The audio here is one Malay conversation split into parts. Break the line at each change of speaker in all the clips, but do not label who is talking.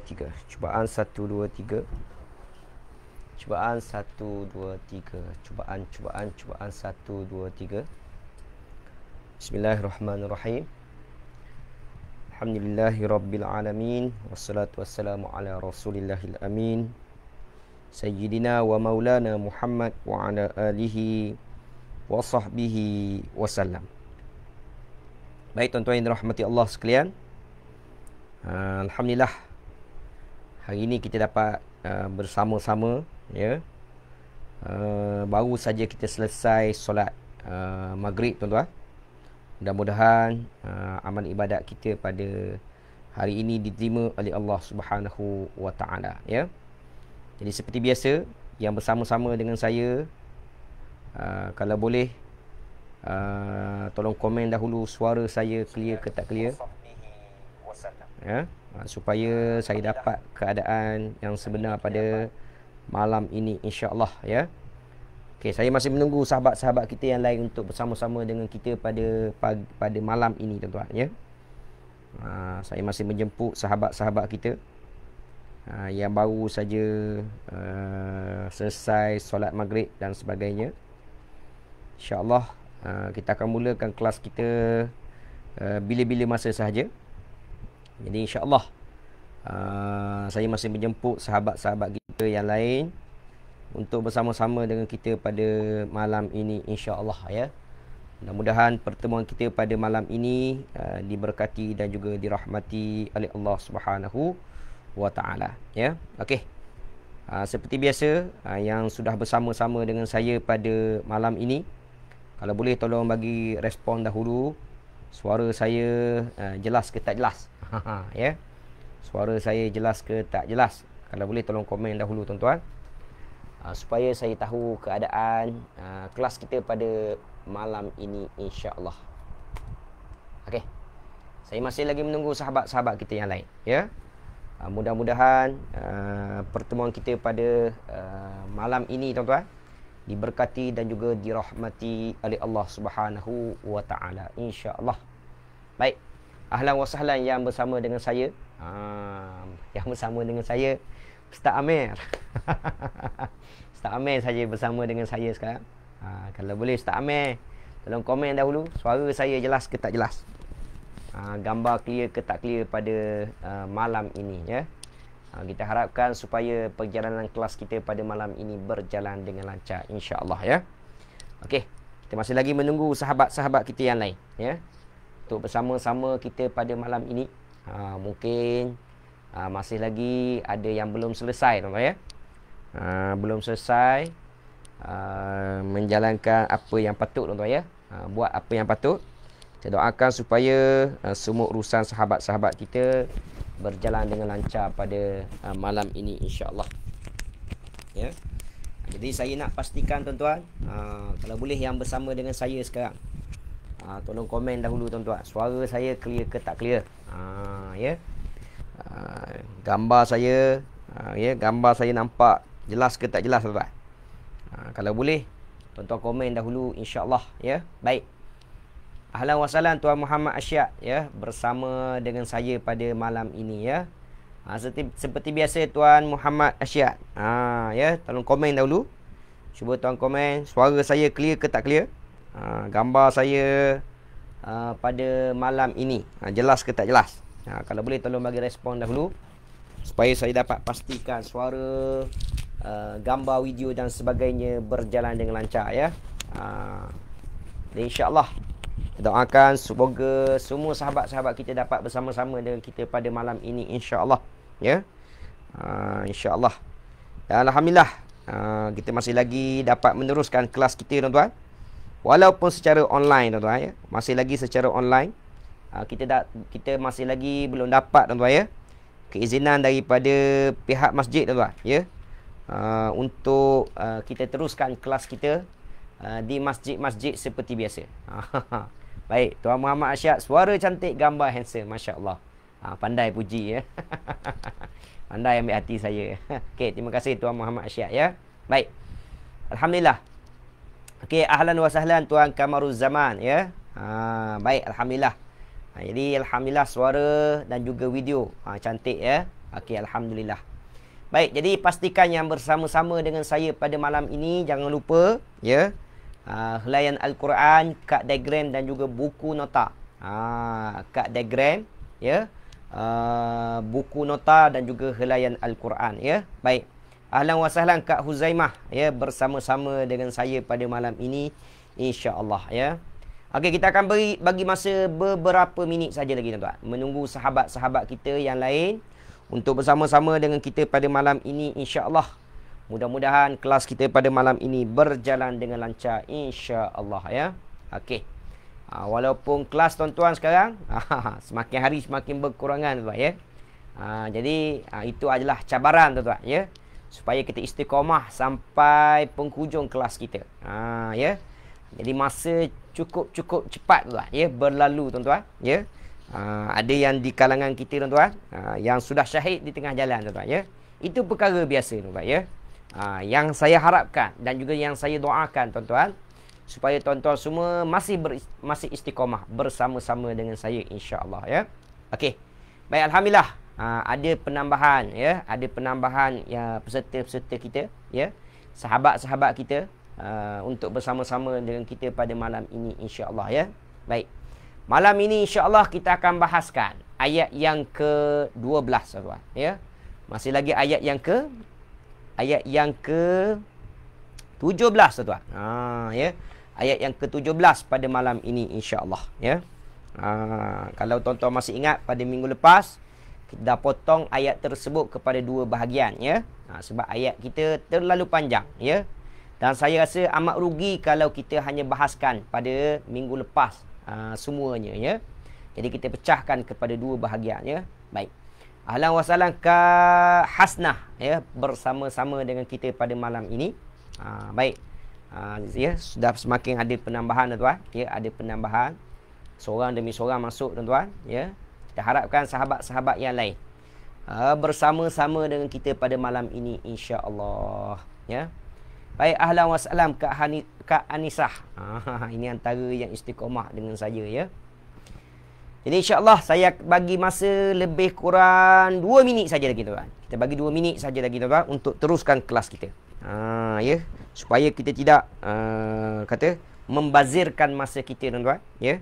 3. Cubaan 1 2 3. Cubaan 1 2 3. Cubaan 1 2 3. Bismillahirrahmanirrahim. Alhamdulillahirabbil alamin wassalatu wassalamu ala rasulillahil amin sayyidina wa maulana Muhammad wa ala alihi wa sahbihi wasallam. Baik tuan-tuan yang dirahmati Allah sekalian, alhamdulillah hari ini kita dapat bersama-sama, ya. Baru saja kita selesai solat maghrib, tuan-tuan. Mudah-mudahan amal ibadat kita pada hari ini diterima oleh Allah Subhanahu wa taala, ya. Jadi seperti biasa, yang bersama-sama dengan saya, kalau boleh tolong komen dahulu suara saya clear ke tak clear, ya, supaya saya dapat keadaan yang sebenar pada malam ini, insya-Allah, ya. Okey, saya masih menunggu sahabat-sahabat kita yang lain untuk bersama-sama dengan kita pada malam ini, tuan-tuan, ya. Saya masih menjemput sahabat-sahabat kita yang baru saja selesai solat maghrib dan sebagainya. InsyaAllah kita akan mulakan kelas kita bila-bila masa sahaja. Jadi insyaAllah saya masih menjemput sahabat-sahabat kita yang lain untuk bersama-sama dengan kita pada malam ini, insya-Allah, ya. Mudah-mudahan pertemuan kita pada malam ini diberkati dan juga dirahmati oleh Allah Subhanahu wa taala, ya. Okey. Seperti biasa, yang sudah bersama-sama dengan saya pada malam ini, kalau boleh tolong bagi respon dahulu. Suara saya jelas ke tak jelas? Ya. Suara saya jelas ke tak jelas? Kalau boleh tolong komen dahulu, tuan-tuan. Supaya saya tahu keadaan kelas kita pada malam ini, insya-Allah. Okey. Saya masih lagi menunggu sahabat-sahabat kita yang lain, ya. Mudah-mudahan pertemuan kita pada malam ini, tuan-tuan, diberkati dan juga dirahmati oleh Allah Subhanahu wa taala, insya-Allah. Baik. Ahlan wa sahlan yang bersama dengan saya. Yang bersama dengan saya Ustaz Amir. Ustaz Amir saja bersama dengan saya sekarang. Kalau boleh Ustaz Amir tolong komen dahulu suara saya jelas ke tak jelas, gambar clear ke tak clear pada malam ini, ya. Kita harapkan supaya perjalanan kelas kita pada malam ini berjalan dengan lancar, insya-Allah, ya. Okey, kita masih lagi menunggu sahabat-sahabat kita yang lain, ya, untuk bersama-sama kita pada malam ini. Mungkin masih lagi ada yang belum selesai, tuan-tuan, ya. Belum selesai menjalankan apa yang patut, tuan-tuan, ya. Buat apa yang patut. Kita doakan supaya semua urusan sahabat-sahabat kita berjalan dengan lancar pada malam ini, insya-Allah, ya. Jadi saya nak pastikan, tuan-tuan, kalau boleh yang bersama dengan saya sekarang, tolong komen dahulu, tuan-tuan, suara saya clear ke tak clear, ya. Gambar saya, ya, gambar saya nampak jelas ke tak jelas, tuan-tuan. Kalau boleh tuan-tuan komen dahulu, insya-Allah, ya. Baik. Ahlan wa sahlan Tuan Muhammad Asyad, ya, bersama dengan saya pada malam ini, ya. Seperti biasa Tuan Muhammad Asyad, ya, tolong komen dahulu. Cuba tuan komen suara saya clear ke tak clear, gambar saya pada malam ini jelas ke tak jelas. Kalau boleh tolong bagi respon dahulu supaya saya dapat pastikan suara, gambar, video dan sebagainya berjalan dengan lancar, ya. Dan insya-Allah doakan semoga semua sahabat-sahabat kita dapat bersama-sama dengan kita pada malam ini, insya-Allah, ya. Insya-Allah. Dan alhamdulillah kita masih lagi dapat meneruskan kelas kita, tuan-tuan. Walaupun secara online, tuan-tuan, ya. Masih lagi secara online. Kita masih lagi belum dapat, tuan-tuan, ya, keizinan daripada pihak masjid, tuan-tuan, ya, untuk kita teruskan kelas kita di masjid-masjid seperti biasa. Baik, Tuan Muhammad Asyad, suara cantik, gambar handsome, masya-Allah. Pandai puji, ya. Pandai ambil hati saya. Okey, terima kasih Tuan Muhammad Asyad, ya. Baik. Alhamdulillah. Okey, ahlan wa sahlan Tuan Kamaruz Zaman, ya. Baik, alhamdulillah. Jadi alhamdulillah suara dan juga video cantik, ya. Okey, alhamdulillah. Baik, jadi pastikan yang bersama-sama dengan saya pada malam ini jangan lupa ya. Helaian Al-Quran, kad diagram dan juga buku nota. Kad diagram ya. Buku nota dan juga helaian Al-Quran ya. Baik. Ahlan wa sahlan Kak Huzaimah ya, bersama-sama dengan saya pada malam ini insya-Allah ya. Okey, kita akan bagi masa beberapa minit saja lagi tuan-tuan, menunggu sahabat-sahabat kita yang lain untuk bersama-sama dengan kita pada malam ini insya-Allah. Mudah-mudahan kelas kita pada malam ini berjalan dengan lancar insya-Allah ya. Okey. Walaupun kelas tuan-tuan sekarang semakin hari semakin berkurangan tuan ya. Jadi itu adalah cabaran tuan-tuan ya, supaya kita istiqamah sampai penghujung kelas kita. Ya. Jadi masa cukup cepat tuan ya, berlalu tuan-tuan ya. Ada yang di kalangan kita tuan-tuan yang sudah syahid di tengah jalan tuan-tuan ya. Itu perkara biasa tuan-tuan ya. Yang saya harapkan dan juga yang saya doakan tuan-tuan, supaya tuan-tuan semua masih istiqamah bersama-sama dengan saya insya-Allah ya. Okey. Baik, alhamdulillah. Ada penambahan ya, ada penambahan ya peserta-peserta kita ya. Sahabat-sahabat kita untuk bersama-sama dengan kita pada malam ini insya-Allah ya. Baik. Malam ini insya-Allah kita akan bahaskan ayat yang ke-12 tuan-tuan ya. Masih lagi ayat yang ke-17 tuan-tuan. Ya. Ayat yang ke-17 pada malam ini insya-Allah ya. Kalau tuan-tuan masih ingat pada minggu lepas kita dah potong ayat tersebut kepada dua bahagian ya. Sebab ayat kita terlalu panjang ya. Dan saya rasa amat rugi kalau kita hanya bahaskan pada minggu lepas semuanya ya. Jadi kita pecahkan kepada dua bahagian ya. Baik. Ahlan wa sahlan Kak Hasnah ya, bersama-sama dengan kita pada malam ini. Baik. Ya, sudah semakin ada penambahan tuan-tuan ya, ada penambahan seorang demi seorang masuk tuan-tuan ya. Kita harapkan sahabat-sahabat yang lain bersama-sama dengan kita pada malam ini insya-Allah ya. Baik, ahlan wa sahlan Kak Anisah. Ini antara yang istiqamah dengan saya ya. Jadi insya-Allah saya bagi masa lebih kurang 2 minit saja lagi tuan-tuan. Kita bagi 2 minit saja lagi tuan-tuan untuk teruskan kelas kita. Ya, supaya kita tidak membazirkan masa kita tuan-tuan ya.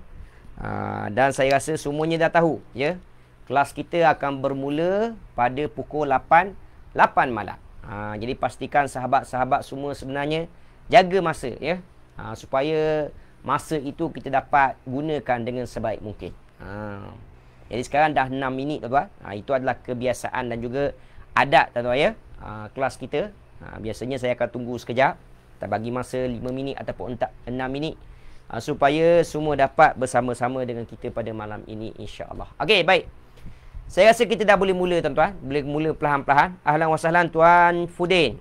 Dan saya rasa semuanya dah tahu ya. Kelas kita akan bermula pada pukul 8 malam. Jadi pastikan sahabat-sahabat semua sebenarnya jaga masa ya. Supaya masa itu kita dapat gunakan dengan sebaik mungkin. Jadi sekarang dah 6 minit tuan-tuan. Itu adalah kebiasaan dan juga adat tuan-tuan ya. Kelas kita biasanya saya akan tunggu sekejap. Kita bagi masa 5 minit ataupun 6 minit supaya semua dapat bersama-sama dengan kita pada malam ini insya-Allah. Okey, baik. Saya rasa kita dah boleh mula tuan-tuan. Boleh mula perlahan-lahan. Ahlan wa sahlan Tuan Fudin.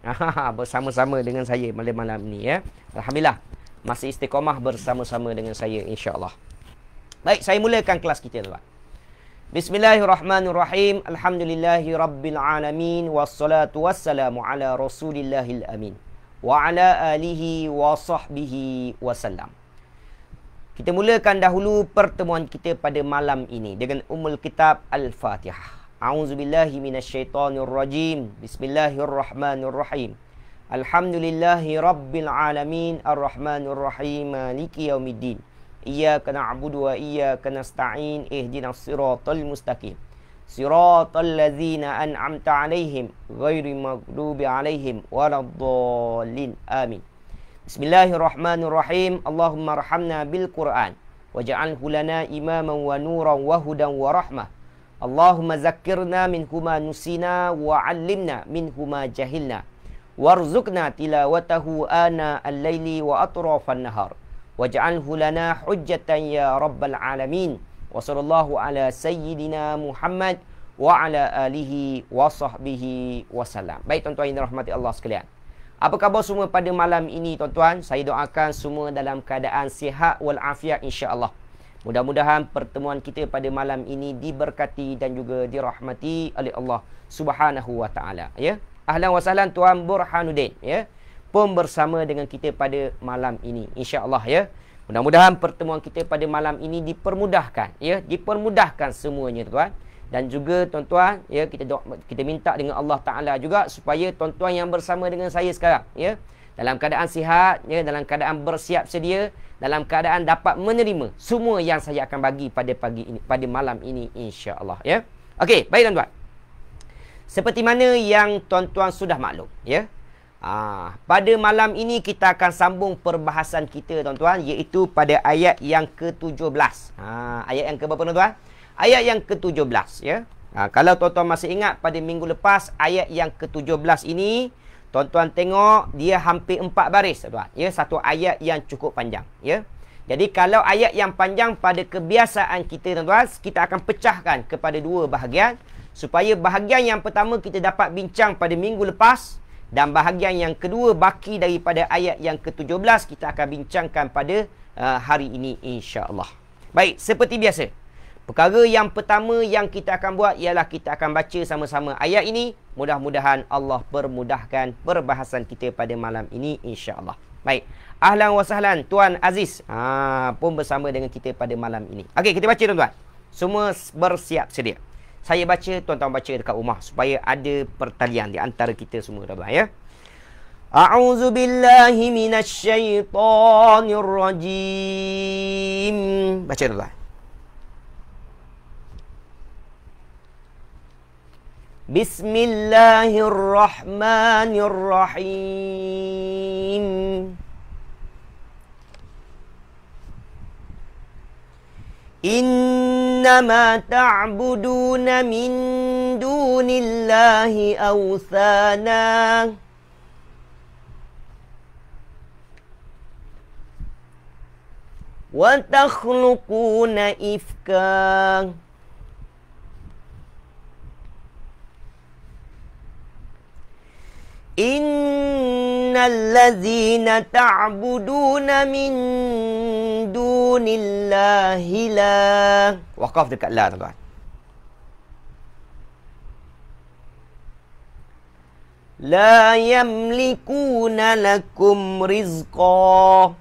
Bersama-sama dengan saya malam ini ya. Alhamdulillah masih istiqamah bersama-sama dengan saya insya-Allah. Baik, saya mulakan kelas kita tuan. Bismillahirrahmanirrahim. Alhamdulillahi rabbil alamin wassalatu wassalamu ala rasulillahil amin wa ala alihi wa sahbihi wasallam. Kita mulakan dahulu pertemuan kita pada malam ini dengan Ummul Kitab Al-Fatihah. A'udzubillahi minasyaitonirrajim. Bismillahirrahmanirrahim. Alhamdulillahi rabbil alamin arrahmanirrahim maliki yaumiddin. Iyyaka na'budu wa iyyaka nasta'in ihdinas siratal mustaqim. Siratal ladzina an'amta 'alaihim ghairil maghdubi 'alaihim waladdallin. Amin. Bismillahirrahmanirrahim. Allahumma arhamna bil Qur'an waj'alhu lana imaman wa nuran wa hudan wa rahmah. Allahumma zakkirna minhu ma nusina wa 'allimna minhu ma jahilna warzuqna tilawatahu ana al-laili wa atrafan nahar. Waj'alhu lana hujjatan ya rabbal alamin. Wa sallallahu ala sayyidina Muhammad wa ala alihi wa sahbihi wasallam. Baik tuan-tuan yang dirahmati Allah sekalian. Apa khabar semua pada malam ini tuan-tuan? Saya doakan semua dalam keadaan sihat wal afiat insya-Allah. Mudah-mudahan pertemuan kita pada malam ini diberkati dan juga dirahmati oleh Allah Subhanahu wa taala ya. Ahlan wa sahlan Tuan Burhanuddin ya. Pun bersama dengan kita pada malam ini insya-Allah ya. Mudah-mudahan pertemuan kita pada malam ini dipermudahkan ya, dipermudahkan semuanya tuan. Dan juga tuan-tuan, ya, kita minta dengan Allah Taala juga supaya tuan-tuan yang bersama dengan saya sekarang, ya, dalam keadaan sihat, ya, dalam keadaan bersiap sedia, dalam keadaan dapat menerima semua yang saya akan bagi pada pagi ini, pada malam ini, insya-Allah, ya. Okey, baik tuan-tuan. Seperti mana yang tuan-tuan sudah maklum, ya. Pada malam ini kita akan sambung perbahasan kita, tuan-tuan, iaitu pada ayat yang ke-17. Ayat yang ke berapa, tuan-tuan? Ayat yang ke-17, ya. Kalau tuan-tuan masih ingat pada minggu lepas, ayat yang ke-17 ini, tuan-tuan tengok dia hampir 4 baris, tuan-tuan. Ya, satu ayat yang cukup panjang, ya. Jadi kalau ayat yang panjang pada kebiasaan kita, tuan-tuan, kita akan pecahkan kepada 2 bahagian supaya bahagian yang pertama kita dapat bincang pada minggu lepas dan bahagian yang kedua baki daripada ayat yang ke-17 kita akan bincangkan pada hari ini, insya-Allah. Baik, seperti biasa. Perkara yang pertama yang kita akan buat ialah kita akan baca sama-sama ayat ini. Mudah-mudahan Allah permudahkan perbahasan kita pada malam ini, insya-Allah. Baik. Ahlan wa sahlan Tuan Aziz pun bersama dengan kita pada malam ini. Okey, kita baca, tuan-tuan. Semua bersiap sedia. Saya baca, tuan-tuan baca dekat rumah supaya ada pertalian di antara kita semua, tuan-tuan, ya. A'udzu billahi minasyaitonir rajim. Baca, tuan-tuan. Bismillahirrahmanirrahim. Innama ta'buduna min dunillahi awthana wa takhluquna ifka Innallazina ta'buduna min dunillahi la. Waqaf dekat la, tuan-tuan. La yamlikuna lakum rizqa.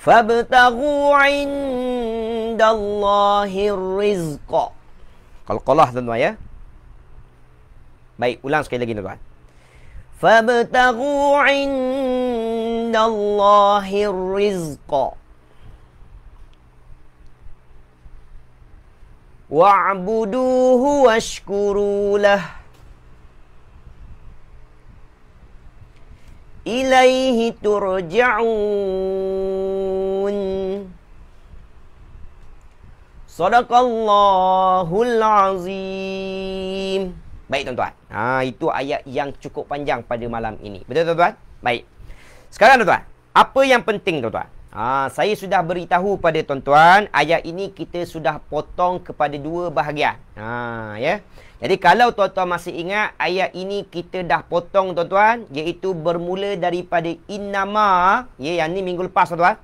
Fabtaghu 'indallahi rizqa. Qalqalah, tuan-tuan, ya. Baik, ulang sekali lagi, tuan-tuan. Fabtaghu 'indallahi rizqa wa'buduhu washkuru lah ilaihi turja'un. Sadaqallahul azim. Baik, tuan-tuan. Itu ayat yang cukup panjang pada malam ini. Betul, tuan-tuan? Baik. Sekarang, tuan-tuan, apa yang penting, tuan-tuan? Saya sudah beritahu pada tuan-tuan, ayat ini kita sudah potong kepada 2 bahagian. Ya. Jadi kalau tuan-tuan masih ingat, ayat ini kita dah potong, tuan-tuan, iaitu bermula daripada innama, ya, yang ni minggu lepas, tuan-tuan.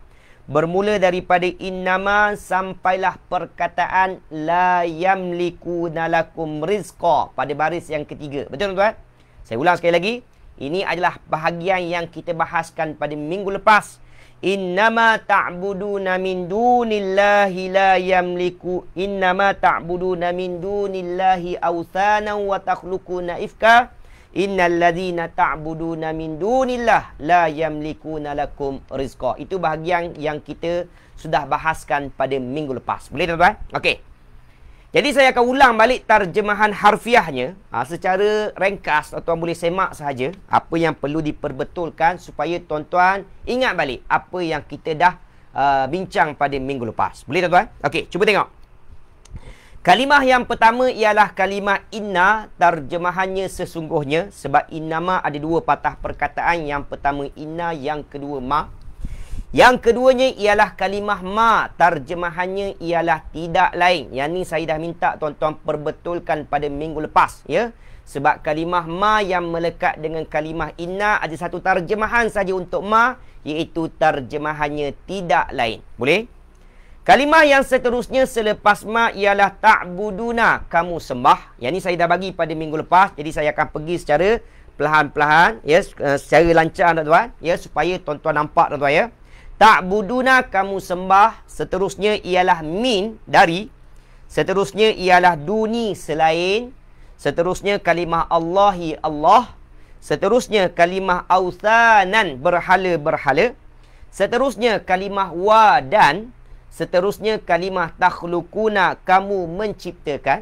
Bermula daripada innama sampailah perkataan la yamlikuna lakum rizqa pada baris yang ketiga. Betul, tuan-tuan? Saya ulang sekali lagi. Ini adalah bahagian yang kita bahaskan pada minggu lepas. Innama ta'buduna min dunillahi la yamliku. Innama ta'buduna min dunillahi awthana wa takhluquna ifka. Innalladzina ta'buduna min dunillah la yamlikuna lakum rizqa. Itu bahagian yang kita sudah bahaskan pada minggu lepas. Boleh, tuan-tuan? Okey. Jadi saya akan ulang balik terjemahan harfiahnya secara ringkas. Tuan-tuan boleh semak sahaja apa yang perlu diperbetulkan supaya tuan-tuan ingat balik apa yang kita dah bincang pada minggu lepas. Boleh, tuan-tuan? Okey, cuba tengok. Kalimah yang pertama ialah kalimah inna, terjemahannya sesungguhnya, sebab innama ada 2 patah perkataan. Yang pertama inna, yang kedua ma. Yang keduanya ialah kalimah ma, terjemahannya ialah tidak lain. Yang ni saya dah minta tuan-tuan perbetulkan pada minggu lepas, ya. Sebab kalimah ma yang melekat dengan kalimah inna ada satu terjemahan saja untuk ma, iaitu terjemahannya tidak lain. Boleh? Kalimah yang seterusnya selepas ma ialah ta'buduna, kamu sembah. Yang ni saya dah bagi pada minggu lepas. Jadi saya akan pergi secara perlahan-perlahan, ya, secara lancar, tuan-tuan, ya, supaya tuan-tuan nampak, tuan-tuan, ya. Ta'buduna kamu sembah. Seterusnya ialah min dari. Seterusnya ialah duni selain. Seterusnya kalimah Allahi Allah. Seterusnya kalimah authanan berhala-berhala. Seterusnya kalimah wadan. Seterusnya kalimah takhlukuna kamu menciptakan.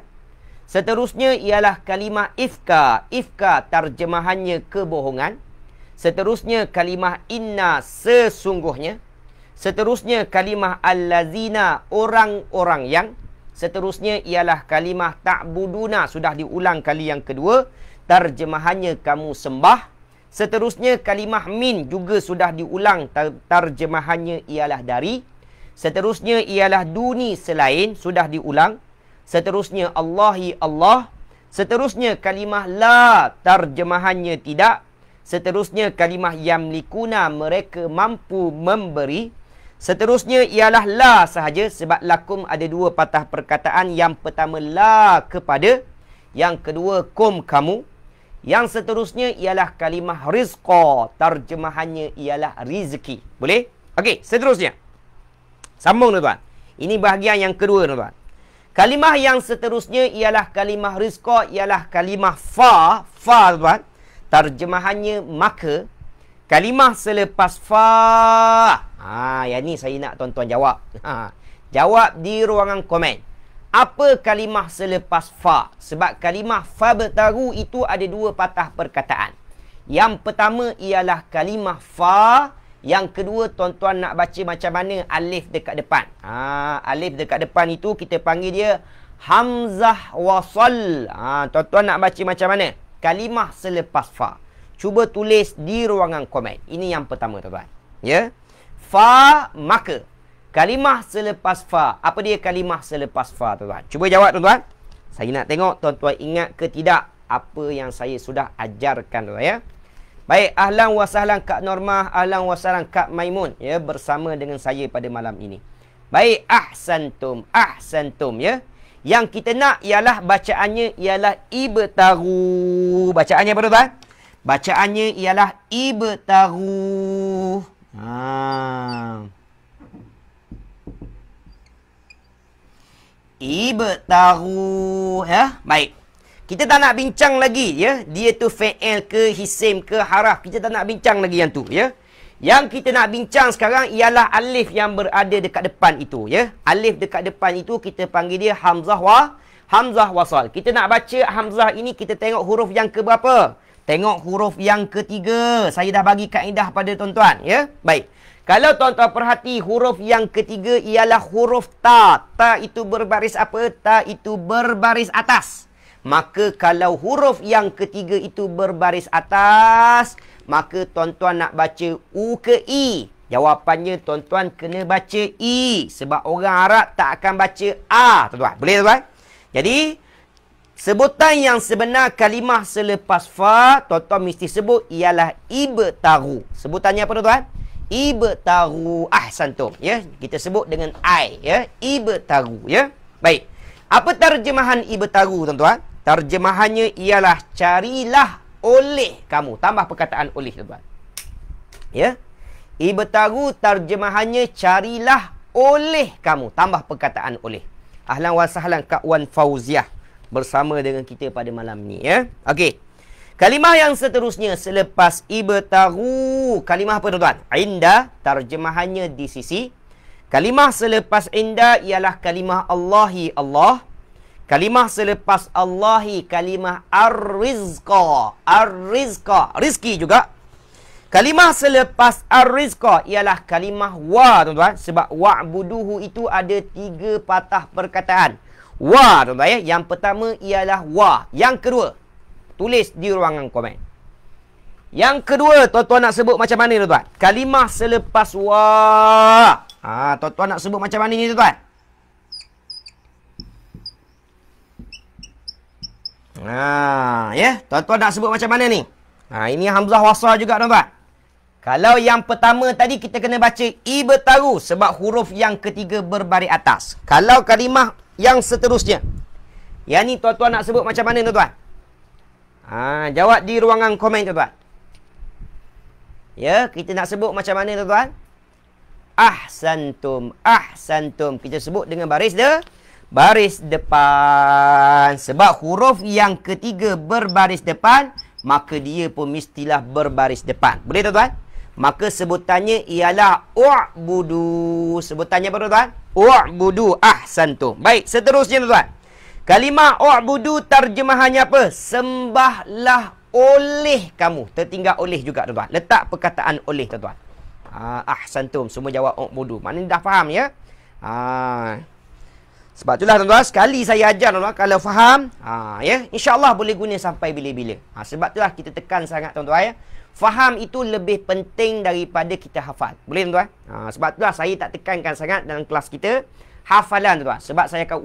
Seterusnya ialah kalimah ifka. Ifka terjemahannya kebohongan. Seterusnya kalimah inna sesungguhnya. Seterusnya kalimah allazina orang-orang yang. Seterusnya ialah kalimah ta'buduna sudah diulang kali yang kedua. Terjemahannya kamu sembah. Seterusnya kalimah min juga sudah diulang. Terjemahannya ialah dari. Seterusnya ialah duni selain sudah diulang. Seterusnya Allahi Allah. Seterusnya kalimah la terjemahannya tidak. Seterusnya kalimah yamlikuna mereka mampu memberi. Seterusnya ialah la sahaja sebab lakum ada dua patah perkataan. Yang pertama la kepada. Yang kedua kum kamu. Yang seterusnya ialah kalimah rizqa. Terjemahannya ialah rizki. Boleh? Okey, seterusnya. Sambung tuan-tuan. Ini bahagian yang kedua tuan-tuan. Kalimah yang seterusnya ialah kalimah rizqa. Ialah kalimah fa. Fa tuan-tuan. Terjemahannya maka. Kalimah selepas fa. Yang ni saya nak tuan-tuan jawab. Jawab di ruangan komen. Apa kalimah selepas fa? Sebab kalimah fa bertaru itu ada dua patah perkataan. Yang pertama ialah kalimah fa. Yang kedua tuan-tuan nak baca macam mana alif dekat depan. Alif dekat depan itu kita panggil dia hamzah wasal. Tuan-tuan nak baca macam mana? Kalimah selepas fa. Cuba tulis di ruangan komen. Ini yang pertama tuan-tuan. Ya. Fa maka. Kalimah selepas fa. Apa dia kalimah selepas fa tuan-tuan? Cuba jawab tuan-tuan. Saya nak tengok tuan-tuan ingat ke tidak apa yang saya sudah ajarkan tuan-tuan ya. Baik, ahlan wa sahlan Kak Normah, ahlan wa sahlan Kak Maimun ya bersama dengan saya pada malam ini. Baik, ahsantum, ahsantum ya. Yang kita nak ialah bacaannya ialah ibtaru. Bacaannya apa tuan-tuan? Bacaannya ialah ibtaru. Ibtaru ya. Baik. Kita tak nak bincang lagi ya. Dia tu fa'il ke hisim ke haraf. Kita tak nak bincang lagi yang tu ya. Yang kita nak bincang sekarang ialah alif yang berada dekat depan itu ya. Alif dekat depan itu kita panggil dia hamzah wasal. Kita nak baca hamzah ini kita tengok huruf yang ke berapa? Tengok huruf yang ketiga. Saya dah bagi kaedah pada tuan-tuan ya. Baik. Kalau tuan-tuan perhati huruf yang ketiga ialah huruf ta. Ta itu berbaris apa? Ta itu berbaris atas. Maka kalau huruf yang ketiga itu berbaris atas, maka tuan-tuan nak baca U ke I? Jawapannya tuan-tuan kena baca I. Sebab orang Arab tak akan baca A. Tuan-tuan. Boleh tuan-tuan? Jadi, sebutan yang sebenar kalimah selepas fa, tuan-tuan mesti sebut ialah ibtaru. Sebutannya apa tuan-tuan? Ibtaru. Ahsantum. Ya? Kita sebut dengan I. Ya? Ibtaru. Ya? Baik. Apa terjemahan ibtaru tuan-tuan? Terjemahannya ialah carilah oleh kamu. Tambah perkataan oleh tuan-tuan. Ya. Ibtaru terjemahannya carilah oleh kamu. Tambah perkataan oleh. Ahlan wa sahlan Kak Wan Fauziah bersama dengan kita pada malam ni ya. Okey. Kalimah yang seterusnya selepas ibtaru. Kalimah apa tuan-tuan? Inda. Terjemahannya di sisi. Kalimah selepas inda ialah kalimah Allahi Allah. Kalimah selepas Allahi kalimah ar-rizqa. Ar-rizqa. Rizki juga. Kalimah selepas ar-rizqa ialah kalimah wa tuan-tuan. Sebab wa'buduhu itu ada 3 patah perkataan. Wa tuan-tuan ya. Yang pertama ialah wa. Yang kedua. Tulis di ruangan komen. Yang kedua tuan-tuan nak sebut macam mana tuan-tuan? Kalimah selepas wa. Tuan-tuan nak sebut macam mana ni tuan-tuan? Ya, tuan-tuan nak sebut macam mana ni? Ini hamzah wasal juga tuan-tuan. Kalau yang pertama tadi kita kena baca ibtaru sebab huruf yang ketiga berbaris atas. Kalau kalimah yang seterusnya, yang ni tuan-tuan nak sebut macam mana tuan-tuan? Jawab di ruangan komen tuan-tuan. Ya, kita nak sebut macam mana tuan-tuan? Ahsantum. Ahsantum. Kita sebut dengan baris depan. Sebab huruf yang ketiga berbaris depan, maka dia pun mestilah berbaris depan. Boleh tuan-tuan? Maka sebutannya ialah u'budu. Sebutannya apa tuan-tuan? U'budu. Ahsantum. Baik, seterusnya tuan-tuan. Kalimah u'budu terjemahannya apa? Sembahlah oleh kamu. Tertinggal oleh juga tuan-tuan. Letak perkataan oleh tuan-tuan. Ahsantum. Semua jawab u'budu. Maknanya dah faham ya? Sebab itulah tuan-tuan, sekali saya ajar tuan-tuan, kalau faham, ya, insya-Allah boleh guna sampai bila-bila. Sebab itulah kita tekan sangat tuan-tuan ya. Faham itu lebih penting daripada kita hafal. Boleh tuan-tuan? Sebab itulah saya tak tekankan sangat dalam kelas kita hafalan tuan-tuan. Sebab saya akan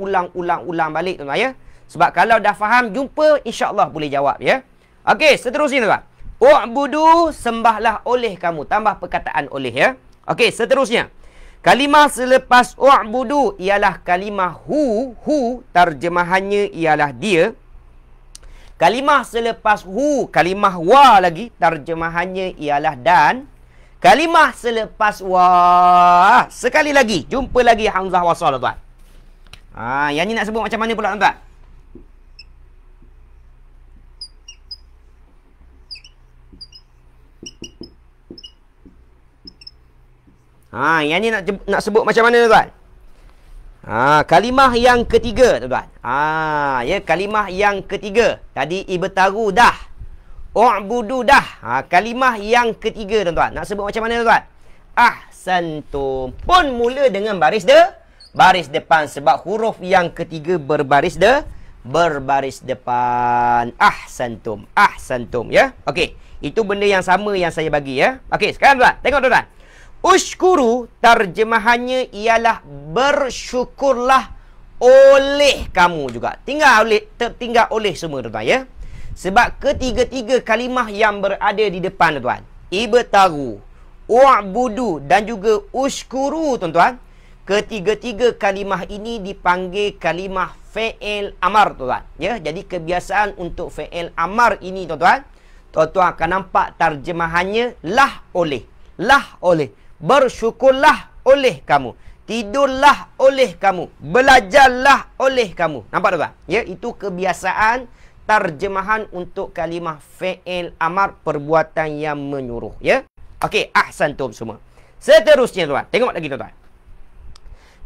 ulang balik tuan-tuan ya. Sebab kalau dah faham, jumpa, insya-Allah boleh jawab ya. Okey, seterusnya tuan-tuan. U'budu, sembahlah oleh kamu. Tambah perkataan oleh ya. Okey, seterusnya. Kalimah selepas u'budu ialah kalimah hu. Hu, terjemahannya ialah dia. Kalimah selepas hu, kalimah wa lagi, terjemahannya ialah dan. Kalimah selepas wa, sekali lagi, jumpa lagi hamzah wasal tuan. Yang ni nak sebut macam mana pula tuan? Yang ni nak sebut macam mana tuan? Kalimah yang ketiga tuan-tuan. Ya, kalimah yang ketiga. Tadi ibtagu dah. U'budu dah. Kalimah yang ketiga tuan-tuan. Nak sebut macam mana tuan-tuan? Ahsantum. Pun mula dengan baris depan sebab huruf yang ketiga berbaris depan. Ahsantum. Ahsantum ya. Okey, itu benda yang sama yang saya bagi ya. Okey, sekarang tuan, tengok tuan-tuan. Ushkuru terjemahannya ialah bersyukurlah oleh kamu juga. Tertinggal oleh semua tuan-tuan ya. Sebab ketiga-tiga kalimah yang berada di depan tuan-tuan, ibtagu, u'budu dan juga ushkuru tuan-tuan, ketiga-tiga kalimah ini dipanggil kalimah fi'il amar tuan-tuan ya. Jadi kebiasaan untuk fi'il amar ini tuan-tuan akan nampak terjemahannya lah oleh. Lah oleh. Bersyukurlah oleh kamu. Tidurlah oleh kamu. Belajarlah oleh kamu. Nampak tak? Ya, itu kebiasaan terjemahan untuk kalimah fi'il amar, perbuatan yang menyuruh. Ya. Okey, ahsantum semua. Seterusnya tuan, tengok lagi tuan.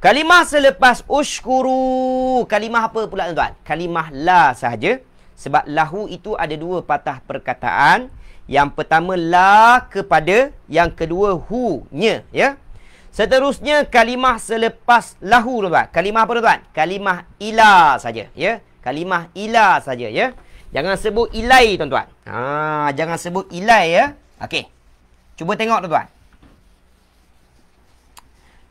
Kalimah selepas ushkuru, kalimah apa pula tuan? Kalimah la sahaja. Sebab lahu itu ada dua patah perkataan. Yang pertama la kepada, yang kedua hu-nya ya. Seterusnya kalimah selepas lahu tuan. Kalimah apa tuan? Kalimah ila saja ya. Kalimah ila saja ya. Jangan sebut ilai tuan-tuan. Jangan sebut ilai ya. Okey. Cuba tengok tuan-tuan.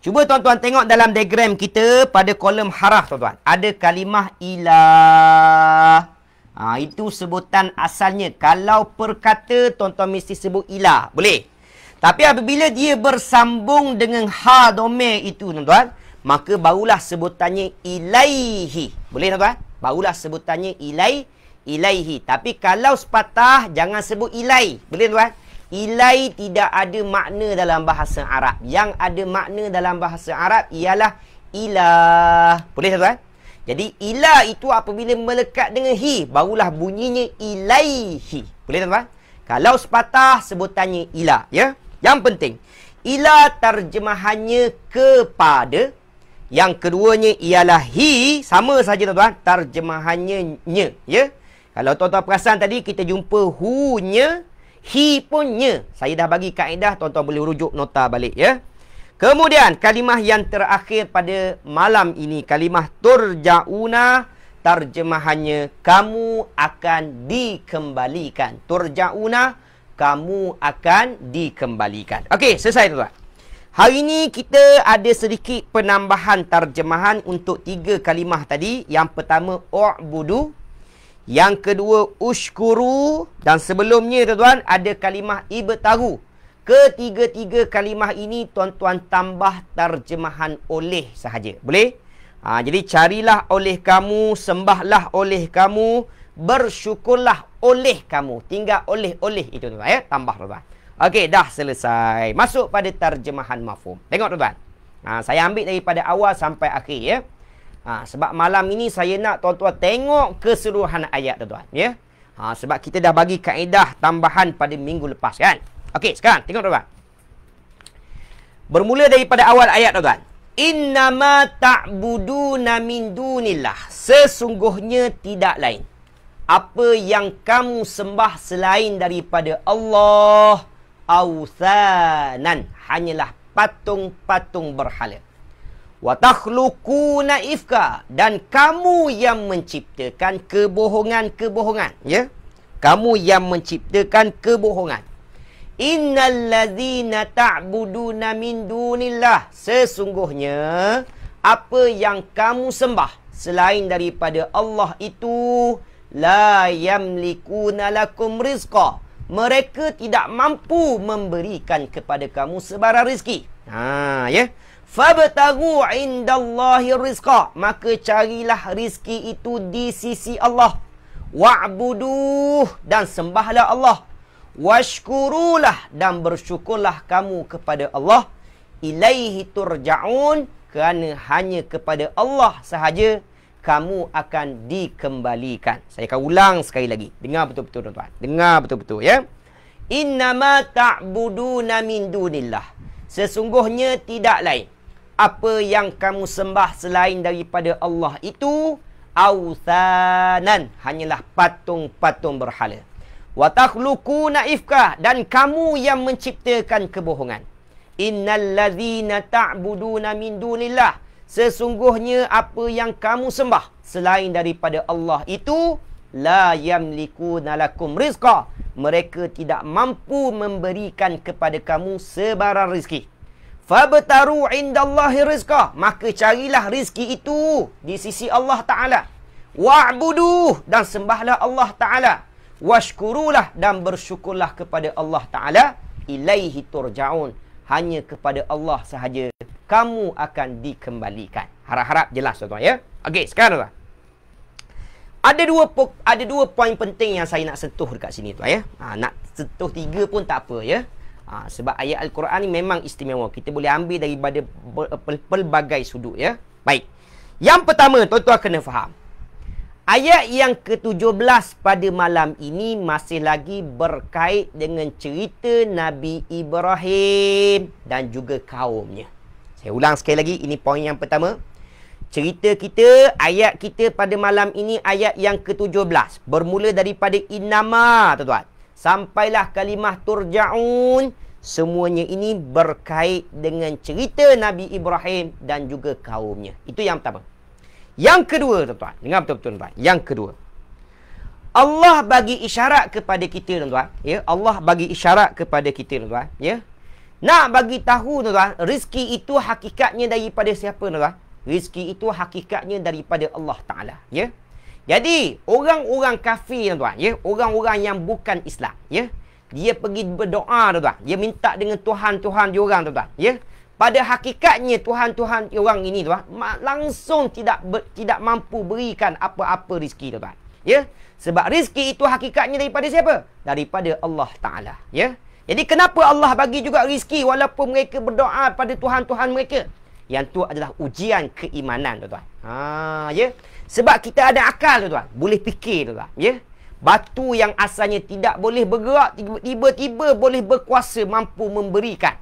Cuba tuan-tuan tengok dalam diagram kita pada kolom haraf tuan-tuan. Ada kalimah ilah. Itu sebutan asalnya. Kalau perkata, tuan-tuan mesti sebut ilah. Boleh. Tapi apabila dia bersambung dengan ha domir itu, tuan-tuan, maka barulah sebutannya ilaihi. Boleh, tuan-tuan? Barulah sebutannya ilaihi. Tapi kalau sepatah, jangan sebut ilai. Boleh, tuan-tuan? Ilai tidak ada makna dalam bahasa Arab. Yang ada makna dalam bahasa Arab ialah ilah. Boleh, tuan-tuan? Jadi ilah itu apabila melekat dengan hi, barulah bunyinya ilaihi. Boleh tuan-tuan? Kalau sepatah sebutannya ilah ya. Yang penting ilah terjemahannya kepada. Yang keduanya ialah hi, sama saja tuan-tuan, terjemahannya nya ya. Kalau tuan-tuan perasan tadi kita jumpa hu-nya, hi pun nya. Saya dah bagi kaedah, tuan-tuan boleh rujuk nota balik ya. Kemudian kalimah yang terakhir pada malam ini, kalimah turja'una, terjemahannya kamu akan dikembalikan. Turja'una, kamu akan dikembalikan. Okey, selesai tuan-tuan. Hari ini kita ada sedikit penambahan terjemahan untuk tiga kalimah tadi. Yang pertama u'budu, yang kedua ushkuru, dan sebelumnya tuan-tuan ada kalimah ibtagu. Ketiga-tiga kalimah ini tuan-tuan tambah terjemahan oleh sahaja. Boleh? Jadi carilah oleh kamu, sembahlah oleh kamu, bersyukurlah oleh kamu. Tinggal oleh-oleh itu tuan-tuan ya. Tambah tuan-tuan. Okey, dah selesai. Masuk pada terjemahan mafhum. Tengok tuan-tuan. Saya ambil daripada awal sampai akhir ya. Sebab malam ini saya nak tuan-tuan tengok keseluruhan ayat tuan-tuan ya. Sebab kita dah bagi kaedah tambahan pada minggu lepas kan. Okey, sekarang tengok tuan-tuan. Bermula daripada awal ayat tuan-tuan. Innama ta'buduna min dunillah. Sesungguhnya tidak lain apa yang kamu sembah selain daripada Allah, awthanan, hanyalah patung-patung berhala. Wa takhluquna ifka, dan kamu yang menciptakan kebohongan-kebohongan ya. Kamu yang menciptakan kebohongan. Innal ladzina ta'buduna min dunillah, sesungguhnya apa yang kamu sembah selain daripada Allah itu la yamlikuna lakum rizqa, mereka tidak mampu memberikan kepada kamu sebarang rezeki. Ya. Fabtaghu indallahi rizqa, maka carilah rezeki itu di sisi Allah. Wa'buduh, dan sembahlah Allah. Washkurulah, dan bersyukurlah kamu kepada Allah. Ilaihi turja'un, kerana hanya kepada Allah sahaja kamu akan dikembalikan. Saya akan ulang sekali lagi. Dengar betul-betul tuan-tuan. Dengar betul-betul ya. Innama ta'buduna min dunillah. Sesungguhnya tidak lain apa yang kamu sembah selain daripada Allah itu awthanan, hanyalah patung-patung berhala. Wa takhluquna ifka, dan kamu yang menciptakan kebohongan. Innal ladzina ta'buduna min dunillah, sesungguhnya apa yang kamu sembah selain daripada Allah itu la yamlikuna lakum rizqa, mereka tidak mampu memberikan kepada kamu sebarang rezeki. Fabtaru indallahi rizqa, maka carilah rezeki itu di sisi Allah Ta'ala. Wa'buduh, dan sembahlah Allah Ta'ala. Washkurulah, dan bersyukurlah kepada Allah Ta'ala. Ilaihi turja'un, hanya kepada Allah sahaja kamu akan dikembalikan. Harap-harap jelas tuan-tuan ya. Okey, sekarang tuan. Ada dua poin penting yang saya nak sentuh dekat sini tuan ya. Nak sentuh 3 pun tak apa ya. Sebab ayat Al-Quran ni memang istimewa. Kita boleh ambil daripada pelbagai sudut ya. Baik. Yang pertama tuan-tuan kena faham. Ayat yang ke-17 pada malam ini masih lagi berkait dengan cerita Nabi Ibrahim dan juga kaumnya. Saya ulang sekali lagi, ini poin yang pertama. Cerita kita, ayat kita pada malam ini ayat yang ke-17. Bermula daripada innama, tuan-tuan. Sampailah kalimah turja'un. Semuanya ini berkait dengan cerita Nabi Ibrahim dan juga kaumnya. Itu yang pertama. Yang kedua, tuan-tuan. Dengar betul-betul, tuan-tuan. Yang kedua. Allah bagi isyarat kepada kita, tuan-tuan. Ya, Allah bagi isyarat kepada kita, tuan-tuan. Ya. Nak bagi tahu, tuan-tuan, rezeki itu hakikatnya daripada siapa, tuan-tuan? Rezeki itu hakikatnya daripada Allah Ta'ala. Ya. Jadi, orang-orang kafir, tuan-tuan, ya, orang-orang yang bukan Islam, ya, dia pergi berdoa, tuan-tuan. Dia minta dengan Tuhan-Tuhan diorang, tuan-tuan, ya. Pada hakikatnya Tuhan-Tuhan orang ini, tuan, langsung tidak mampu berikan apa-apa rezeki, tuan. Ya. Sebab rezeki itu hakikatnya daripada siapa? Daripada Allah Ta'ala. Ya. Jadi kenapa Allah bagi juga rezeki walaupun mereka berdoa pada Tuhan-Tuhan mereka? Yang tu adalah ujian keimanan, tuan. Ya. Sebab kita ada akal, tuan. Boleh fikir, tuan. Ya. Batu yang asalnya tidak boleh bergerak tiba-tiba boleh berkuasa, mampu memberikan.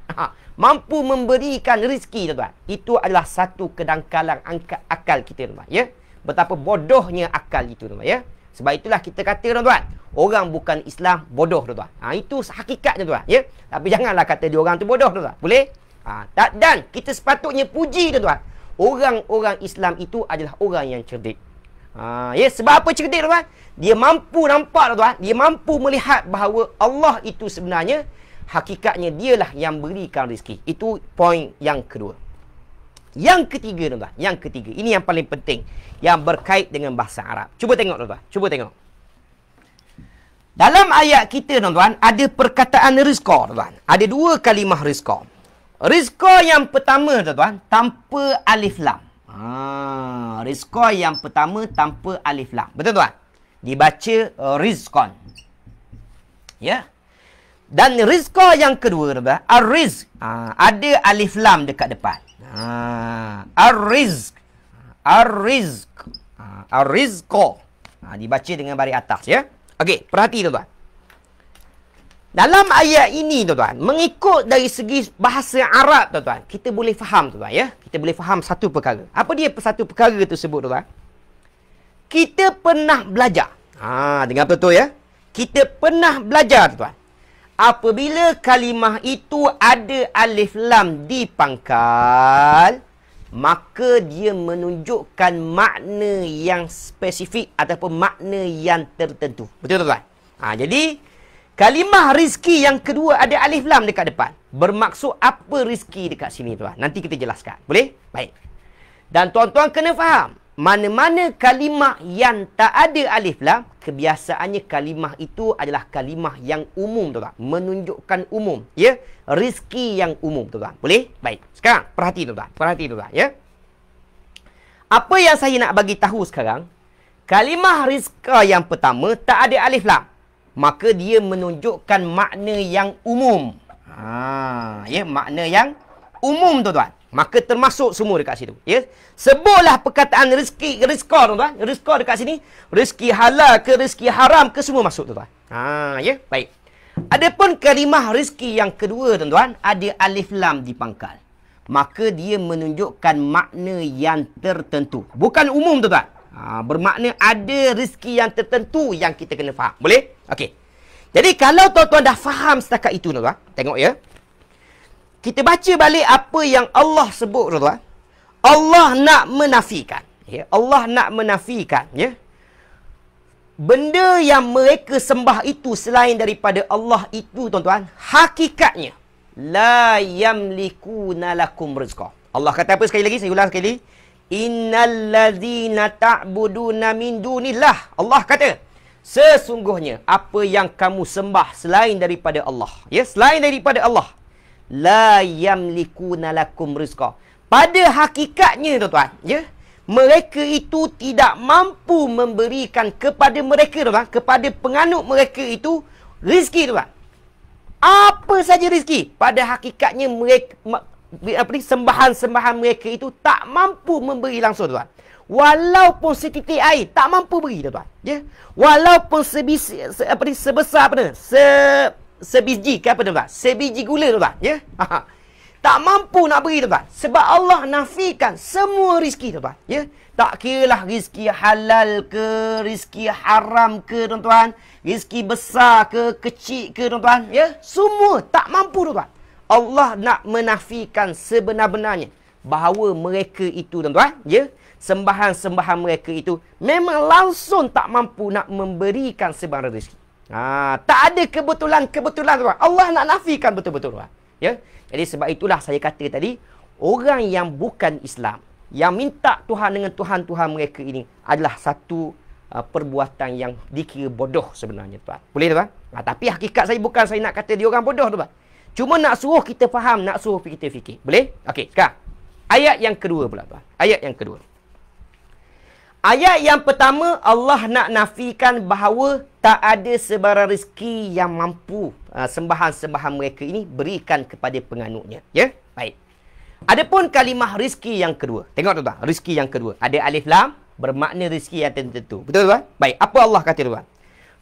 Mampu memberikan rezeki, tuan. Itu adalah satu kedangkalan akal kita, tuan. Ya. Betapa bodohnya akal itu, tuan. Ya. Sebab itulah kita kata, tuan, orang bukan Islam bodoh, tuan. Itu hakikatnya, tuan. Ya. Tapi janganlah kata dia orang tu bodoh, tuan. Boleh? Dan kita sepatutnya puji, tuan. Orang-orang Islam itu adalah orang yang cerdik. Ya, sebab apa cerdik, tuan? Dia mampu nampak, tuan. Dia mampu melihat bahawa Allah itu sebenarnya hakikatnya dialah yang berikan rezeki. Itu poin yang kedua. Yang ketiga, tuan-tuan. Yang ketiga. Ini yang paling penting. Yang berkait dengan bahasa Arab. Cuba tengok, tuan-tuan. Cuba tengok. Dalam ayat kita, tuan-tuan, ada perkataan rizqa, tuan-tuan. Ada 2 kalimah rizqa. Rizqa yang pertama, tuan-tuan, tanpa alif lam. Rizqa yang pertama tanpa alif lam. Betul, tuan? Dibaca rizqan. Ya. Dan rizqa yang kedua, ar-rizq. Ada alif lam dekat depan. Ar-rizq. Ar-rizq. Ar-rizqa. Dibaca dengan baris atas, ya. Okey, perhati tuan-tuan. Dalam ayat ini, tuan-tuan, mengikut dari segi bahasa Arab, tuan-tuan, kita boleh faham, tuan-tuan, ya. Kita boleh faham satu perkara. Apa dia satu perkara tersebut, tuan-tuan? Kita pernah belajar. Dengar betul, ya. Kita pernah belajar, tuan-tuan. Apabila kalimah itu ada alif lam di pangkal, maka dia menunjukkan makna yang spesifik ataupun makna yang tertentu. Betul, tuan-tuan? Jadi, kalimah rizki yang kedua ada alif lam dekat depan. Bermaksud apa rizki dekat sini, tuan? Nanti kita jelaskan. Boleh? Baik. Dan tuan-tuan kena faham, mana-mana kalimah yang tak ada alif lam, kebiasaannya kalimah itu adalah kalimah yang umum, tuan-tuan. Menunjukkan umum, ya. Rizki yang umum, tuan-tuan. Boleh? Baik. Sekarang, perhati, tuan-tuan. Perhati, tuan-tuan, ya. Apa yang saya nak bagi tahu sekarang, kalimah rizqa yang pertama tak ada alif lam. Maka dia menunjukkan makna yang umum. Ya, makna yang umum, tuan-tuan. Maka termasuk semua dekat situ, ya. Sebutlah perkataan rizqa, tuan-tuan. Rizqa dekat sini, rezeki halal ke rezeki haram ke semua masuk, tuan-tuan. Ya, baik. Adapun kalimah rezeki yang kedua, tuan-tuan, ada alif lam di pangkal. Maka dia menunjukkan makna yang tertentu. Bukan umum, tuan-tuan. Bermakna ada rezeki yang tertentu yang kita kena faham. Boleh? Okey. Jadi kalau tuan-tuan dah faham setakat itu, tuan-tuan, tengok, ya. Kita baca balik apa yang Allah sebut, tuan-tuan. Allah nak menafikan, ya. Allah nak menafikan, ya. Benda yang mereka sembah itu selain daripada Allah itu, tuan-tuan, hakikatnya la yamlikuna lakum rizqa. Allah kata apa sekali lagi? Saya ulang sekali. Innal ladzina ta'buduna min dunillah. Allah kata, sesungguhnya apa yang kamu sembah selain daripada Allah, ya, selain daripada Allah, la yamlikuna lakum rizqa. Pada hakikatnya, tuan-tuan, ya, mereka itu tidak mampu memberikan kepada mereka, tuan-tuan, kepada penganut mereka itu rezeki, tuan-tuan. Apa saja rezeki, pada hakikatnya mereka, sembahan-sembahan mereka itu tak mampu memberi langsung, tuan-tuan. Walaupun setitik air tak mampu beri, tuan-tuan, ya. Walaupun sebesar apa, sebiji ke apa, tuan-tuan? Sebiji gula, tuan-tuan, ya. Tak mampu nak beri, tuan-tuan. Sebab Allah nafikan semua rezeki, tuan-tuan, ya. Tak kiralah rezeki halal ke, rezeki haram ke, tuan-tuan, rezeki besar ke, kecil ke, tuan-tuan, ya. Semua tak mampu, tuan-tuan. Allah nak menafikan sebenar-benarnya bahawa mereka itu, tuan-tuan, ya, sembahan-sembahan mereka itu memang langsung tak mampu nak memberikan sebarang rezeki. Tak ada kebetulan-kebetulan, tuan. Allah nak nafikan betul-betul, tuan. Ya. Jadi sebab itulah saya kata tadi, orang yang bukan Islam, yang minta Tuhan dengan Tuhan-Tuhan mereka ini adalah satu perbuatan yang dikira bodoh sebenarnya, tuan. Boleh, tuan? Tapi hakikat saya bukan saya nak kata dia orang bodoh, tuan. Cuma nak suruh kita faham, nak suruh kita fikir. Boleh? Okey, sekarang ayat yang kedua pula, tuan. Ayat yang kedua. Ayat yang pertama, Allah nak nafikan bahawa tak ada sebarang rezeki yang mampu sembahan-sembahan mereka ini berikan kepada penganutnya. Ya? Baik. Adapun kalimah rezeki yang kedua. Tengok, tuan-tuan. Rezeki yang kedua. Ada alif lam, bermakna rezeki yang tertentu. Betul, tuan? Baik. Apa Allah kata, tuan?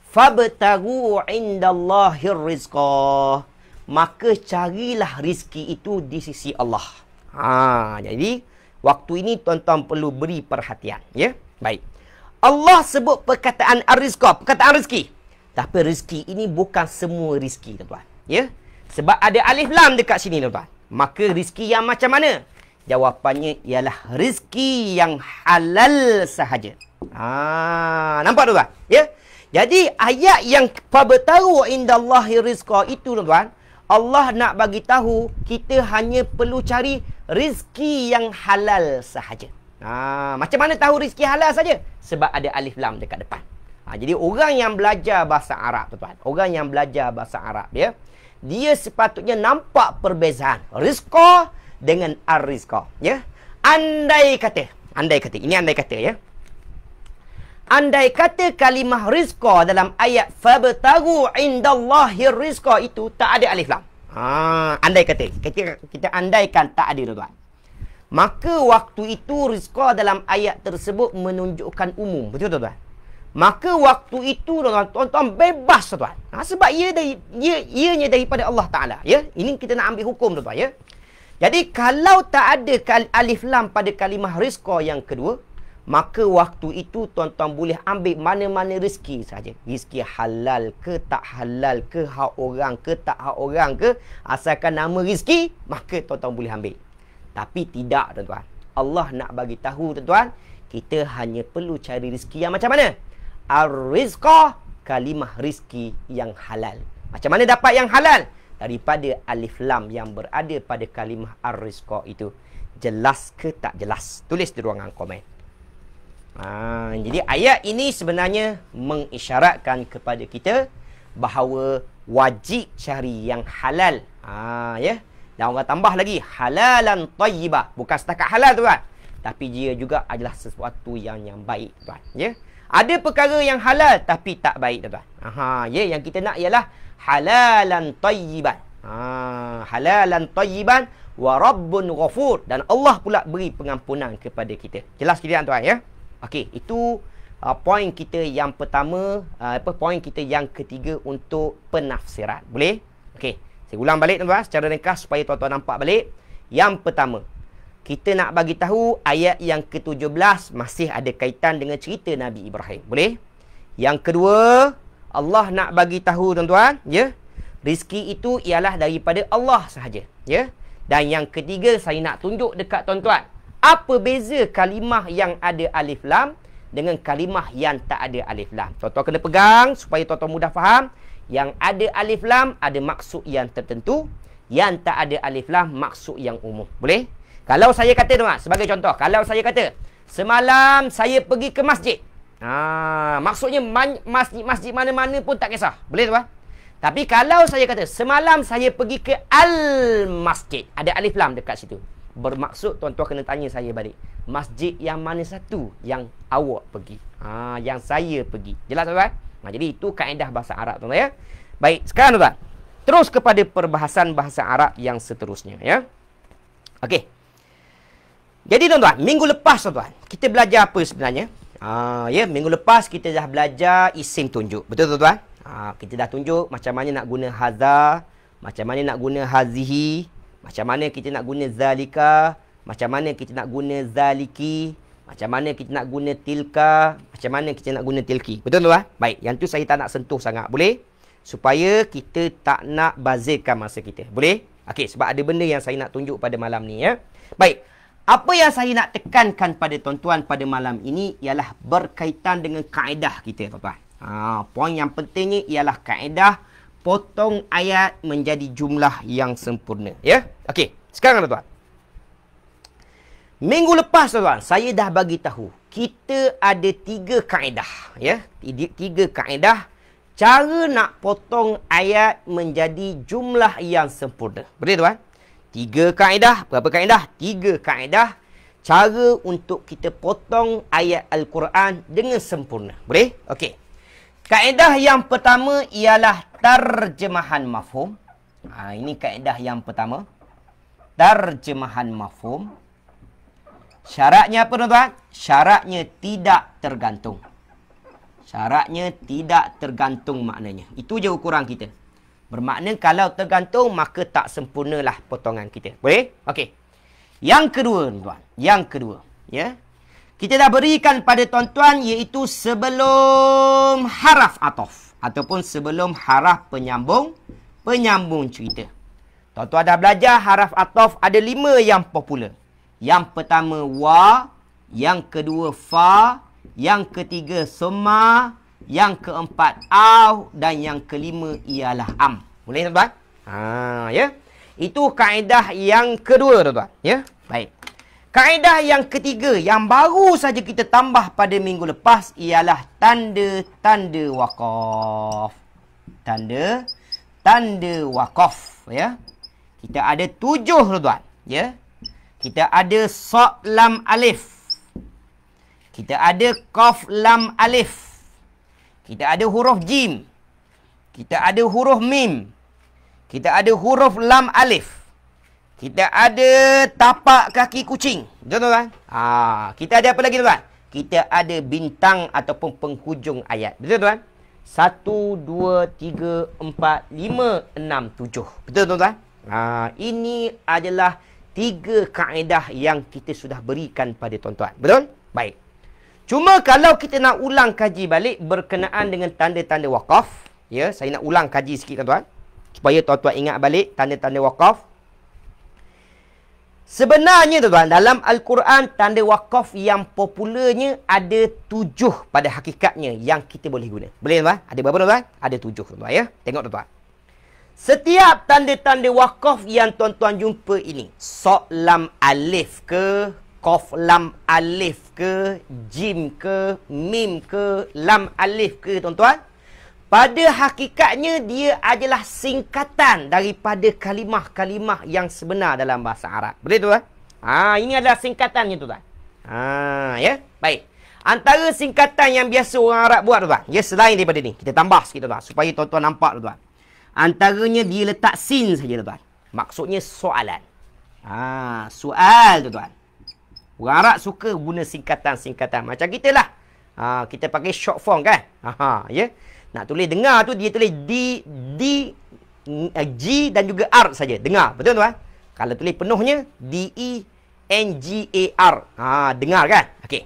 Fabtagu indallahir rizqa. Maka carilah rezeki itu di sisi Allah. Jadi, waktu ini tuan-tuan perlu beri perhatian. Ya? Baik. Allah sebut perkataan ar-rizqa, perkataan rezeki. Tapi rezeki ini bukan semua rezeki, tuan-tuan. Ya? Sebab ada alif lam dekat sini, tuan-tuan. Maka rezeki yang macam mana? Jawapannya ialah rezeki yang halal sahaja. Nampak, tuan-tuan? Ya? Jadi ayat yang fabtagu indallahi rizqa itu, tuan-tuan, Allah nak bagi tahu kita hanya perlu cari rezeki yang halal sahaja. Macam mana tahu rezeki halal saja? Sebab ada alif lam dekat depan. Jadi orang yang belajar bahasa Arab, tuan-tuan, orang yang belajar bahasa Arab, ya, dia sepatutnya nampak perbezaan rizqa dengan ar-rizqa, ya. Andai kata, ini andai kata, ya. andai kata kalimah rizqa dalam ayat fabtagu indallahi rizqa itu tak ada alif lam. Andai kata. Kita andaikan tak ada, tuan-tuan. Maka waktu itu rizqa dalam ayat tersebut menunjukkan umum. Betul, tuan-tuan? Maka waktu itu, tuan-tuan bebas, tuan-tuan. Sebab ianya daripada Allah Ta'ala. Ya? Ini kita nak ambil hukum, tuan-tuan. Ya? Jadi, kalau tak ada alif lam pada kalimah rizqa yang kedua, maka waktu itu tuan-tuan boleh ambil mana-mana rezeki saja. Rezeki halal ke tak halal ke, hak orang ke tak hak orang ke, asalkan nama rezeki, maka tuan-tuan boleh ambil. Tapi tidak, tuan-tuan. Allah nak bagi tahu, tuan-tuan, kita hanya perlu cari rezeki yang macam mana? Ar-rizqa, kalimah rezeki yang halal. Macam mana dapat yang halal? Daripada alif lam yang berada pada kalimah ar-rizqa itu. Jelas ke tak jelas? Tulis di ruangan komen. Jadi ayat ini sebenarnya mengisyaratkan kepada kita bahawa wajib cari yang halal. Ya. Dan orang tambah lagi halalan tayyibah. Bukan setakat halal, tuan, tapi dia juga adalah sesuatu yang baik, tuan. Ya. Ada perkara yang halal tapi tak baik, tuan. Ya, yang kita nak ialah halalan tayyiban. Halalan tayyiban wa rabbun ghafur, dan Allah pula beri pengampunan kepada kita. Jelas sekalian, tuan, ya. Okey, itu poin kita yang pertama, poin kita yang ketiga untuk penafsiran. Boleh? Okey, saya ulang balik, tuan-tuan, secara ringkas supaya tuan-tuan nampak balik. Yang pertama, kita nak bagi tahu ayat yang ke-17 masih ada kaitan dengan cerita Nabi Ibrahim. Boleh? Yang kedua, Allah nak bagi tahu, tuan-tuan, ya, rezeki itu ialah daripada Allah sahaja, ya. Dan yang ketiga, saya nak tunjuk dekat tuan-tuan, apa beza kalimah yang ada alif lam dengan kalimah yang tak ada alif lam. Tuan-tuan kena pegang supaya tuan-tuan mudah faham. Yang ada alif lam ada maksud yang tertentu, yang tak ada alif lam maksud yang umum. Boleh? Kalau saya kata, tuan, sebagai contoh, kalau saya kata semalam saya pergi ke masjid, maksudnya masjid mana-mana pun tak kisah. Boleh, tuan? Tapi kalau saya kata semalam saya pergi ke al-masjid, ada alif lam dekat situ, bermaksud tuan-tuan kena tanya saya balik, masjid yang mana satu yang awak pergi? Yang saya pergi. Jelas, tuan? Jadi itu kaedah bahasa Arab, tuan-tuan, ya. Baik, sekarang, tuan, terus kepada perbahasan bahasa Arab yang seterusnya, ya. Okey. Jadi, tuan-tuan, minggu lepas, tuan-tuan, kita belajar apa sebenarnya? Ya, minggu lepas kita dah belajar isim tunjuk. Betul, tuan-tuan? Kita dah tunjuk macam mana nak guna hadza, macam mana nak guna hazihi, macam mana kita nak guna zalika, macam mana kita nak guna zaliki, macam mana kita nak guna tilka, macam mana kita nak guna tilki. Betul, tuan? Baik, yang tu saya tak nak sentuh sangat. Boleh? Supaya kita tak nak bazirkan masa kita. Boleh? Okey, sebab ada benda yang saya nak tunjuk pada malam ni, ya. Baik. Apa yang saya nak tekankan pada tuan-tuan pada malam ini ialah berkaitan dengan kaedah kita, tuan-tuan. Poin yang pentingnya ialah kaedah potong ayat menjadi jumlah yang sempurna, ya. Okey, sekarang, tuan-tuan. Minggu lepas, tuan-tuan, saya dah bagi tahu kita ada 3 kaedah, ya. 3 kaedah cara nak potong ayat menjadi jumlah yang sempurna. Boleh, tuan? 3 kaedah. Berapa kaedah? 3 kaedah cara untuk kita potong ayat Al-Quran dengan sempurna. Boleh? Okey. Kaedah yang pertama ialah terjemahan mafhum. Ini kaedah yang pertama. Terjemahan mafhum. Syaratnya apa, tuan-tuan? Syaratnya tidak tergantung. Syaratnya tidak tergantung maknanya. Itu je ukuran kita. Bermakna kalau tergantung, maka tak sempurnalah potongan kita. Boleh? Okey. Yang kedua, tuan. Yang kedua, ya. Kita dah berikan pada tuan-tuan iaitu sebelum haraf atof ataupun sebelum haraf penyambung cerita. Tuan-tuan dah belajar haraf atof ada 5 yang popular. Yang pertama wa, yang kedua fa, yang ketiga summa, yang keempat au, dan yang kelima ialah am. Boleh, tuan-tuan? Ya. Itu kaedah yang kedua, tuan-tuan. Ya. Baik. Kaedah yang ketiga yang baru saja kita tambah pada minggu lepas ialah tanda-tanda waqaf. Tanda waqaf, ya. Kita ada 7, tuan-tuan, ya. Kita ada sad lam alif. Kita ada qaf lam alif. Kita ada huruf jim. Kita ada huruf mim. Kita ada huruf lam alif. Kita ada tapak kaki kucing. Betul tuan? Kita ada apa lagi tuan? Kita ada bintang ataupun penghujung ayat. Betul tuan? 1, 2, 3, 4, 5, 6, 7. Betul tuan? Ini adalah 3 kaedah yang kita sudah berikan pada tuan-tuan. Betul? Baik. Cuma kalau kita nak ulang kaji balik berkenaan dengan tanda-tanda wakaf, ya, saya nak ulang kaji sikit tuan-tuan supaya tuan-tuan ingat balik tanda-tanda wakaf. Sebenarnya tuan-tuan, dalam Al-Quran tanda wakaf yang popularnya ada 7 pada hakikatnya yang kita boleh guna. Boleh tuan-tuan? Ada berapa tuan-tuan? Ada 7 tuan-tuan ya. Tengok tuan-tuan. Setiap tanda-tanda wakaf yang tuan-tuan jumpa ini, sok lam alif ke, qaf lam alif ke, jim ke, mim ke, lam alif ke tuan-tuan, pada hakikatnya dia adalah singkatan daripada kalimah-kalimah yang sebenar dalam bahasa Arab. Boleh tuan? Ini adalah singkatannya tuan. Ya, baik. Antara singkatan yang biasa orang Arab buat tuan, ya, selain daripada ni, kita tambah sikit tuan supaya tuan-tuan nampak tuan. Antaranya dia letak sin saja tuan. Maksudnya soalan. Soal tuan. Orang Arab suka guna singkatan-singkatan macam kita lah. Kita pakai short form kan? Ya. Nak tulis dengar tu dia tulis G dan juga R saja. Dengar. Betul tuan? Kalau tulis penuhnya DENGAR. Dengar kan? Okey.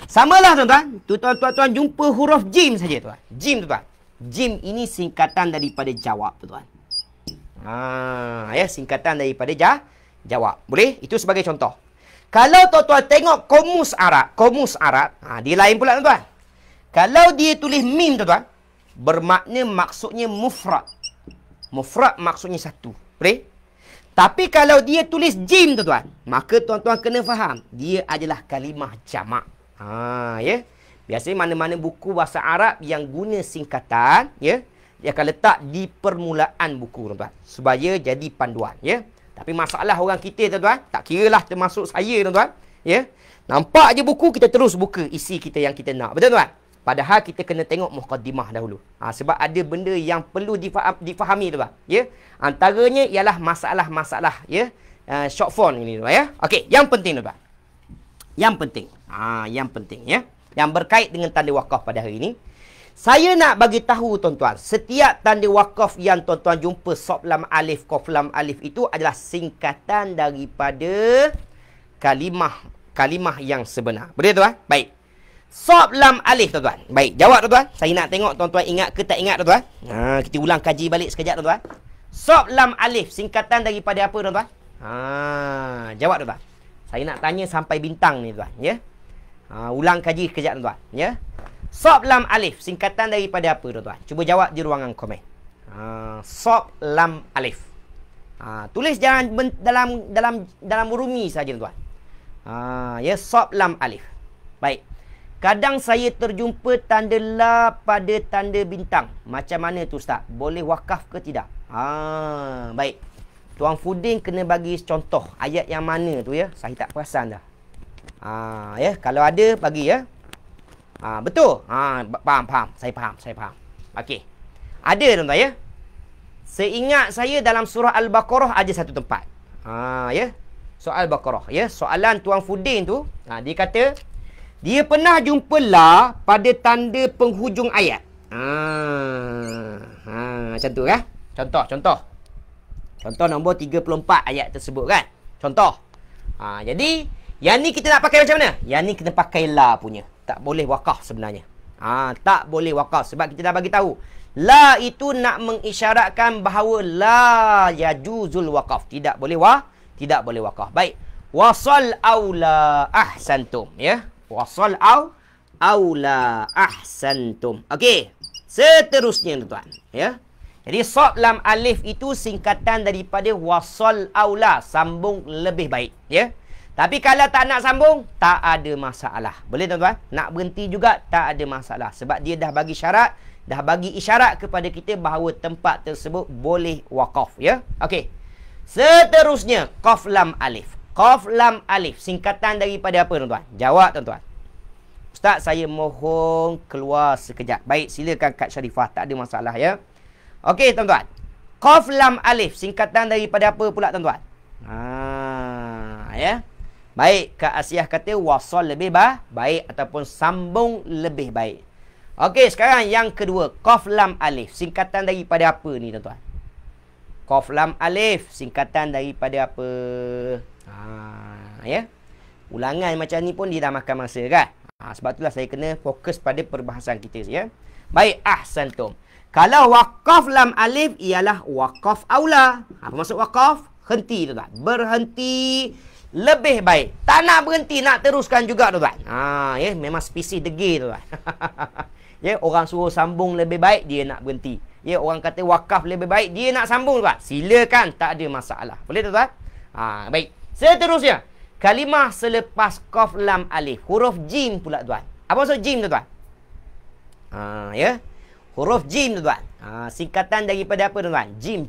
Samalah tuan-tuan. Tuan-tuan jumpa huruf jim saja tuan. Jim tuan. Jim ini singkatan daripada jawab tuan. Ya, singkatan daripada jawab. Boleh? Itu sebagai contoh. Kalau tuan-tuan tengok komus Arab, dia lain pula tuan-tuan. Kalau dia tulis mim tuan-tuan, bermakna maksudnya mufrad. Mufrad maksudnya satu. Boleh? Tapi kalau dia tulis jim tuan-tuan, maka tuan-tuan kena faham, dia adalah kalimah jamak. Ya. Biasanya mana-mana buku bahasa Arab yang guna singkatan, ya, dia akan letak di permulaan buku tuan-tuan supaya jadi panduan, ya. Tapi masalah orang kita tuan-tuan, tak kiralah termasuk saya tuan-tuan, ya. Nampak je buku, kita terus buka isi kita yang kita nak. Betul tuan? Padahal kita kena tengok muqaddimah dahulu. Sebab ada benda yang perlu difahami tuan, ya. Antaranya ialah masalah-masalah, ya, short form ini tuan, ya. Okey, yang penting tuan. Yang penting. Yang penting, ya. Yang berkait dengan tanda wakaf pada hari ini, saya nak bagi tahu tuan-tuan, setiap tanda wakaf yang tuan-tuan jumpa sod lam alif, qaf lam alif itu adalah singkatan daripada kalimah yang sebenar. Boleh tuan? Baik. Sod lam alif tuan-tuan. Baik, jawab tuan-tuan. Saya nak tengok tuan-tuan ingat ke tak ingat tuan-tuan. Kita ulang kaji balik sekejap tuan-tuan. Sod lam alif singkatan daripada apa tuan-tuan? Jawab tuan-tuan. Saya nak tanya sampai bintang ni tuan, ya. Ulang kaji sekejap tuan-tuan, ya. Sod lam alif singkatan daripada apa tuan-tuan? Cuba jawab di ruangan komen. Sod lam alif. Tulis jangan dalam rumi saja tuan-tuan. Ya, sod lam alif. Baik. Kadang saya terjumpa tanda la pada tanda bintang. Macam mana tu ustaz? Boleh wakaf ke tidak? Baik. Tuan Fudin kena bagi contoh ayat yang mana tu, ya. Saya tak perasan dah. Ya, kalau ada bagi, ya. Betul. Faham. Saya faham. Okey. Ada tuan-tuan, ya. Seingat saya dalam surah Al-Baqarah ada satu tempat. Ya. Soal Al-Baqarah, ya. Soalan Tuan Fudin tu, dia kata dia pernah jumpa la pada tanda penghujung ayat. Macam tu kan? Contoh nombor 34 ayat tersebut kan? Contoh. Jadi yang ni kita nak pakai macam mana? Yang ni kita pakai la punya. Tak boleh wakaf sebenarnya. Tak boleh wakaf sebab kita dah bagi tahu. La itu nak mengisyaratkan bahawa la yajuzul wakaf. Tidak boleh wakaf. Baik. Wasal aula ahsantum, ya. Wasal aula ahsantum. Okey. Seterusnya tuan-tuan, ya. Jadi sod lam alif itu singkatan daripada wasal aula, sambung lebih baik, ya. Tapi kalau tak nak sambung, tak ada masalah. Boleh tuan-tuan? Nak berhenti juga, tak ada masalah. Sebab dia dah bagi syarat, dah bagi isyarat kepada kita bahawa tempat tersebut boleh wakaf, ya. Okey. Seterusnya, qaf lam alif. Qaf lam alif, singkatan daripada apa tuan-tuan? Jawab tuan-tuan. Ustaz, saya mohon keluar sekejap. Baik, silakan Kak Sharifah, tak ada masalah ya. Okey, tuan-tuan. Qaf lam alif singkatan daripada apa pula, tuan-tuan? Ya. Baik, Kak Asiah kata wasal lebih baik ataupun sambung lebih baik. Okey, sekarang yang kedua, qaf lam alif singkatan daripada apa ni, tuan-tuan? Qaf lam alif singkatan daripada apa? Ya. Ulangan macam ni pun dia dah makan masa kan? Sebab itulah saya kena fokus pada perbahasan kita ya. Baik, ahsantum. Kalau waqaf lam alif ialah waqaf aula. Apa maksud waqaf? Henti, tuan-tuan. Berhenti lebih baik. Tak nak berhenti, nak teruskan juga, tuan-tuan. Ya, memang spesies degil, tuan-tuan. Ya, orang suruh sambung lebih baik, dia nak berhenti. Ya, orang kata wakaf lebih baik, dia nak sambung, tuan. Silakan, tak ada masalah. Boleh, tuan-tuan? Baik. Seterusnya, kalimah selepas qaf lam alif, huruf jim pula, tuan. Apa maksud jim, tuan-tuan? Ya. Huruf jim, tuan-tuan. Singkatan daripada apa, tuan-tuan? Jim.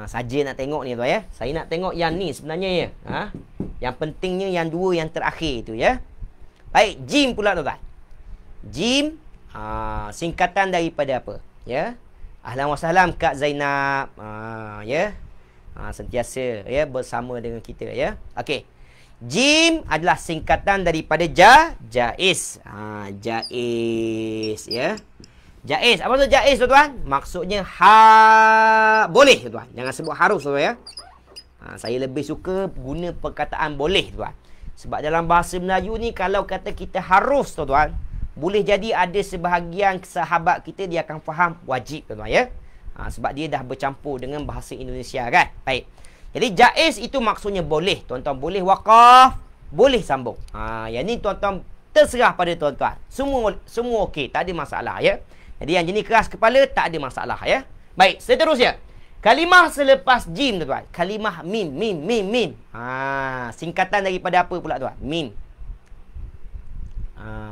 Saja nak tengok ni, tuan ya. Saya nak tengok yang ni sebenarnya ya. Yang pentingnya yang dua yang terakhir tu ya. Baik, jim pula, tuan-tuan. Jim singkatan daripada apa? Ya. Ahlan wa sahlam Kak Zainab. Ya. Sentiasa ya bersama dengan kita ya. Okey. Jim adalah singkatan daripada jaiz. Jaiz ya. Jaiz. Apa maksud jaiz, tuan-tuan? Maksudnya boleh, tuan-tuan. Jangan sebut harus, tuan-tuan ya. Saya lebih suka guna perkataan boleh, tuan. Sebab dalam bahasa Melayu ni kalau kata kita harus, tuan-tuan, boleh jadi ada sebahagian sahabat kita dia akan faham wajib, tuan-tuan ya. Sebab dia dah bercampur dengan bahasa Indonesia kan. Baik. Jadi jaiz itu maksudnya boleh. Tuan-tuan boleh waqaf, boleh sambung. Yang ni tuan-tuan terserah pada tuan-tuan. Semua okey, tak ada masalah ya. Jadi yang jenis keras kepala tak ada masalah ya. Baik, seterusnya. Kalimah selepas jim, tuan-tuan. Kalimah mim. Singkatan daripada apa pula, tuan? Mim.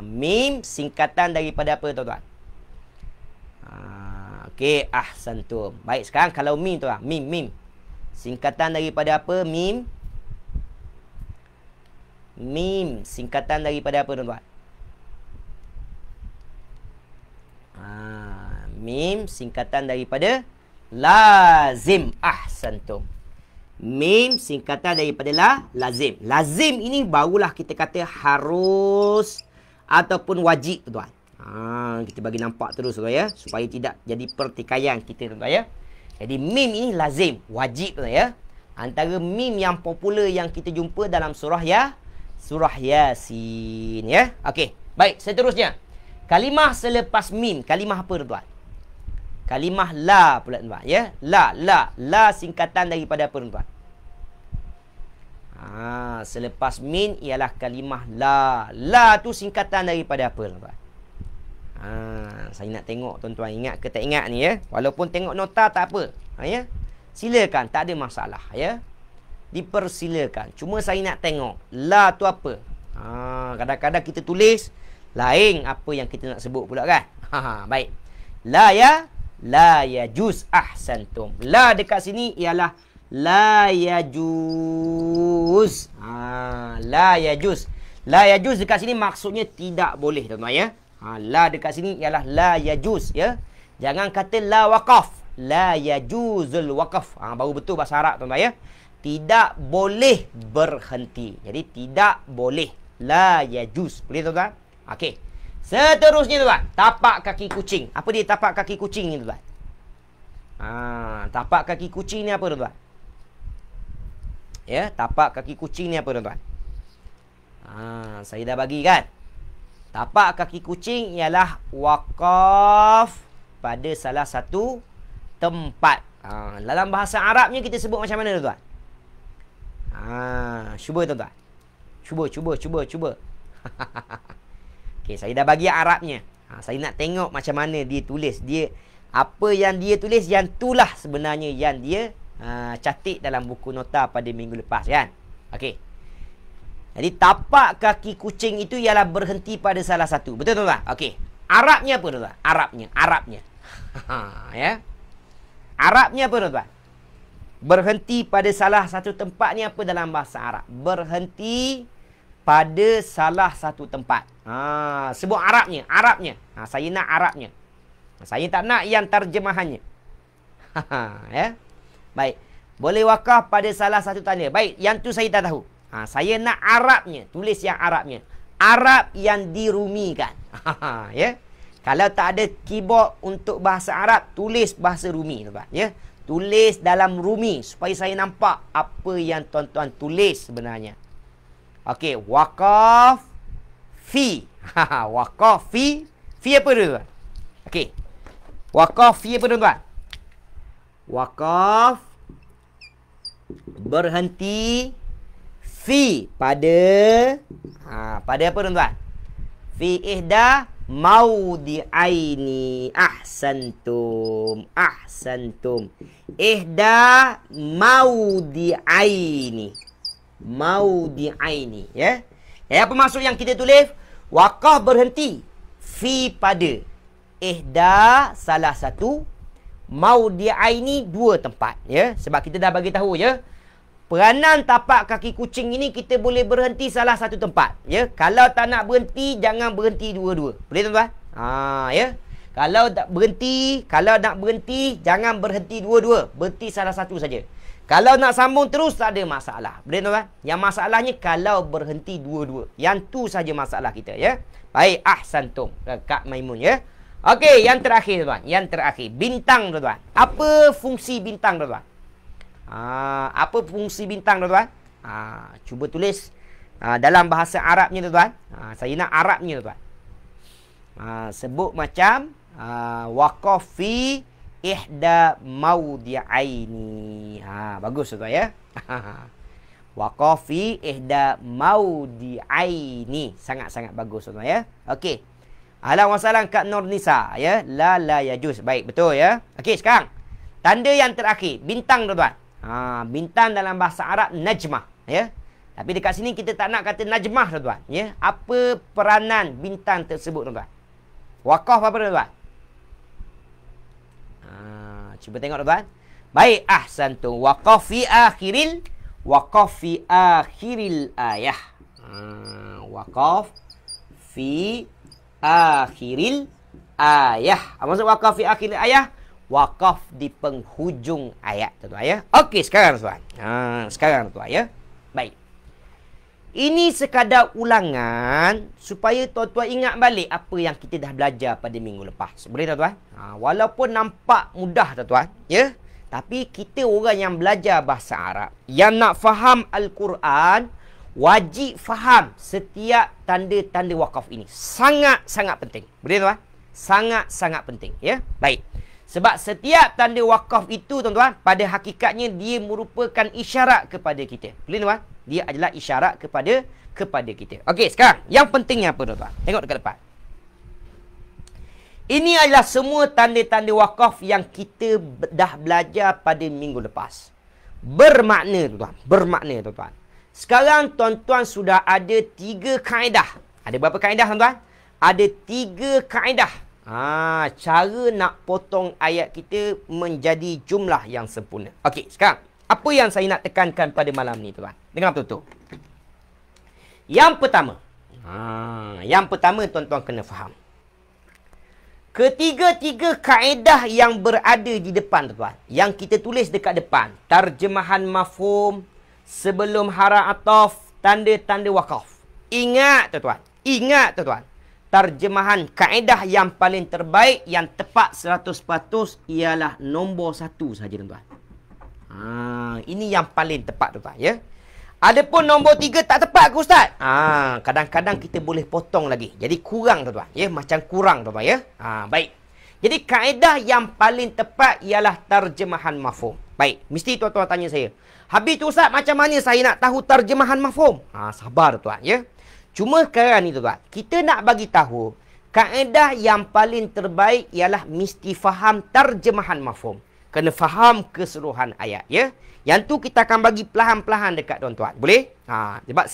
Mim singkatan daripada apa, tuan-tuan? Okey, ahsantum. Baik, sekarang kalau mim, tuan. Mim. Singkatan daripada apa? Mim. Mim singkatan daripada apa, tuan-tuan? Mim singkatan daripada lazim. Ahsantum. Mim singkatan daripada lazim. Lazim ini barulah kita kata harus ataupun wajib, tuan-tuan. Kita bagi nampak terus, tuan ya, supaya tidak jadi pertikaian kita, tuan ya. Jadi mim ini lazim, wajib, tuan ya. Antara mim yang popular yang kita jumpa dalam surah Yasin ya. Okey, baik, seterusnya. Kalimah selepas mim, kalimah apa, tuan? Kalimah la pula, tuan ya. La singkatan daripada apa, tuan? Selepas min ialah kalimah la. La tu singkatan daripada apa, tuan? Saya nak tengok, tuan-tuan ingat ke tak ingat ni ya. Walaupun tengok nota tak apa. Ya. Silakan, tak ada masalah ya. Dipersilakan. Cuma saya nak tengok la tu apa. Kadang-kadang kita tulis lain apa yang kita nak sebut pula kan. Baik. La yajuz. Ahsantum. La dekat sini ialah la yajuz. La yajuz. La yajuz dekat sini maksudnya tidak boleh, tuan-tuan ya. La dekat sini ialah la yajuz ya. Jangan kata la waqaf. La yajuzul waqaf. Baru betul bahasa Arab, tuan-tuan ya. Tidak boleh berhenti. Jadi tidak boleh. La yajuz. Boleh, tuan-tuan? Okey. Seterusnya, tuan-tuan. Tapak kaki kucing. Apa dia tapak kaki kucing ni, tuan-tuan? Tapak kaki kucing ni apa, tuan-tuan? Ya, tapak kaki kucing ni apa, tuan-tuan? Saya dah bagi kan? Tapak kaki kucing ialah waqaf pada salah satu tempat. Dalam bahasa Arabnya kita sebut macam mana, tuan-tuan? Cuba, tuan-tuan. Cuba. Okey, saya dah bagi Arabnya. Saya nak tengok macam mana dia tulis. Apa yang dia tulis, yang itulah sebenarnya yang dia catik dalam buku nota pada minggu lepas kan. Okey. Jadi tapak kaki kucing itu ialah berhenti pada salah satu. Betul, tuan-tuan? Okey. Arabnya apa, tuan-tuan? Arabnya. Ya. Arabnya apa, tuan-tuan? Berhenti pada salah satu tempat ni apa dalam bahasa Arab? Berhenti pada salah satu tempat. Sebut Arabnya. Saya nak Arabnya. Saya tak nak yang terjemahannya. Ya. Baik. Boleh wakaf pada salah satu tanda. Baik, yang tu saya tak tahu. Saya nak Arabnya. Tulis yang Arabnya. Arab yang dirumikan. Ya. Kalau tak ada keyboard untuk bahasa Arab, tulis bahasa Rumi, tuan. Ya. Tulis dalam Rumi supaya saya nampak apa yang tuan-tuan tulis sebenarnya. Okey, wakaf fi. Wakaf fi. Fi apa dia, tuan? Okey. Wakaf fi apa, tuan? Wakaf berhenti fi pada pada apa, tuan? Fi ihda maudi'aini. Ahsantum. Ihda maudi'aini. Ya. Apa maksud yang kita tulis? Wakaf berhenti fi pada ihda salah satu, maudi'aini dua tempat, ya. Sebab kita dah bagi tahu, ya. Peranan tapak kaki kucing ini kita boleh berhenti salah satu tempat, ya. Kalau tak nak berhenti, jangan berhenti dua-dua. Boleh, tuan-tuan? Ya. Kalau nak berhenti, jangan berhenti dua-dua. Berhenti salah satu saja. Kalau nak sambung terus, tak ada masalah. Boleh, tuan-tuan? Yang masalahnya kalau berhenti dua-dua. Yang tu saja masalah kita, ya. Baik, ahsantum. Kak Maimun, ya. Okey, yang terakhir, tuan. Yang terakhir, bintang, tuan. Apa fungsi bintang, tuan? Apa fungsi bintang, tuan? Cuba tulis dalam bahasa Arabnya, tuan. Saya nak Arabnya, tuan. Sebut macam waqaf fi ihda maudi'aini. Bagus, tuan, ya. Waqaf fi ihda maudi'aini. Sangat-sangat bagus, tuan, ya. Okey. Ahlan wa sahlan Kak Nur Nisa, ya. La yajuz. Baik, betul, ya. Okey, sekarang tanda yang terakhir, bintang, tuan. Bintang dalam bahasa Arab najmah, ya. Tapi dekat sini kita tak nak kata najmah, tuan, ya. Apa peranan bintang tersebut, tuan? Wakaf apa, tuan? Cuba tengok, tuan. Baik, ahsantum. Wakaf fi akhiril ayah. Wakaf fi akhiril ayah. Apa maksud wakaf fi akhiril ayah? Wakaf di penghujung ayat, tuan, ya. Okey, sekarang, tuan. Sekarang, tuan, ya. Baik. Ini sekadar ulangan supaya tuan-tuan ingat balik apa yang kita dah belajar pada minggu lepas. Boleh, tuan? Walaupun nampak mudah, tuan, ya. Tapi kita orang yang belajar bahasa Arab, yang nak faham Al-Quran, wajib faham setiap tanda-tanda wakaf ini. Sangat-sangat penting. Boleh, tuan? Sangat-sangat penting, ya. Baik. Sebab setiap tanda wakaf itu, tuan-tuan, pada hakikatnya dia merupakan isyarat kepada kita. Boleh, tuan? Dia adalah isyarat kepada kita. Okey, sekarang yang pentingnya apa, tuan-tuan? Tengok dekat depan. Ini adalah semua tanda-tanda wakaf yang kita dah belajar pada minggu lepas. Bermakna, tuan-tuan. Bermakna, tuan-tuan. Sekarang, tuan-tuan sudah ada 3 kaedah. Ada berapa kaedah, tuan-tuan? Ada 3 kaedah. Cara nak potong ayat kita menjadi jumlah yang sempurna. Okey, sekarang apa yang saya nak tekankan pada malam ni, tuan? Dengar betul-betul. Yang pertama, tuan-tuan kena faham. Ketiga-tiga kaedah yang berada di depan, tuan, yang kita tulis dekat depan, terjemahan mafhum, sebelum hara ataf, tanda-tanda wakaf. Ingat, tuan. Terjemahan kaedah yang paling terbaik, yang tepat 100% ialah nombor 1 saja, tuan. Ini yang paling tepat, tuan, ya. Adapun nombor 3 tak tepat ke, ustaz? Kadang-kadang kita boleh potong lagi. Jadi kurang, tuan, ya. Macam kurang, tuan, ya. Baik. Jadi kaedah yang paling tepat ialah terjemahan mafhum. Baik, mesti tuan-tuan tanya saya, habis tu, ustaz, macam mana saya nak tahu terjemahan mafhum? Sabar, tuan, ya. Cuma sekarang ni, tuan, kita nak bagi tahu kaedah yang paling terbaik ialah mesti faham terjemahan mafhum. Kena faham keseluruhan ayat, ya. Yang tu kita akan bagi perlahan-perlahan dekat tuan-tuan. Boleh? Sebab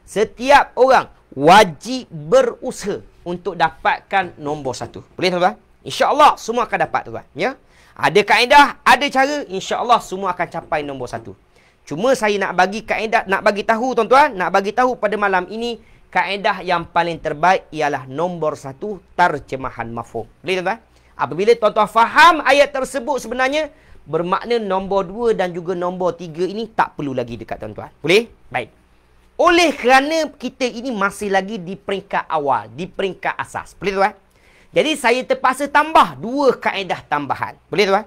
setiap orang wajib berusaha untuk dapatkan nombor 1. Boleh, tuan-tuan? InsyaAllah semua akan dapat, tuan, ya. Ada kaedah, ada cara, insyaAllah semua akan capai nombor 1. Cuma saya nak bagi kaedah, nak bagi tahu tuan-tuan, nak bagi tahu pada malam ini, kaedah yang paling terbaik ialah nombor 1, terjemahan mafhum. Boleh tuan-tuan? Apabila tuan-tuan faham ayat tersebut sebenarnya, bermakna nombor 2 dan juga nombor 3 ini tak perlu lagi dekat tuan-tuan. Boleh? Baik. Oleh kerana kita ini masih lagi di peringkat awal, di peringkat asas. Boleh tuan? Jadi saya terpaksa tambah 2 kaedah tambahan. Boleh tuan?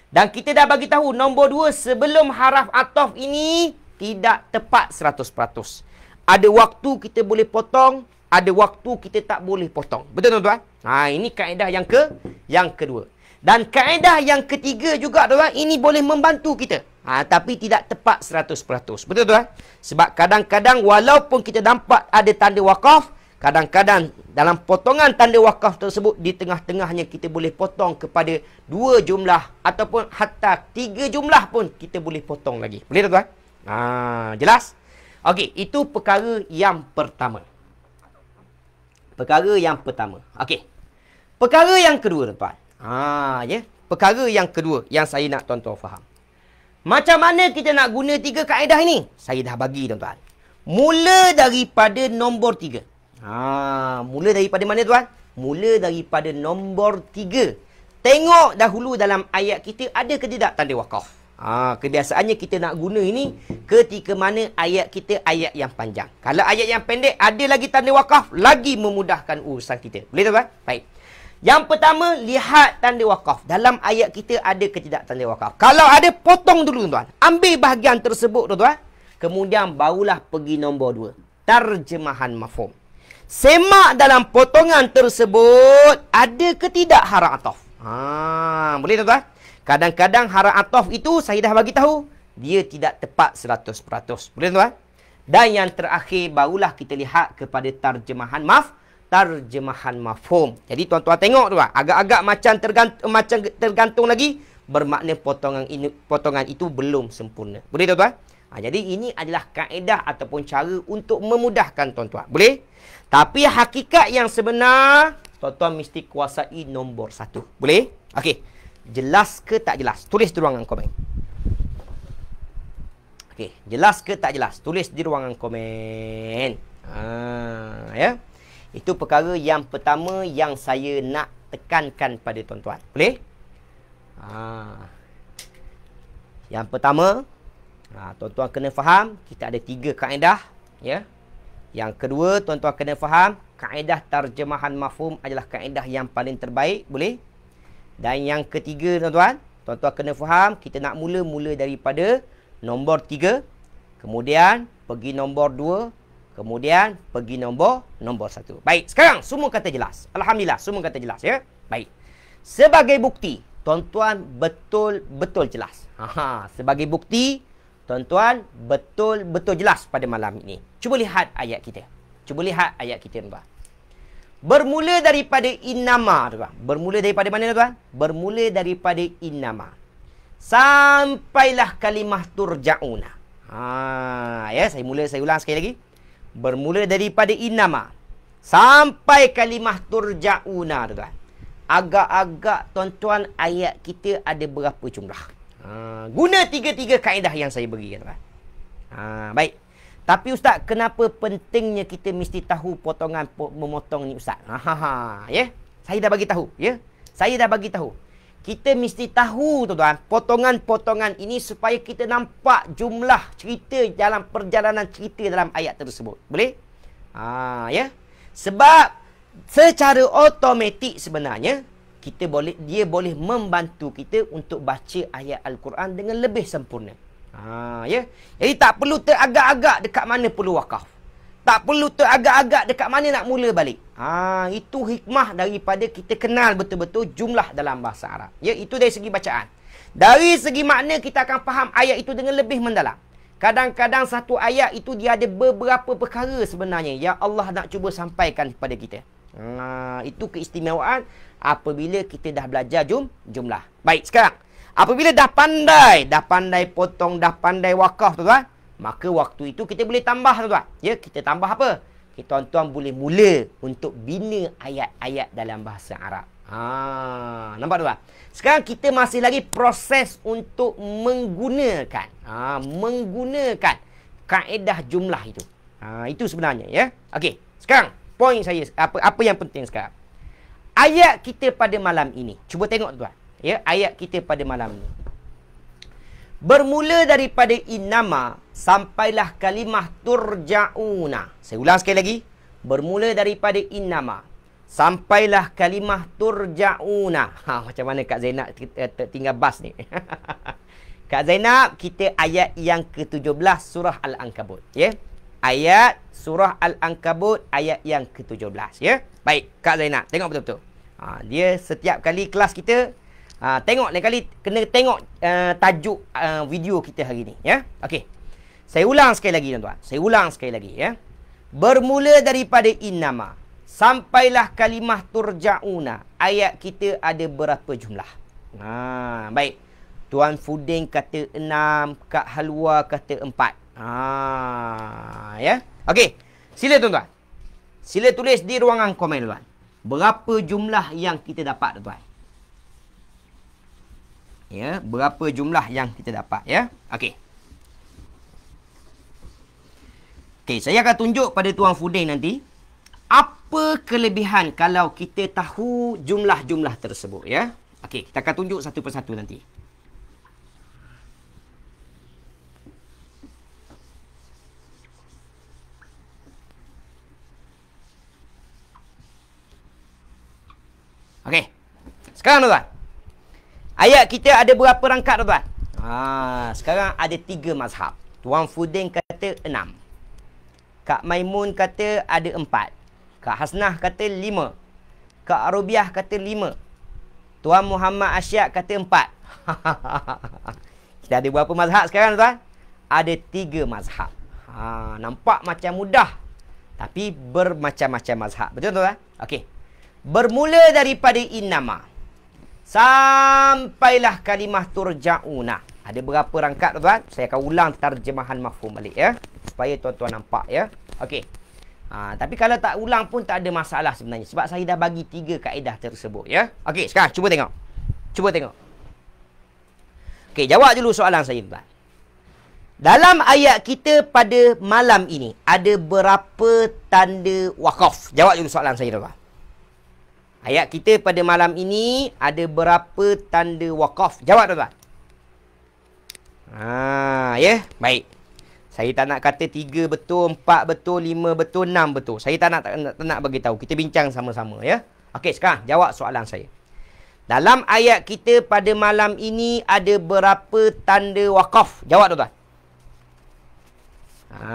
Dan kita dah bagi tahu nombor 2 sebelum haraf ataf ini tidak tepat 100%. Ada waktu kita boleh potong, ada waktu kita tak boleh potong. Betul tuan-tuan? Ini kaedah yang kedua. Dan kaedah yang ketiga juga tuan-tuan, ini boleh membantu kita. Tapi tidak tepat 100%. Betul tuan? Sebab kadang-kadang walaupun kita nampak ada tanda wakaf, kadang-kadang dalam potongan tanda wakaf tersebut, di tengah-tengahnya kita boleh potong kepada 2 jumlah ataupun hatta 3 jumlah pun kita boleh potong lagi. Boleh tuan? Jelas? Okey, itu perkara yang pertama. Perkara yang pertama. Okey. Perkara yang kedua tuan-tuan. Perkara yang kedua yang saya nak tuan-tuan faham. Macam mana kita nak guna 3 kaedah ini? Saya dah bagi tuan-tuan. Mula daripada nombor 3. Mula daripada mana tuan? Mula daripada nombor 3. Tengok dahulu dalam ayat kita ada ke tidak tanda wakaf. Kebiasaannya kita nak guna ini ketika mana ayat kita ayat yang panjang. Kalau ayat yang pendek ada lagi tanda wakaf, lagi memudahkan urusan kita. Boleh tuan? Baik. Yang pertama, lihat tanda wakaf. Dalam ayat kita ada ke tidak tanda wakaf. Kalau ada, potong dulu tuan. Ambil bahagian tersebut tuan. Kemudian barulah pergi nombor 2. Terjemahan mafhum. Semak dalam potongan tersebut ada ke tidak haraf ataf. Boleh tuan? Kadang-kadang haraf ataf itu saya dah bagi tahu, dia tidak tepat 100%. Boleh tuan? Dan yang terakhir barulah kita lihat kepada terjemahan mafhum. Jadi tuan-tuan tengok tuan, agak-agak macam tergantung lagi, bermakna potongan itu belum sempurna. Boleh tuan-tuan? Jadi ini adalah kaedah ataupun cara untuk memudahkan tuan-tuan. Boleh? Tapi hakikat yang sebenar, tuan-tuan mesti kuasai nombor 1. Boleh? Okey. Jelas ke tak jelas? Tulis di ruangan komen. Okey, jelas ke tak jelas? Tulis di ruangan komen. Ya. Itu perkara yang pertama yang saya nak tekankan pada tuan-tuan. Boleh? Yang pertama, tuan-tuan kena faham, kita ada 3 kaedah, ya. Yang kedua, tuan-tuan kena faham, kaedah terjemahan mafhum adalah kaedah yang paling terbaik. Boleh? Dan yang ketiga tuan-tuan, tuan-tuan kena faham, kita nak mula daripada nombor 3, kemudian pergi nombor 2, kemudian pergi nombor 1. Baik, sekarang semua kata jelas. Alhamdulillah, semua kata jelas ya. Baik. Sebagai bukti, tuan-tuan betul-betul jelas. Sebagai bukti, tuan-tuan betul-betul jelas pada malam ini. Cuba lihat ayat kita. Tuan-tuan. Bermula daripada innama, tuan. Bermula daripada mana tuan? Bermula daripada innama. Sampailah kalimah turja'una. Saya ulang sekali lagi. Bermula daripada innama sampai kalimah turja'una, tuan. Agak-agak tuan-tuan ayat kita ada berapa jumlah? Guna 3 kaedah yang saya beri, tuan. Baik. Tapi ustaz, kenapa pentingnya kita mesti tahu potongan memotong ni ustaz? Ya. Saya dah bagi tahu, ya. Saya dah bagi tahu. Kita mesti tahu tuan-tuan, potongan-potongan ini supaya kita nampak jumlah cerita dalam perjalanan cerita dalam ayat tersebut. Boleh? Ya. Sebab secara automatik sebenarnya dia boleh membantu kita untuk baca ayat Al-Quran dengan lebih sempurna. Ya. Jadi tak perlu teragak-agak dekat mana perlu wakaf. Tak perlu teragak-agak dekat mana nak mula balik. Itu hikmah daripada kita kenal betul-betul jumlah dalam bahasa Arab. Ya, itu dari segi bacaan. Dari segi makna kita akan faham ayat itu dengan lebih mendalam. Kadang-kadang satu ayat itu dia ada beberapa perkara sebenarnya yang Allah nak cuba sampaikan kepada kita. Itu keistimewaan apabila kita dah belajar jumlah. Baik, sekarang apabila dah pandai potong, dah pandai wakaf tuan-tuan, maka waktu itu kita boleh tambah tuan-tuan. Ya, kita tambah apa? Tuan-tuan boleh mula untuk bina ayat-ayat dalam bahasa Arab. Nampak tuan? Sekarang kita masih lagi proses untuk menggunakan kaedah jumlah itu. Itu sebenarnya ya. Okey, sekarang poin saya apa yang penting sekarang. Ayat kita pada malam ini. Cuba tengok tuan. Ya, ayat kita pada malam ini. Bermula daripada innama sampailah kalimah turja'una. Saya ulang sekali lagi. Bermula daripada innama sampailah kalimah turja'una. Macam mana Kak Zainab tinggal bas ni. Kak Zainab, kita ayat yang ke-17 surah Al-Ankabut, ya. Ayat surah Al-Ankabut ayat yang ke-17, ya. Baik, Kak Zainab, tengok betul-betul. Dia setiap kali kelas kita tengok lain kali kena tengok tajuk video kita hari ni, ya. Okey. Saya ulang sekali lagi tuan-tuan. Saya ulang sekali lagi, ya. Bermula daripada innama sampailah kalimah turja'una. Ayat kita ada berapa jumlah? Baik. Tuan Fuding kata 6, Kak Halwa kata 4. Ya. Okey. Sila tuan-tuan. Sila tulis di ruangan komen tuan. Berapa jumlah yang kita dapat tuan? Ya, berapa jumlah yang kita dapat, ya? Okey. Okey, saya akan tunjuk pada Tuan Fuding nanti apa kelebihan kalau kita tahu jumlah-jumlah tersebut, ya. Okey, kita akan tunjuk satu persatu nanti. Okey. Sekarang tuan. Ayat kita ada berapa rangkap tuan? Sekarang ada 3 mazhab. Tuan Fuding kata 6. Kak Maimun kata ada 4. Kak Hasnah kata 5. Kak Arubiah kata 5. Tuan Muhammad Asyad kata 4. Kita ada berapa mazhab sekarang tuan? Ada 3 mazhab. Nampak macam mudah. Tapi bermacam-macam mazhab. Betul tuan? Okey. Bermula daripada innama sampailah kalimah turja'una. Ada berapa rangkap tuan? Saya akan ulang terjemahan mafhum balik, ya, supaya tuan-tuan nampak, ya. Okey. Tapi kalau tak ulang pun tak ada masalah sebenarnya, sebab saya dah bagi 3 kaedah tersebut, ya. Okey, sekarang cuba tengok. Cuba tengok. Okey, jawab dulu soalan saya tuan. Dalam ayat kita pada malam ini ada berapa tanda wakaf? Jawab dulu soalan saya tuan. Ayat kita pada malam ini ada berapa tanda wakaf? Jawab tuan-tuan. Ya, baik. Saya tak nak kata 3 betul, 4 betul, 5 betul, 6 betul. Saya tak nak bagi tahu. Kita bincang sama-sama, ya. Okey, sekarang jawab soalan saya. Dalam ayat kita pada malam ini ada berapa tanda wakaf? Jawab tuan-tuan.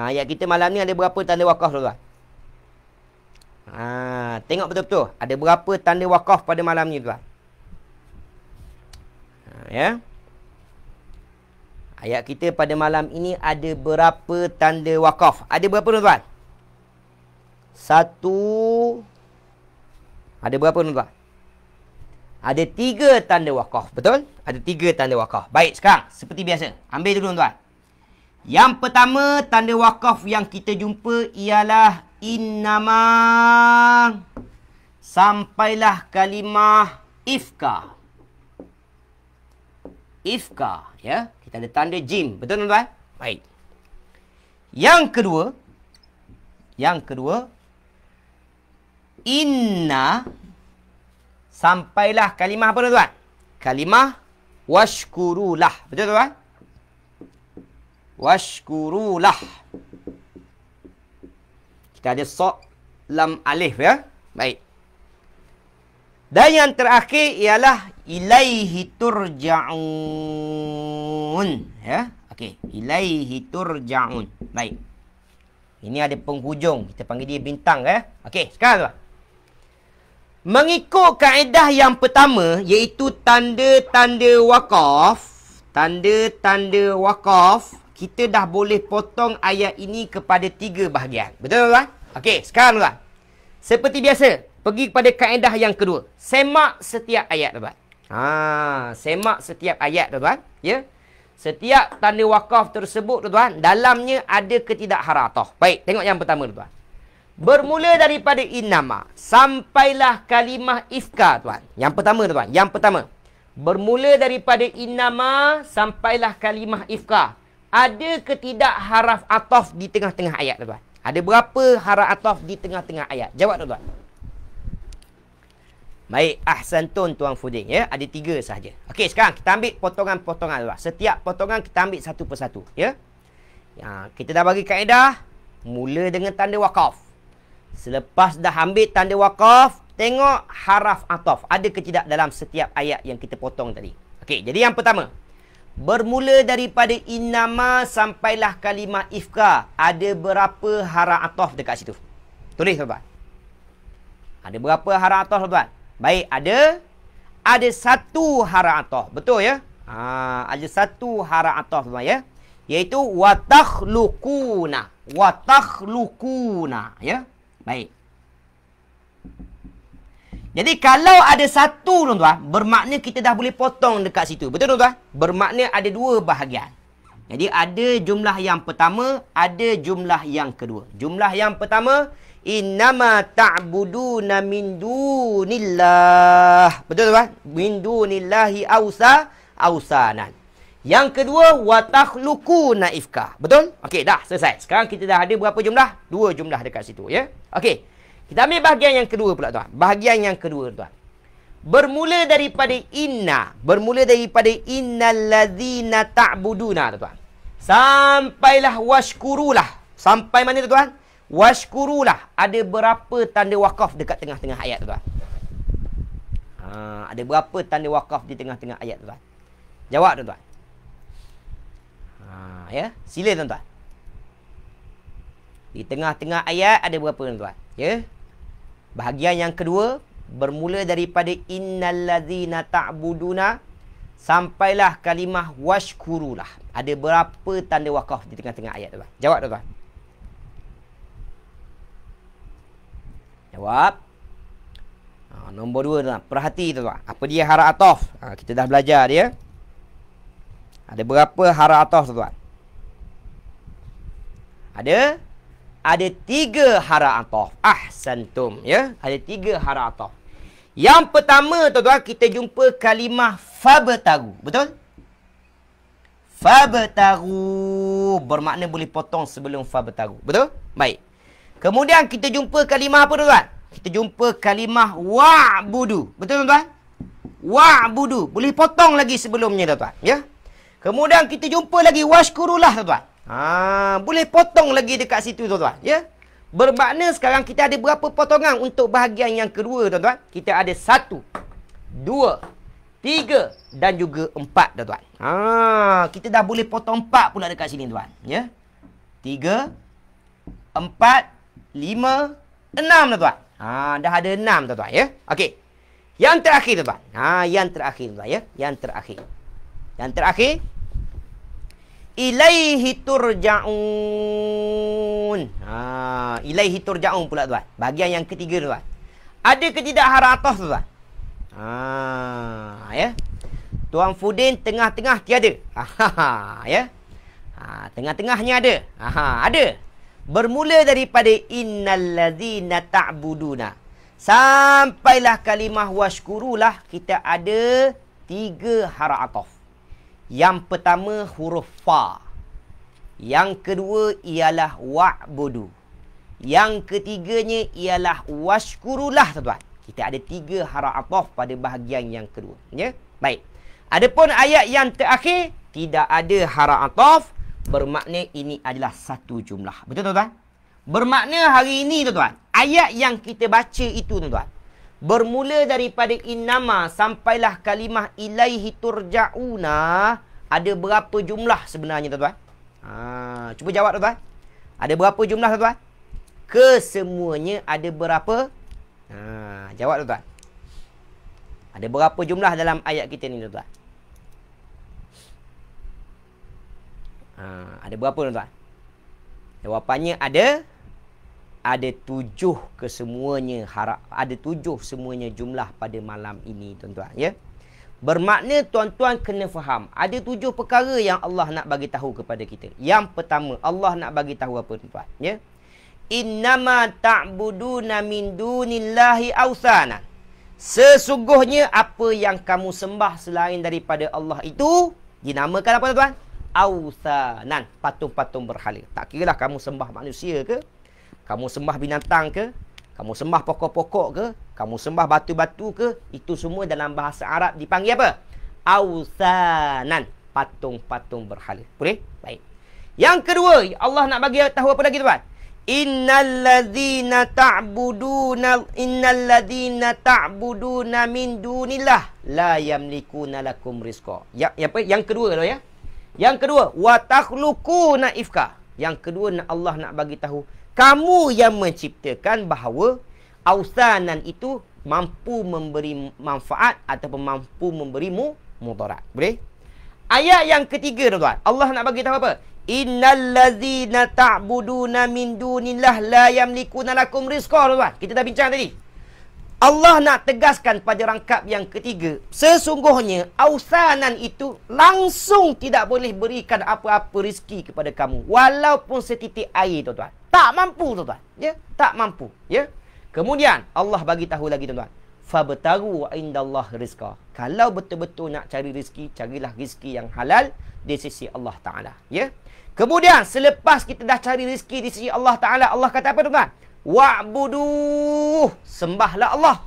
Ayat kita malam ni ada berapa tanda wakaf tuan-tuan? Tengok betul-betul. Ada berapa tanda wakaf pada malam ni tuan? Ya. Ayat kita pada malam ini ada berapa tanda wakaf? Ada berapa tuan-tuan? 1. Ada berapa tuan-tuan? Ada 3 tanda wakaf. Betul? Ada 3 tanda wakaf. Baik, sekarang seperti biasa. Ambil dulu tuan-tuan. Yang pertama tanda wakaf yang kita jumpa ialah innama sampailah kalimah ifka. Ifka, ya. Kita ada tanda jim. Betul tuan-tuan? Baik. Yang kedua inna sampailah kalimah apa tuan-tuan? Kalimah washkurulah. Betul tuan-tuan? Washkurulah. Kita ada sok, lam, alif, ya. Baik. Dan yang terakhir ialah ilaihi turja'un, ya. Okey, ilaihi turja'un. Baik. Ini ada penghujung, kita panggil dia bintang, ya. Okey, sekarang tuan. Mengikut kaedah yang pertama iaitu tanda-tanda wakaf, tanda-tanda wakaf, kita dah boleh potong ayat ini kepada 3 bahagian. Betul tuan? Okey, sekarang tuan. Seperti biasa, pergi kepada kaedah yang kedua. Semak setiap ayat tuan. Semak setiap ayat tuan, ya. Setiap tanda wakaf tersebut tuan, dalamnya ada ketidakharatah. Baik, tengok yang pertama tuan. Bermula daripada innama sampailah kalimah ifka, tuan. Yang pertama, tuan. Yang pertama. Bermula daripada innama sampailah kalimah ifka. Ada ke tidak haraf ataf di tengah-tengah ayat, tuan? Ada berapa haraf ataf di tengah-tengah ayat? Jawab, tuan. Baik, ahsantun tuan Fuding, ya. Ada 3 sahaja. Okey, sekarang kita ambil potongan-potongan, tuan. Setiap potongan kita ambil satu persatu, ya. Kita dah bagi kaedah mula dengan tanda waqaf. Selepas dah ambil tanda waqaf, tengok haraf ataf ada ke tidak dalam setiap ayat yang kita potong tadi. Okey, jadi yang pertama, bermula daripada innama sampailah kalimah ifka. Ada berapa haraf ataf dekat situ? Tulis, tuan. Ada berapa haraf ataf, tuan? Baik, ada 1 haraf ataf. Betul, ya? Ada 1 haraf ataf, tuan, ya. Iaitu watakhluquna. Watakhluquna, ya. Baik. Jadi kalau ada 1, tuan-tuan, bermakna kita dah boleh potong dekat situ. Betul, tuan-tuan? Bermakna ada 2 bahagian. Jadi ada jumlah yang pertama, ada jumlah yang kedua. Jumlah yang pertama, innama ta'buduna min dunillah. Betul, tuan? Min dunillahi awsanan. Yang kedua, watakhluquna ifka. Betul? Okey, dah selesai. Sekarang kita dah ada berapa jumlah? 2 jumlah dekat situ, ya. Okey. Kita ambil bahagian yang kedua pula, tuan. Bahagian yang kedua, tuan. Bermula daripada inna. Bermula daripada innalladzina ta'buduna, tuan. Sampailah washkurulah. Sampai mana, tuan? Washkurulah. Ada berapa tanda waqaf dekat tengah-tengah ayat, tuan? Ada berapa tanda waqaf di tengah-tengah ayat, tuan? Jawab, tuan. Ya, sila, tuan-tuan. Di tengah-tengah ayat ada berapa, tuan-tuan? Ya. Bahagian yang kedua, bermula daripada innalladzina ta'buduna sampailah kalimah washkurulah. Ada berapa tanda waqaf di tengah-tengah ayat, tuan? Jawab, tuan-tuan. Jawab. Nombor 2, tuan. Perhati, tuan. Apa dia haraf ataf? Kita dah belajar dia. Ada berapa haraf ataf, tuan? Ada 3 haraf ataf. Ahsantum, ya. Ada 3 haraf ataf. Yang pertama, tuan-tuan, kita jumpa kalimah fabtagu. Betul? Fabtagu bermakna boleh potong sebelum fabtagu. Betul? Baik. Kemudian kita jumpa kalimah apa, tuan-tuan? Kita jumpa kalimah wa'budu. Betul, tuan-tuan? Wa'budu. Boleh potong lagi sebelumnya, tuan-tuan. Ya. Kemudian kita jumpa lagi washkurulah, tuan-tuan. Boleh potong lagi dekat situ, tuan-tuan. Ya. Bermakna sekarang kita ada berapa potongan untuk bahagian yang kedua, tuan-tuan? Kita ada 1, 2, 3 dan juga 4, tuan-tuan. Kita dah boleh potong 4 pula dekat sini, tuan. Ya. 3, 4, 5, 6, tuan-tuan. Dah ada 6, tuan-tuan, ya. Okey. Yang terakhir, tuan-tuan. Yang terakhir, tuan-tuan, ya. Yang terakhir. Yang terakhir, ilaihi turja'un. Ilaihi turja'un pula, tuan. Bahagian yang ketiga, tuan. Ada ke tidak haraf ataf, tuan? Ya. Tuan Fudin tengah-tengah tiada. Ya. Tengah-tengahnya ada. Ada. Bermula daripada innalladzina ta'buduna sampailah kalimah washkurulah, kita ada 3 haraf ataf. Yang pertama huruf fa. Yang kedua ialah wa'budu. Yang ketiganya ialah washkurulah, tuan-tuan. Kita ada 3 haraf ataf pada bahagian yang kedua, ya. Baik. Adapun ayat yang terakhir tidak ada haraf ataf, bermakna ini adalah satu jumlah. Betul, tuan-tuan? Bermakna hari ini, tuan-tuan, ayat yang kita baca itu, tuan-tuan, bermula daripada innama sampailah kalimah ilaihi turja'una, ada berapa jumlah sebenarnya, tuan-tuan? Cuba jawab, tuan-tuan. Ada berapa jumlah, tuan-tuan? Kesemuanya ada berapa? Jawab, tuan-tuan. Ada berapa jumlah dalam ayat kita ni, tuan-tuan? Ada berapa, tuan-tuan? Jawapannya ada 7 kesemuanya ada 7 semuanya jumlah pada malam ini, tuan-tuan, ya. Bermakna tuan-tuan kena faham, ada 7 perkara yang Allah nak bagi tahu kepada kita. Yang pertama, Allah nak bagi tahu apa, tuan-tuan, ya? Innama ta'buduna min dunillahi awthanan. Sesungguhnya apa yang kamu sembah selain daripada Allah itu dinamakan apa tuan? Awthanan, patung-patung berhala. Tak kiralah kamu sembah manusia ke, kamu sembah binatang ke, kamu sembah pokok-pokok ke, kamu sembah batu-batu ke, itu semua dalam bahasa Arab dipanggil apa? Awthanan, patung-patung berhala. Boleh? Baik. Yang kedua, Allah nak bagi tahu apa lagi tuan? Innalladzina ta'buduna min dunillah la yamlikuna lakum rizqa. Yang kedua tu ya. Yang kedua, wa takhluquna ifka. Yang kedua Allah nak bagi tahu, kamu yang menciptakan bahawa awthanan itu mampu memberi manfaat ataupun mampu memberi mudarat. Boleh? Ayat yang ketiga tuan, Allah nak bagi tahu apa? Innalladzina ta'buduna min dunillah la yamlikuna lakum rizqa tuan. Kita dah bincang tadi. Allah nak tegaskan pada rangkap yang ketiga, sesungguhnya awthanan itu langsung tidak boleh berikan apa-apa rezeki kepada kamu walaupun setitik air tuan-tuan. Tak mampu tuan-tuan, ya, tak mampu, ya. Kemudian Allah bagi tahu lagi tuan-tuan, fabtagu indallah rizqa. Kalau betul-betul nak cari rezeki, carilah rezeki yang halal di sisi Allah Taala, ya. Kemudian selepas kita dah cari rezeki di sisi Allah Taala, Allah kata apa tuan-tuan? Wa'buduh, sembahlah Allah.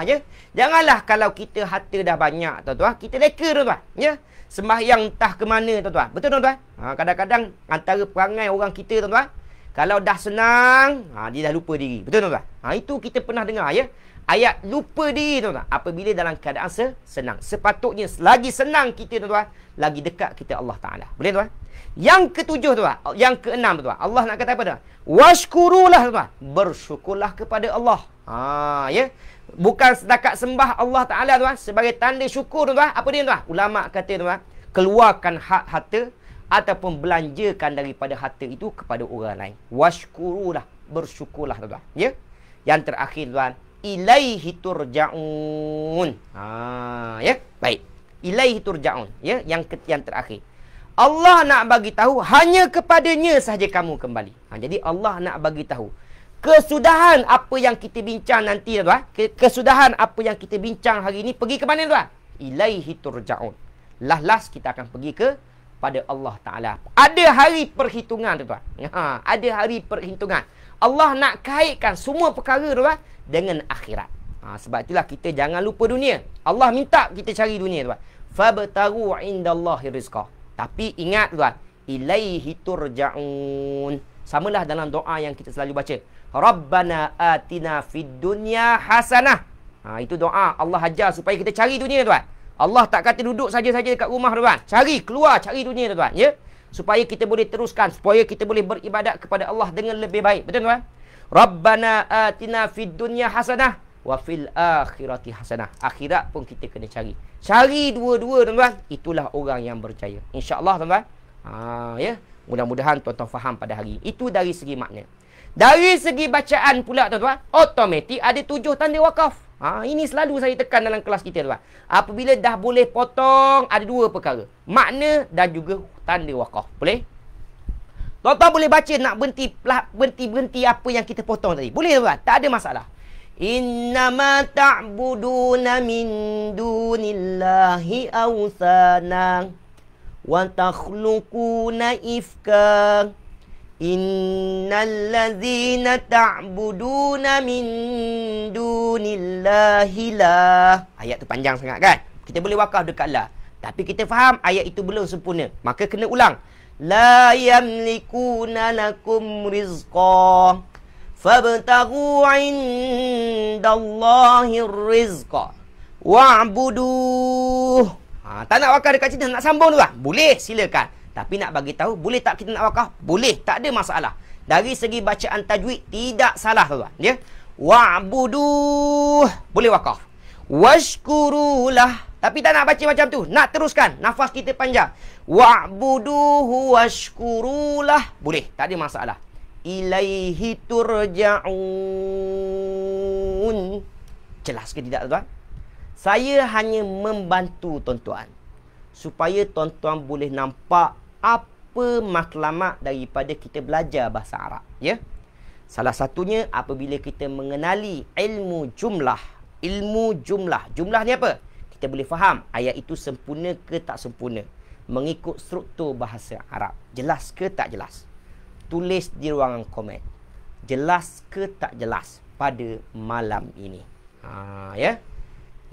Ya. Janganlah kalau kita harta dah banyak tuan-tuan, kita leka tuan-tuan, ya. Sembahyang entah ke mana tuan-tuan. Betul tuan-tuan? Kadang-kadang antara perangai orang kita tuan-tuan, kalau dah senang, dia dah lupa diri. Betul tuan-tuan? Itu kita pernah dengar, ya. Ayat lupa diri tuan-tuan apabila dalam keadaan senang. Sepatutnya lagi senang kita tuan-tuan, lagi dekat kita Allah Taala. Boleh tuan? Yang ketujuh tuan, yang keenam tuan, Allah nak kata apa tuan? Washkurulah tuan, bersyukurlah kepada Allah. Ya. Bukan setakat sembah Allah Taala tuan, sebagai tanda syukur tuan. Apa dia tuan? Ulama kata tuan, keluarkan hak harta ataupun belanjakan daripada harta itu kepada orang lain. Washkurulah, bersyukurlah tuan. Ya. Yang terakhir tuan, ilaihi turja'un. Ya, baik. Ilaihi turja'un, ya, yang terakhir. Allah nak bagi tahu hanya kepadanya sahaja kamu kembali. Jadi Allah nak bagi tahu kesudahan apa yang kita bincang nanti tuan. Kesudahan apa yang kita bincang hari ini pergi ke mana tuan? Ilaihi turja'un. Last kita akan pergi pada Allah Taala. Ada hari perhitungan tuan. Ada hari perhitungan. Allah nak kaitkan semua perkara tuan dengan akhirat. Sebab itulah kita jangan lupa dunia. Allah minta kita cari dunia tuan. Fabtagu indallahi rizqa. Tapi ingat tuan, ilaihi turja'un. Samalah dalam doa yang kita selalu baca. Rabbana atina fid dunya hasanah. Itu doa Allah ajar supaya kita cari dunia tuan. Allah tak kata duduk saja-saja dekat rumah tuan. Cari, keluar cari dunia tuan, ya. Supaya kita boleh teruskan, supaya kita boleh beribadat kepada Allah dengan lebih baik. Betul tuan? Rabbana atina fid dunya hasanah wa fil akhirati hasanah. Akhirat pun kita kena cari. Cari dua-dua tuan-tuan. Itulah orang yang berjaya. InsyaAllah tuan-tuan. Ya. Mudah-mudahan tuan-tuan faham pada hari. Itu dari segi makna. Dari segi bacaan pula tuan-tuan, automatik ada 7 tanda wakaf. Ini selalu saya tekan dalam kelas kita tuan. Apabila dah boleh potong, ada 2 perkara. Makna dan juga tanda wakaf. Boleh? Tuan-tuan boleh baca nak berhenti apa yang kita potong tadi. Boleh tuan-tuan? Tak ada masalah. Innama ta'buduna min dunillahi awthana wa takhluquna ifka innalladzina ta'buduna min dunillahi la. Ayat tu panjang sangat kan? Kita boleh wakaf dekat la. Tapi kita faham ayat itu belum sempurna. Maka kena ulang. La yamlikuna lakum rizqa fabtaghu indallahi rizqa wa'buduh. Tak nak wakaf dekat sini, nak sambung tu lah. Boleh, silakan. Tapi nak bagi tahu, boleh tak kita nak wakaf? Boleh, tak ada masalah. Dari segi bacaan tajwid, tidak salah tuan. Ya? Wa'buduh. Boleh wakaf. Washkurulah. Tapi tak nak baca macam tu. Nak teruskan. Nafas kita panjang. Wa'buduhu washkurulah. Boleh, tak ada masalah. Ilaihi turja'un. Jelas ke tidak tuan? Saya hanya membantu tuan-tuan supaya tuan-tuan boleh nampak apa matlamat daripada kita belajar bahasa Arab, ya. Salah satunya apabila kita mengenali ilmu jumlah. Ilmu jumlah. Jumlah ni apa? Kita boleh faham ayat itu sempurna ke tak sempurna. Mengikut struktur bahasa Arab. Jelas ke tak jelas? Tulis di ruangan komen. Jelas ke tak jelas pada malam ini? Ya.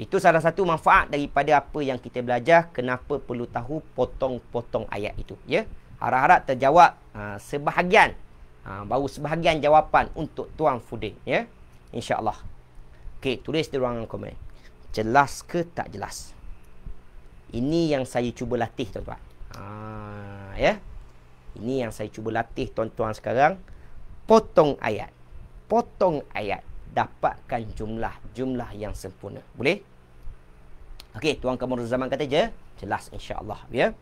Itu salah satu manfaat daripada apa yang kita belajar. Kenapa perlu tahu potong-potong ayat itu. Ya. Harap-harap terjawab sebahagian. Baru sebahagian jawapan untuk Tuan Fudin. Ya. InsyaAllah. Okey, tulis di ruangan komen. Jelas ke tak jelas? Ini yang saya cuba latih, tuan-tuan. Ya. Ini yang saya cuba latih, tuan-tuan sekarang. Potong ayat. Potong ayat. Dapatkan jumlah yang sempurna. Boleh? Okey, Tuan Kamarul Zaman kata je. Jelas insya-Allah. Ya.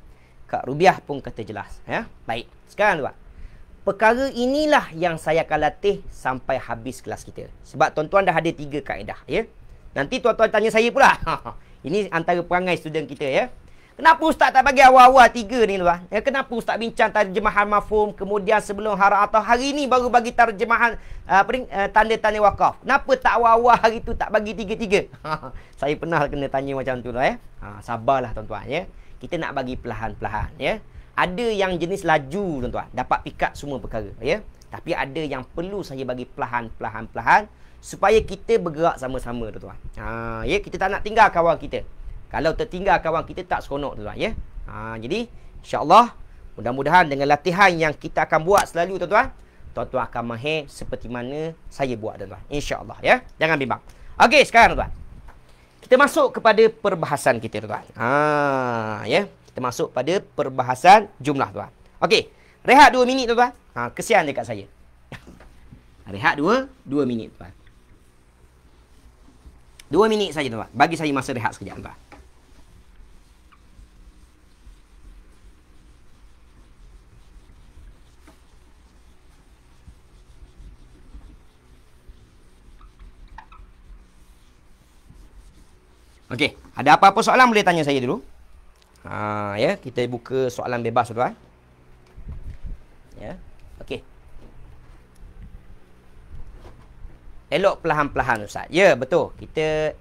Kak Rubiah pun kata jelas. Ya. Baik. Sekarang, tuan. Perkara inilah yang saya akan latih sampai habis kelas kita. Sebab tuan-tuan dah ada 3 kaedah. Ya. Nanti tuan-tuan tanya saya pula. Ini antara perangai student kita. Ya. Kenapa Ustaz tak bagi awal-awal 3 ni, tuan? Ya, kenapa Ustaz bincang terjemahan mafhum, kemudian sebelum atau hari ni baru bagi terjemahan tanda-tanda wakaf? Kenapa tak awal-awal hari tu tak bagi 3-3? Saya pernah kena tanya macam tu, ya. Sabarlah, tuan-tuan, ya. Kita nak bagi perlahan-perlahan, ya. Ada yang jenis laju, tuan-tuan, dapat pick up semua perkara, ya. Tapi ada yang perlu saya bagi perlahan-perlahan supaya kita bergerak sama-sama, tuan-tuan. Ya, kita tak nak tinggal kawan kita. Kalau tertinggal kawan kita tak seronok, tuan-tuan, ya. Jadi insya-Allah mudah-mudahan dengan latihan yang kita akan buat selalu, tuan-tuan, tuan-tuan akan mahir seperti mana saya buat, tuan-tuan. Insya-Allah, ya. Jangan bimbang. Okey, sekarang, tuan-tuan, kita masuk kepada perbahasan kita, tuan-tuan. Ya. Kita masuk pada perbahasan jumlah, tuan. Okey. Rehat 2 minit, tuan-tuan. Kesian dekat saya. Rehat 2 minit, tuan. 2 minit saja, tuan. Bagi saya masa rehat sekejap, tuan. Okey, ada apa-apa soalan boleh tanya saya dulu. Ya, kita buka soalan bebas, tuan. Ya. Okey. Elok perlahan-perlahan, Ustaz. Ya, betul. Kita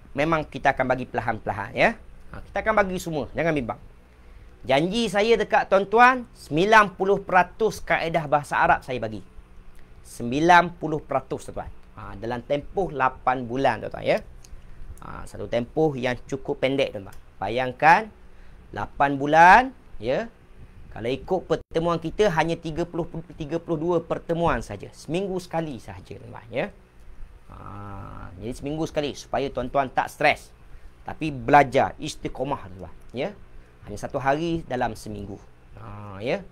akan bagi perlahan-perlahan, ya. Kita akan bagi semua, jangan bimbang. Janji saya dekat tuan-tuan, 90% kaedah bahasa Arab saya bagi. 90%, tuan-tuan. Dalam tempoh 8 bulan, tuan-tuan, ya. Satu tempoh yang cukup pendek, tuan-tuan. Bayangkan 8 bulan, ya. Kalau ikut pertemuan kita hanya 32 pertemuan saja. Seminggu sekali sahaja, tuan-tuan, ya. Jadi seminggu sekali supaya tuan-tuan tak stres. Tapi belajar istiqomah, tuan-tuan, ya. Hanya 1 hari dalam seminggu. Ya.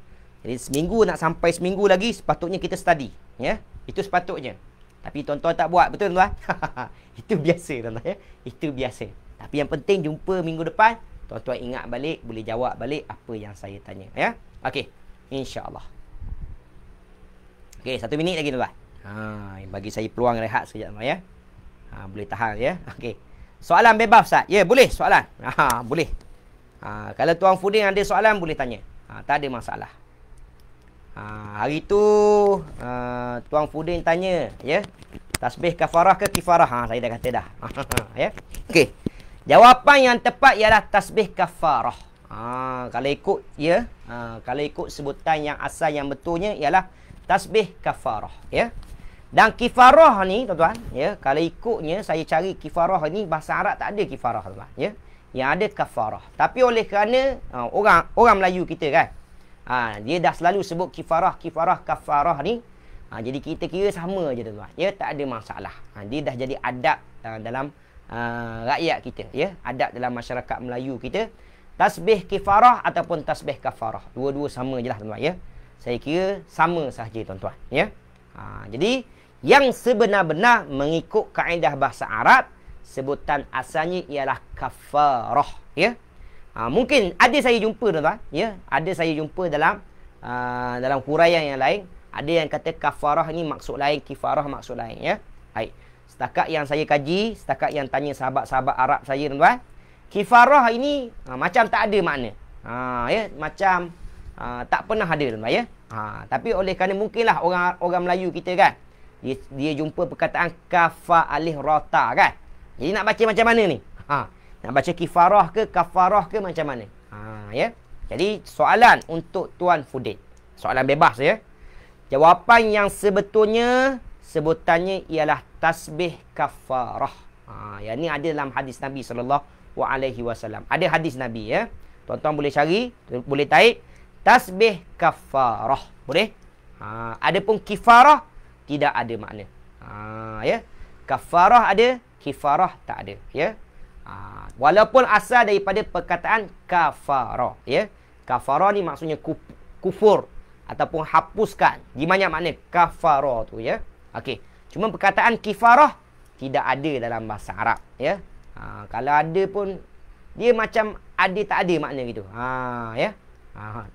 Jadi seminggu nak sampai seminggu lagi sepatutnya kita study, ya. Itu sepatutnya. Tapi tuan-tuan tak buat, betul, tuan? Itu biasa, tuan-tuan, ya. Itu biasa. Tapi yang penting jumpa minggu depan, tuan-tuan ingat balik, boleh jawab balik apa yang saya tanya, ya. Okey, insya-Allah. Okey, 1 minit lagi, tuan-tuan. Bagi saya peluang rehat sekejap, tuan, ya. Boleh tahan, ya. Okey. Soalan bebas, Ustaz. Ya, boleh soalan. Boleh. Kalau Tuan Fudin ada soalan boleh tanya. Tak ada masalah. Hari tu Tuan Fudin tanya, ya. Tasbih kafarah ke kifarah? Saya dah kata dah. Ya. Okey. Jawapan yang tepat ialah tasbih kafarah. Kalau ikut, ya, kalau ikut sebutan yang asal yang betulnya ialah tasbih kafarah, ya. Dan kifarah ni, tuan-tuan, ya, kalau ikutnya saya cari kifarah ni bahasa Arab tak ada kifarah, tuan-tuan, ya. Yang ada kafarah. Tapi oleh kerana orang Melayu kita kan, dia dah selalu sebut kifarah, kafarah ni, jadi kita kira sama je, tuan-tuan, ya, tak ada masalah. Dia dah jadi adab dalam rakyat kita, ya, adab dalam masyarakat Melayu kita. Tasbih kifarah ataupun tasbih kafarah, dua-dua sama je lah, tuan-tuan, ya. Saya kira sama sahaja, tuan-tuan, ya. Jadi yang sebenar-benar mengikut kaedah bahasa Arab, sebutan asalnya ialah kafarah, ya. Mungkin ada saya jumpa, tuan-tuan, ya, ada saya jumpa dalam huraian yang lain, ada yang kata kafarah ni maksud lain, kifarah maksud lain, ya. Baik. Setakat yang saya kaji, setakat yang tanya sahabat-sahabat Arab saya, tuan-tuan, kifarah ini macam tak ada makna. Ya, macam tak pernah ada, tuan-tuan, ya. Tapi oleh kerana mungkinlah orang Melayu kita kan, dia jumpa perkataan kafa alif rota kan. Jadi nak baca macam mana ni? Nak baca kifarah ke kafarah ke macam mana? Ya. Jadi soalan untuk Tuan Fudin. Soalan bebas ya. Jawapan yang sebetulnya sebutannya ialah tasbih kafarah. Yang ni ada dalam hadis Nabi SAW. Ada hadis Nabi ya. Tuan-tuan boleh cari, boleh taik tasbih kafarah. Boleh? Adapun kifarah tidak ada makna. Ya. Kafarah ada, kifarah tak ada ya. Walaupun asal daripada perkataan kafarah ya. Kafarah ni maksudnya kufur ataupun hapuskan. Gimana makna kafarah tu ya. Okey. Cuma perkataan kifarah tidak ada dalam bahasa Arab ya. Kalau ada pun dia macam ada tak ada makna gitu. Ya.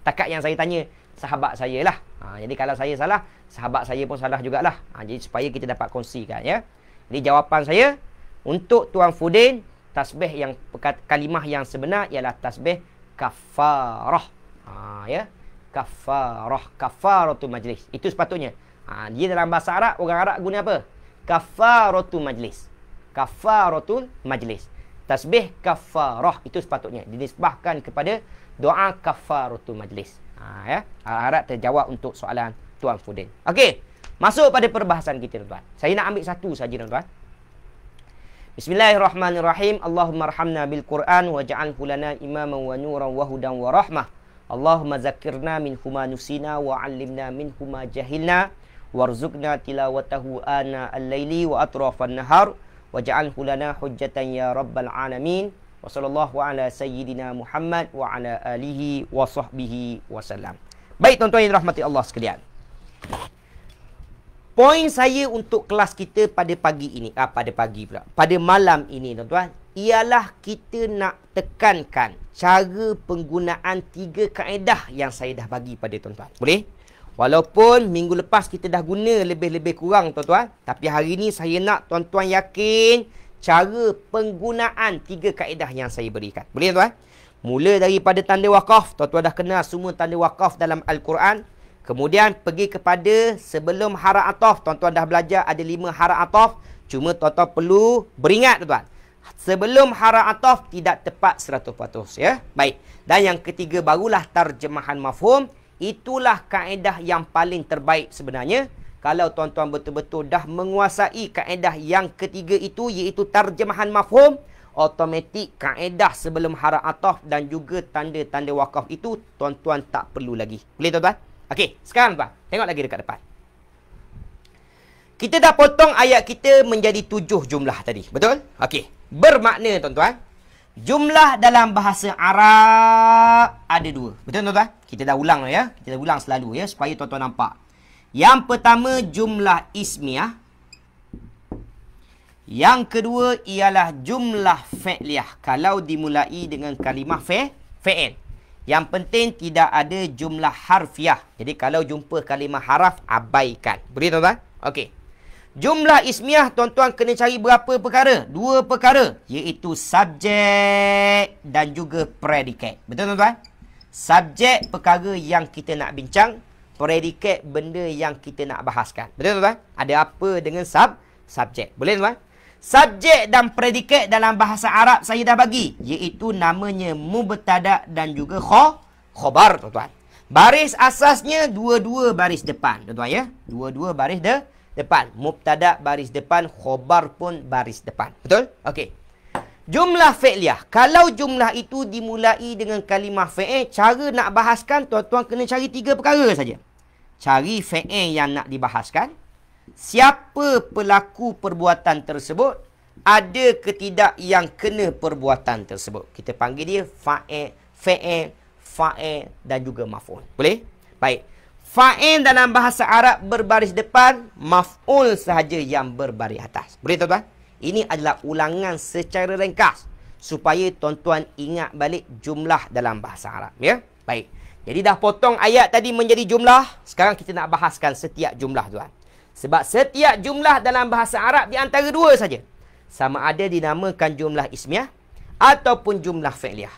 Takat yang saya tanya sahabat saya lah. Jadi kalau saya salah, sahabat saya pun salah jugalah. Jadi supaya kita dapat kongsikan ya. Jadi jawapan saya untuk Tuan Fudin, tasbih yang kalimah yang sebenar ialah tasbih kafarah. Ya. Kafarah, kafaratul majlis. Itu sepatutnya. Dia dalam bahasa Arab, orang Arab guna apa? Kafaratul majlis. Kafaratul majlis. Tasbih kafarah itu sepatutnya dinisbahkan kepada doa kafaratul majlis. Ya. Harap terjawab untuk soalan Tuan Fudin. Okey. Masuk pada perbahasan kita tuan-tuan. Saya nak ambil satu saja tuan-tuan. Bismillahirrahmanirrahim. Allahumma arhamna bil Quran waj'alhu lana imaman wa nuran wa hudan wa rahmah. Allahumma zakkirna minhu ma nusina wa 'allimna minhu ma jahilna warzuqna tilawatahu ana al-laili wa atrafan nahar waj'alhu lana hujjatan ya rabbal alamin. Wa sallallahu ala sayyidina Muhammad wa ala alihi wa sahbihi wasallam. Baik tuan-tuan yang dirahmati Allah sekalian. Poin saya untuk kelas kita pada pagi ini, pada malam ini tuan-tuan, ialah kita nak tekankan cara penggunaan 3 kaedah yang saya dah bagi pada tuan-tuan. Boleh? Walaupun minggu lepas kita dah guna lebih-lebih kurang tuan-tuan, tapi hari ni saya nak tuan-tuan yakin cara penggunaan 3 kaedah yang saya berikan. Boleh tuan-tuan? Mula daripada tanda wakaf, tuan-tuan dah kenal semua tanda wakaf dalam Al-Quran. Kemudian pergi kepada sebelum haraf ataf, tuan-tuan dah belajar ada 5 haraf ataf. Cuma tuan-tuan perlu beringat tuan-tuan, sebelum haraf ataf tidak tepat 100% ya. Baik. Dan yang ketiga barulah terjemahan mafhum. Itulah kaedah yang paling terbaik sebenarnya. Kalau tuan-tuan betul-betul dah menguasai kaedah yang ketiga itu, iaitu terjemahan mafhum, automatik kaedah sebelum haraf ataf dan juga tanda-tanda wakaf itu tuan-tuan tak perlu lagi. Boleh tuan-tuan? Okey, sekarang tuan, tengok lagi dekat depan. Kita dah potong ayat kita menjadi 7 jumlah tadi. Betul? Okey. Bermakna tuan-tuan, jumlah dalam bahasa Arab ada 2. Betul tuan-tuan? Kita dah ulang ya. Kita dah ulang selalu ya supaya tuan-tuan nampak. Yang pertama jumlah ismiyah. Yang kedua ialah jumlah fi'liyah. Kalau dimulai dengan kalimah fi'il. Yang penting tidak ada jumlah harfiah. Jadi kalau jumpa kalimah haraf, abaikan. Boleh tuan-tuan? Okey. Jumlah ismiyah tuan-tuan kena cari berapa perkara? 2 perkara. Iaitu subjek dan juga predikat. Betul tuan-tuan? Subjek perkara yang kita nak bincang. Predikat benda yang kita nak bahaskan. Betul tuan-tuan? Ada apa dengan subjek? Boleh tuan-tuan? Subjek dan predikat dalam bahasa Arab saya dah bagi. Iaitu namanya mubtada dan juga khobar tuan-tuan. Baris asasnya 2-2 baris depan. Tuan-tuan ya? 2-2 baris depan. Mubtada baris depan, khobar pun baris depan. Betul? Okey. Jumlah fi'liyah. Kalau jumlah itu dimulai dengan kalimah fi'il, cara nak bahaskan tuan-tuan kena cari 3 perkara saja. Cari fi'il yang nak dibahaskan. Siapa pelaku perbuatan tersebut? Ada ke tidak yang kena perbuatan tersebut? Kita panggil dia fa'il, fa'il dan juga maf'ul. Boleh? Baik. Fa'il dalam bahasa Arab berbaris depan, maf'ul sahaja yang berbaris atas. Boleh tuan-tuan? Ini adalah ulangan secara ringkas supaya tuan-tuan ingat balik jumlah dalam bahasa Arab ya. Baik. Jadi dah potong ayat tadi menjadi jumlah, sekarang kita nak bahaskan setiap jumlah tuan. Sebab setiap jumlah dalam bahasa Arab di antara 2 saja. Sama ada dinamakan jumlah ismiyah ataupun jumlah fi'liyah.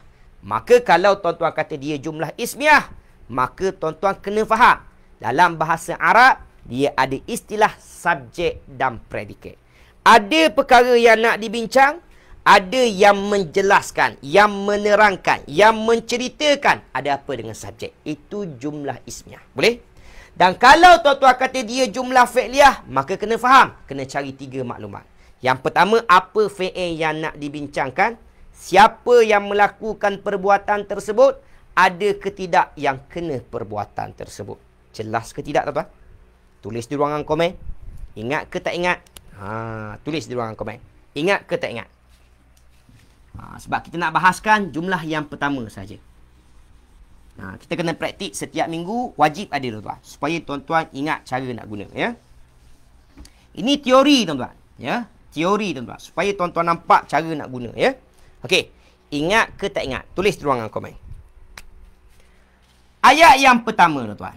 Maka kalau tuan-tuan kata dia jumlah ismiyah, maka tuan-tuan kena faham. Dalam bahasa Arab, dia ada istilah subjek dan predikat. Ada perkara yang nak dibincang, ada yang menjelaskan, yang menerangkan, yang menceritakan ada apa dengan subjek. Itu jumlah ismiah. Boleh? Dan kalau tuan-tuan kata dia jumlah fi'liyah, maka kena faham. Kena cari 3 maklumat. Yang pertama, apa fi'il yang nak dibincangkan? Siapa yang melakukan perbuatan tersebut? Ada ke tidak yang kena perbuatan tersebut? Jelas ke tidak, tuan-tuan? Tulis di ruangan komen. Ingat ke tak ingat? Tulis di ruangan komen. Ingat ke tak ingat? Sebab kita nak bahaskan jumlah yang pertama saja. Kita kena praktik setiap minggu, wajib ada, tuan-tuan, supaya tuan-tuan ingat cara nak guna, ya. Ini teori, tuan-tuan, ya. Teori, tuan-tuan, supaya tuan-tuan nampak cara nak guna, ya. Okey, ingat ke tak ingat? Tulis di ruangan komen. Ayat yang pertama, tuan-tuan.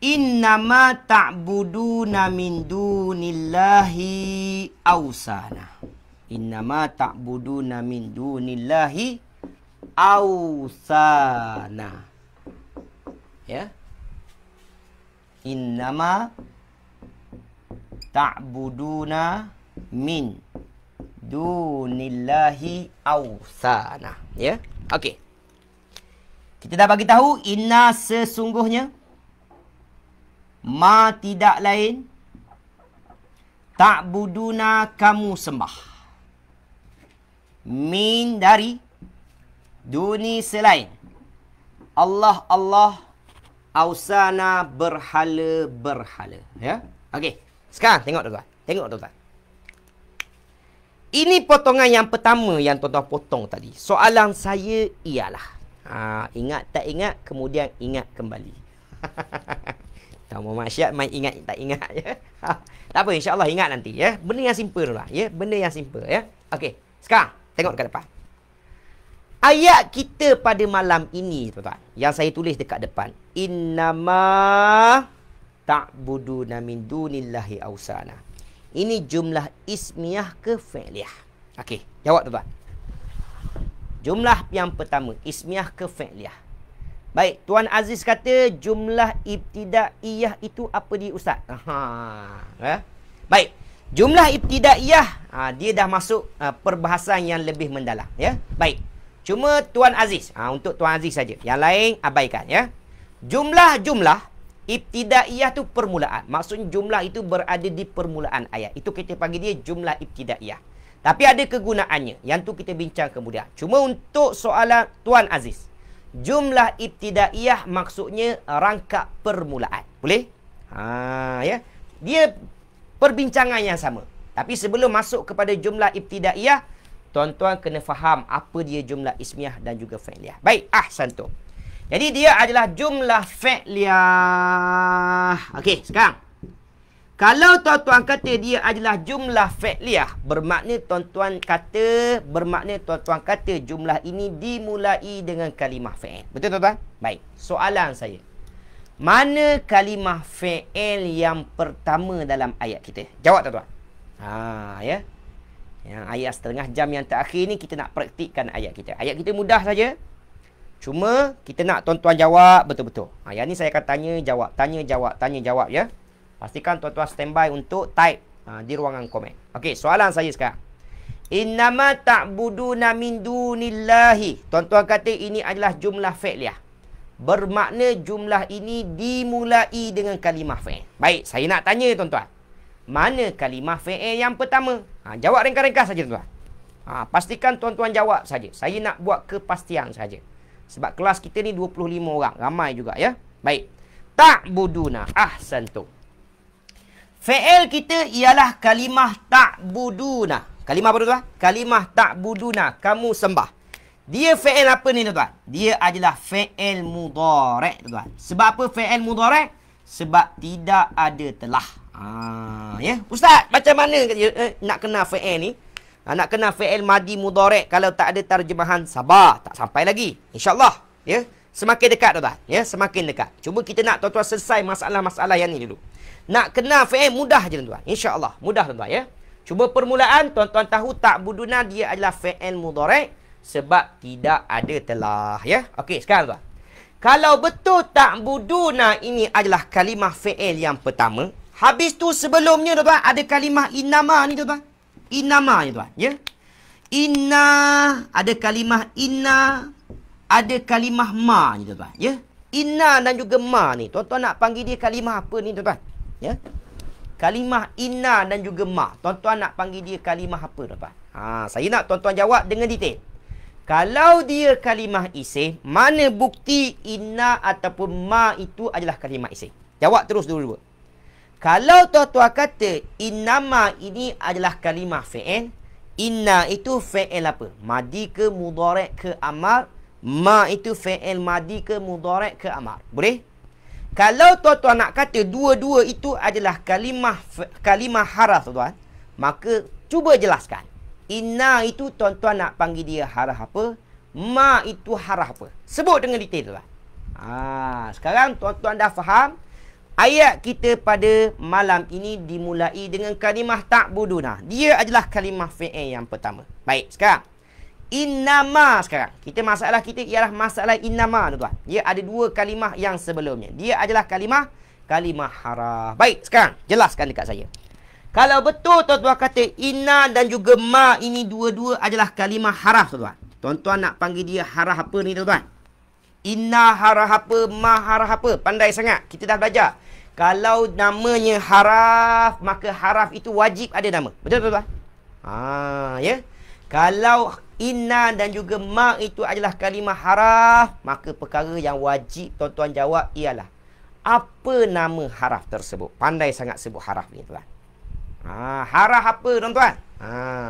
Innama ta'buduna min dunillahi awsana. Innama ta'buduna min dunillahi awsana. Ya. Innama ta'buduna min dunillahi awsana. Ya. Okey. Kita dah bagi tahu inna sesungguhnya, ma tidak lain, ta'buduna kamu sembah, min dari, duni selain, Allah Allah, ausana berhala-berhala. Ya. Okey. Sekarang tengok tuan-tuan. Tengok tuan-tuan. Ini potongan yang pertama yang tuan-tuan potong tadi. Soalan saya ialah, ingat tak ingat, kemudian ingat kembali. Tak mau masyarakat main ingat tak ingat, ya. Tak apa, insya-Allah ingat nanti, ya. Benda yang simple lah, ya. Benda yang simple, ya. Okey. Sekarang tengok dekat depan. Ayat kita pada malam ini, tuan-tuan, yang saya tulis dekat depan, innama ta'buduna min dunillahi awsana. Ini jumlah ismiyah ke fi'liyah? Okey, jawab tuan-tuan. Jumlah yang pertama, ismiyah ke fi'liyah? Baik, Tuan Aziz kata jumlah ibtidaiyah itu apa dia, Ustaz? Baik, jumlah ibtidaiyah, dia dah masuk perbahasan yang lebih mendalam, ya. Baik, cuma Tuan Aziz, untuk Tuan Aziz saja, yang lain abaikan, ya. Jumlah ibtidaiyah tu permulaan. Maksudnya jumlah itu berada di permulaan ayat. Itu kita panggil dia jumlah ibtidaiyah. Tapi ada kegunaannya, yang tu kita bincang kemudian. Cuma untuk soalan Tuan Aziz, jumlah ibtidaiyah maksudnya rangkap permulaan. Boleh? Ya. Dia perbincangan yang sama. Tapi sebelum masuk kepada jumlah ibtidaiyah, tuan-tuan kena faham apa dia jumlah ismiyah dan juga fi'liyah. Baik, ahsantum. Jadi dia adalah jumlah fi'liyah. Okey, sekarang. Kalau tuan-tuan kata dia adalah jumlah fi'liyah, bermakna tuan-tuan kata jumlah ini dimulai dengan kalimah fi'il. Betul tuan-tuan? Baik. Soalan saya, mana kalimah fi'il yang pertama dalam ayat kita? Jawab tuan-tuan. Ya. Yang ayat setengah jam yang terakhir ni kita nak praktikkan ayat kita. Ayat kita mudah saja. Cuma kita nak tuan-tuan jawab betul-betul. Yang ni saya akan tanya jawab, tanya jawab, ya. Pastikan tuan-tuan standby untuk type di ruangan komen. Okey, soalan saya sekarang. Innama ta'buduna min dunillahi. Tuan-tuan kata ini adalah jumlah fi'liyah. Bermakna jumlah ini dimulai dengan kalimah fi'il. Baik, saya nak tanya tuan-tuan. Mana kalimah fi'il yang pertama? Jawab ringkas-ringkas saja tuan-tuan. Pastikan tuan-tuan jawab saja. Saya nak buat kepastian saja. Sebab kelas kita ni 25 orang. Ramai juga, ya. Baik. Ta'buduna. Ahsantum. Fi'il kita ialah kalimah ta'buduna. Kalimah apa tuan? Kalimah ta'buduna. Kamu sembah. Dia fi'il apa ni tuan? Dia adalah fi'il mudhari' tuan. Sebab apa fi'il mudhari'? Sebab tidak ada telah. Ya. Ustaz, macam mana nak kenal fi'il ni? Nak kenal fi'il madi mudhari' kalau tak ada terjemahan, sabar, tak sampai lagi. InsyaAllah, ya. Semakin dekat tuan-tuan, ya, semakin dekat. Cuba kita nak tuan-tuan selesai masalah-masalah yang ni dulu. Nak kenal fi'il mudah je tuan-tuan. InsyaAllah, mudah tuan-tuan, ya. Cuba permulaan tuan-tuan tahu ta'buduna dia adalah fi'il mudhari' sebab tidak ada telah, ya. Okey, sekarang tuan. Kalau betul ta'buduna ini adalah kalimah fi'il yang pertama, Habis tu sebelumnya tuan-tuan ada kalimah innama ni tuan-tuan. Innama ni tuan, ya. Inna, ada kalimah inna, ada kalimah ma ni tuan-tuan, ya. Inna dan juga ma ni, tuan-tuan nak panggil dia kalimah apa ni tuan-tuan? Ya. Kalimah inna dan juga ma. Tuan-tuan nak panggil dia kalimah apa tuan-tuan? Saya nak tuan-tuan jawab dengan detail. Kalau dia kalimah isim, mana bukti inna ataupun ma itu adalah kalimah isim? Jawab terus dulu. Kalau tuan-tuan kata innama ini adalah kalimah fi'il, inna itu fi'il apa? Madi ke mudhari' ke amar, ma itu fi'il madi ke mudhari' ke amar. Boleh? Kalau tuan-tuan nak kata dua-dua itu adalah kalimah haraf tuan, maka cuba jelaskan. Inna itu tuan-tuan nak panggil dia haraf apa? Ma itu haraf apa? Sebut dengan detail tuan. Sekarang tuan-tuan dah faham. Ayat kita pada malam ini dimulai dengan kalimah ta'buduna. Dia adalah kalimah fi'il yang pertama. Baik, sekarang innama sekarang. Masalah kita ialah masalah innama tuan-tuan. Dia ada dua kalimah yang sebelumnya. Dia adalah kalimah haraf. Baik, sekarang jelaskan dekat saya. Kalau betul tuan-tuan kata inna dan juga ma ini dua-dua adalah kalimah haraf tuan-tuan. Tuan-tuan nak panggil dia haraf apa ni tuan-tuan? Inna haraf apa, ma haraf apa? Pandai sangat. Kita dah belajar. Kalau namanya haraf, maka haraf itu wajib ada nama. Betul tuan-tuan? Ya. Kalau inna dan juga ma itu adalah kalimah haraf, maka perkara yang wajib tuan-tuan jawab ialah apa nama haraf tersebut? Pandai sangat sebut haraf ni tuan. Haraf apa tuan-tuan?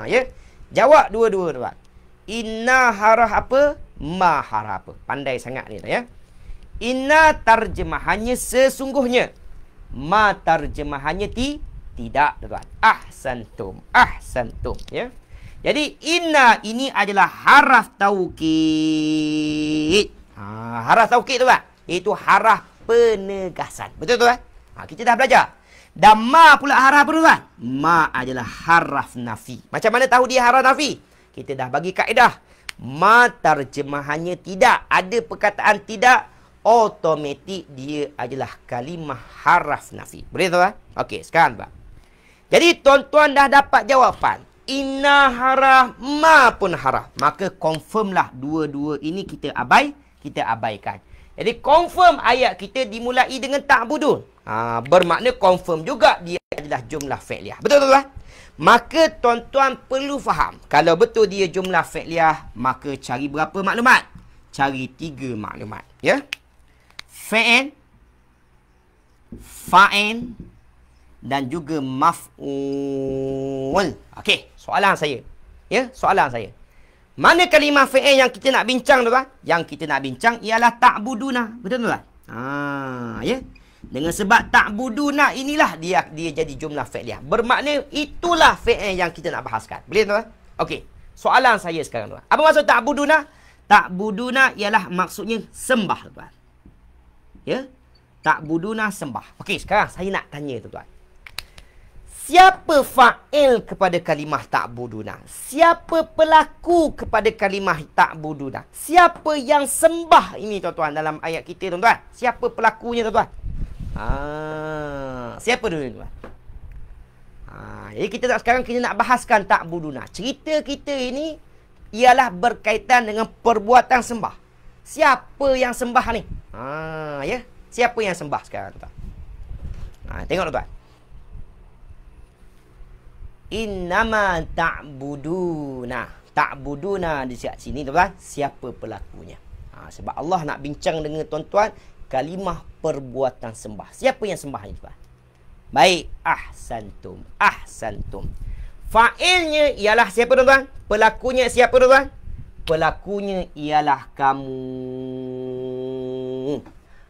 Ya. Jawab dua-dua tuan. Inna haraf apa? Ma haraf apa? Pandai sangat ni ya. Inna terjemahannya sesungguhnya. Ma terjemahannya tidak tuan. Ahsantum. Ya. Jadi inna ini adalah haraf taukid. Haraf taukid tuan. Itu haraf penegasan. Betul tuan? Kita dah belajar. Dan ma pula haraf apa tuan? Ma adalah haraf nafi. Macam mana tahu dia haraf nafi? Kita dah bagi kaedah. Ma terjemahannya tidak. Ada perkataan tidak, automatik dia adalah kalimah haraf nafi. Boleh tuan? Okey, sekarang tuan. Jadi tuan-tuan dah dapat jawapan. Inna haraf, ma pun haraf. Maka confirmlah dua-dua ini kita abaikan. Jadi confirm ayat kita dimulai dengan ta'budun. Bermakna confirm juga dia adalah jumlah fi'liyah. Betul tuan? Maka tuan-tuan perlu faham. Kalau betul dia jumlah fi'liyah, maka cari berapa maklumat? Cari 3 maklumat. Ya? Fi'il, fa'il dan juga maf'ul. Okey, soalan saya. Ya, soalan saya. Mana kalimah fi'il yang kita nak bincang tuan? Yang kita nak bincang ialah ta'buduna. Betul tuan? Ya. Dengan sebab ta'buduna inilah dia jadi jumlah fi'liyah. Bermakna itulah fi'il yang kita nak bahaskan. Boleh tuan? Okey. Soalan saya sekarang tuan. Apa maksud ta'buduna? Ta'buduna ialah maksudnya sembah tuan. Ya? Ta'buduna sembah. Okey, sekarang saya nak tanya tuan. Siapa fa'il kepada kalimah ta'buduna? Siapa pelaku kepada kalimah ta'buduna? Siapa yang sembah ini tuan-tuan dalam ayat kita tuan-tuan? Siapa pelakunya tuan-tuan? Siapa dulu tuan? Jadi sekarang kita nak bahaskan ta'buduna. Cerita kita ini ialah berkaitan dengan perbuatan sembah. Siapa yang sembah ni? Ya. Siapa yang sembah sekarang tuan? Tengok tuan. Innama ta'buduna. Ta'buduna di sini tuan. Siapa pelakunya? Sebab Allah nak bincang dengan tuan-tuan kalimah perbuatan sembah. Siapa yang sembah ni tuan? Baik, ahsantum. Fa'ilnya ialah siapa tuan-tuan? Pelakunya siapa tuan-tuan? Pelakunya ialah kamu.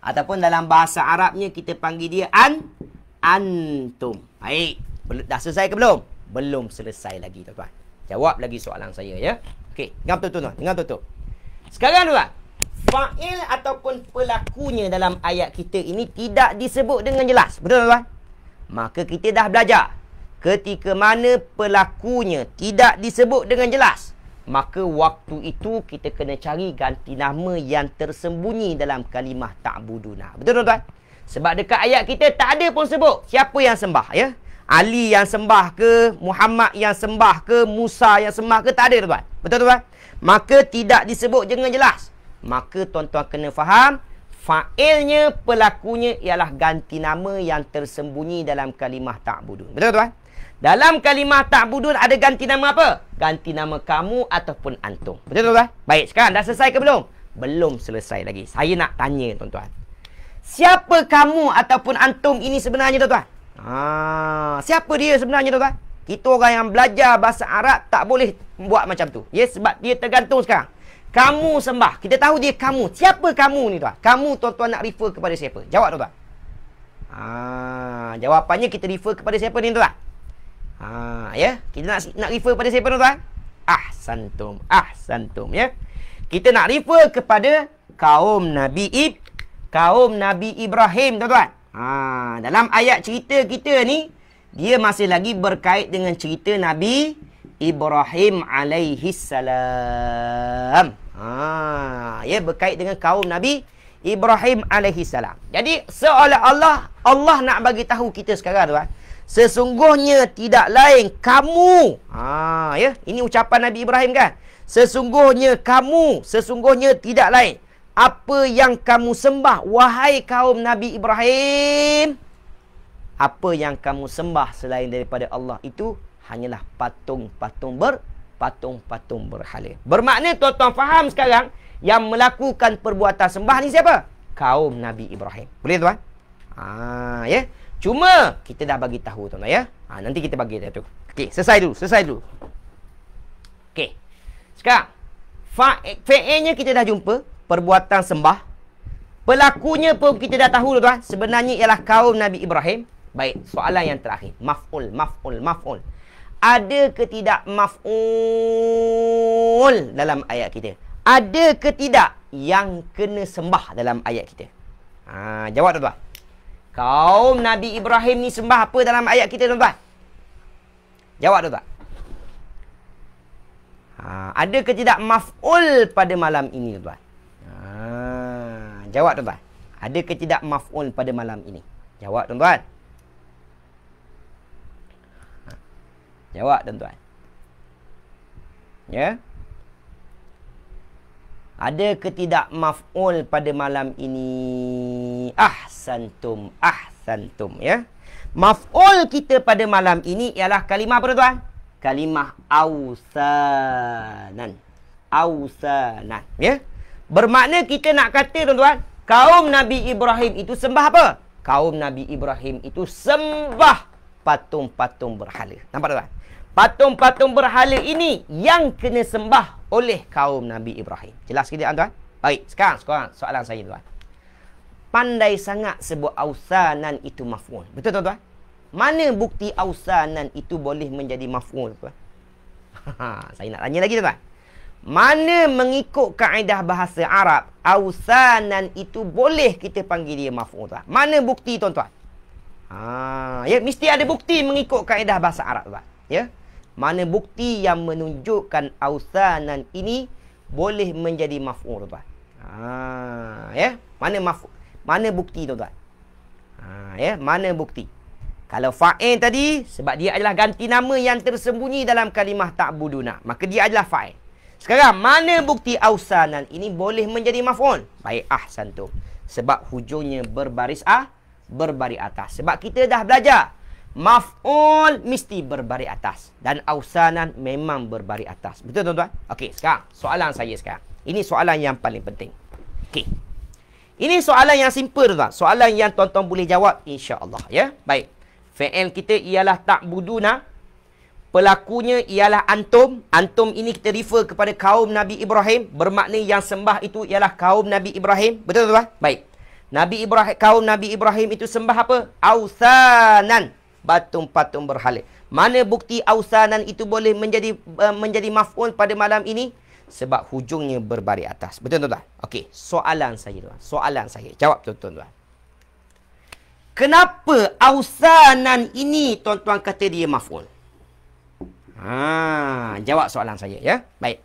Ataupun dalam bahasa Arabnya kita panggil dia antum. Baik, dah selesai ke belum? Belum selesai lagi tuan-tuan. Jawab lagi soalan saya ya. Okey, dengar betul tuan. Dengar betul. Sekarang tuan, fa'il ataupun pelakunya dalam ayat kita ini tidak disebut dengan jelas. Betul tuan? Maka kita dah belajar. Ketika mana pelakunya tidak disebut dengan jelas, maka waktu itu kita kena cari ganti nama yang tersembunyi dalam kalimah ta'buduna. Betul tuan? Sebab dekat ayat kita tak ada pun sebut siapa yang sembah, ya. Ali yang sembah ke, Muhammad yang sembah ke, Musa yang sembah ke, tak ada tuan. Betul tuan? Maka tidak disebut dengan jelas. Maka tuan-tuan kena faham, fa'ilnya, pelakunya ialah ganti nama yang tersembunyi dalam kalimah ta'budun. Betul tuan? Dalam kalimah ta'budun ada ganti nama apa? Ganti nama kamu ataupun antum. Betul tuan? Baik, sekarang dah selesai ke belum? Belum selesai lagi. Saya nak tanya tuan-tuan. Siapa kamu ataupun antum ini sebenarnya tuan-tuan? Siapa dia sebenarnya tuan-tuan? Kita orang yang belajar bahasa Arab tak boleh buat macam tu. Ya, sebab dia tergantung sekarang. Kamu sembah. Kita tahu dia kamu. Siapa kamu ni tuan? Kamu tuan-tuan nak refer kepada siapa? Jawab tuan-tuan. Jawapannya kita refer kepada siapa ni tuan? Ya, kita nak refer kepada siapa tuan? Ahsantum, ya. Kita nak refer kepada kaum Nabi Ibrahim tuan-tuan. Dalam ayat cerita kita ni, dia masih lagi berkait dengan cerita Nabi Ibrahim alaihi salam. Ya, berkait dengan kaum Nabi Ibrahim alaihi salam. Jadi seolah-olah Allah nak bagi tahu kita sekarang tuan, sesungguhnya tidak lain kamu. Ya, ini ucapan Nabi Ibrahim kan? Sesungguhnya tidak lain apa yang kamu sembah, wahai kaum Nabi Ibrahim. Apa yang kamu sembah selain daripada Allah itu hanyalah patung-patung berhala. Bermakna tuan-tuan faham sekarang, yang melakukan perbuatan sembah ni siapa? Kaum Nabi Ibrahim. Boleh tuan? Ya. Cuma kita dah bagi tahu tuan-tuan, ya. Nanti kita bagi tahu. Okey, selesai dulu. Okey. Sekarang fa'ilnya kita dah jumpa, perbuatan sembah. Pelakunya pun kita dah tahu tuan, sebenarnya ialah kaum Nabi Ibrahim. Baik, soalan yang terakhir, maf'ul. Ada ke tidak maf'ul dalam ayat kita? Ada ke tidak yang kena sembah dalam ayat kita? Jawab tuan-tuan. Kaum Nabi Ibrahim ni sembah apa dalam ayat kita tuan-tuan? Jawab tuan-tuan. Ada ke tidak maf'ul pada malam ini tuan-tuan? Jawab tuan-tuan. Ada ke tidak maf'ul pada malam ini? Jawab tuan-tuan. Jawab tuan-tuan. Ya. Ada ke tidak maf'ul pada malam ini? Ahsantum, ya. Maf'ul kita pada malam ini ialah kalimah apa tuan? Kalimah ausanan. Ya. Bermakna kita nak kata tuan-tuan, kaum Nabi Ibrahim itu sembah apa? Kaum Nabi Ibrahim itu sembah patung-patung berhala. Nampak tuan? Patung-patung berhala ini yang kena sembah oleh kaum Nabi Ibrahim. Jelas ke tidak tuan? Baik, sekarang soalan saya tuan. Pandai sangat sebut ausanan itu maf'ul. Betul tuan? Mana bukti ausanan itu boleh menjadi maf'ul tuan? Saya nak tanya lagi tuan. Mana mengikut kaedah bahasa Arab, ausanan itu boleh kita panggil dia maf'ul tuan? Mana bukti tuan-tuan? Ya, mesti ada bukti mengikut kaedah bahasa Arab tuan. Ya. Mana bukti yang menunjukkan ausanan ini boleh menjadi maf'ul tuan? Ya. Mana bukti tuan-tuan? Ya, mana bukti? Kalau fa'il tadi, sebab dia adalah ganti nama yang tersembunyi dalam kalimah ta'buduna, maka dia adalah fa'il. Sekarang, mana bukti ausanan ini boleh menjadi maf'ul? Baik, ahsantum. Sebab hujungnya berbaris atas. Sebab kita dah belajar, maf'ul mesti berbaris atas. Dan ausanan memang berbaris atas. Betul tuan-tuan? Okey, sekarang, soalan saya sekarang. Ini soalan yang paling penting. Okey. Ini soalan yang simple tuan-tuan. Soalan yang tuan-tuan boleh jawab, insya-Allah. Ya, baik. Fi'il kita ialah ta'buduna. Pelakunya ialah antum. Antum ini kita refer kepada kaum Nabi Ibrahim. Bermakna yang sembah itu ialah kaum Nabi Ibrahim. Betul tuan? Baik. Kaum Nabi Ibrahim itu sembah apa? Ausanan. Patung-patung berhala. Mana bukti ausanan itu boleh menjadi maf'ul pada malam ini? Sebab hujungnya berbaris atas. Betul tuan? Okey, soalan saya tuan. Jawab tuan-tuan. Kenapa ausanan ini tuan-tuan kata dia maf'ul? Jawab soalan saya ya. Baik.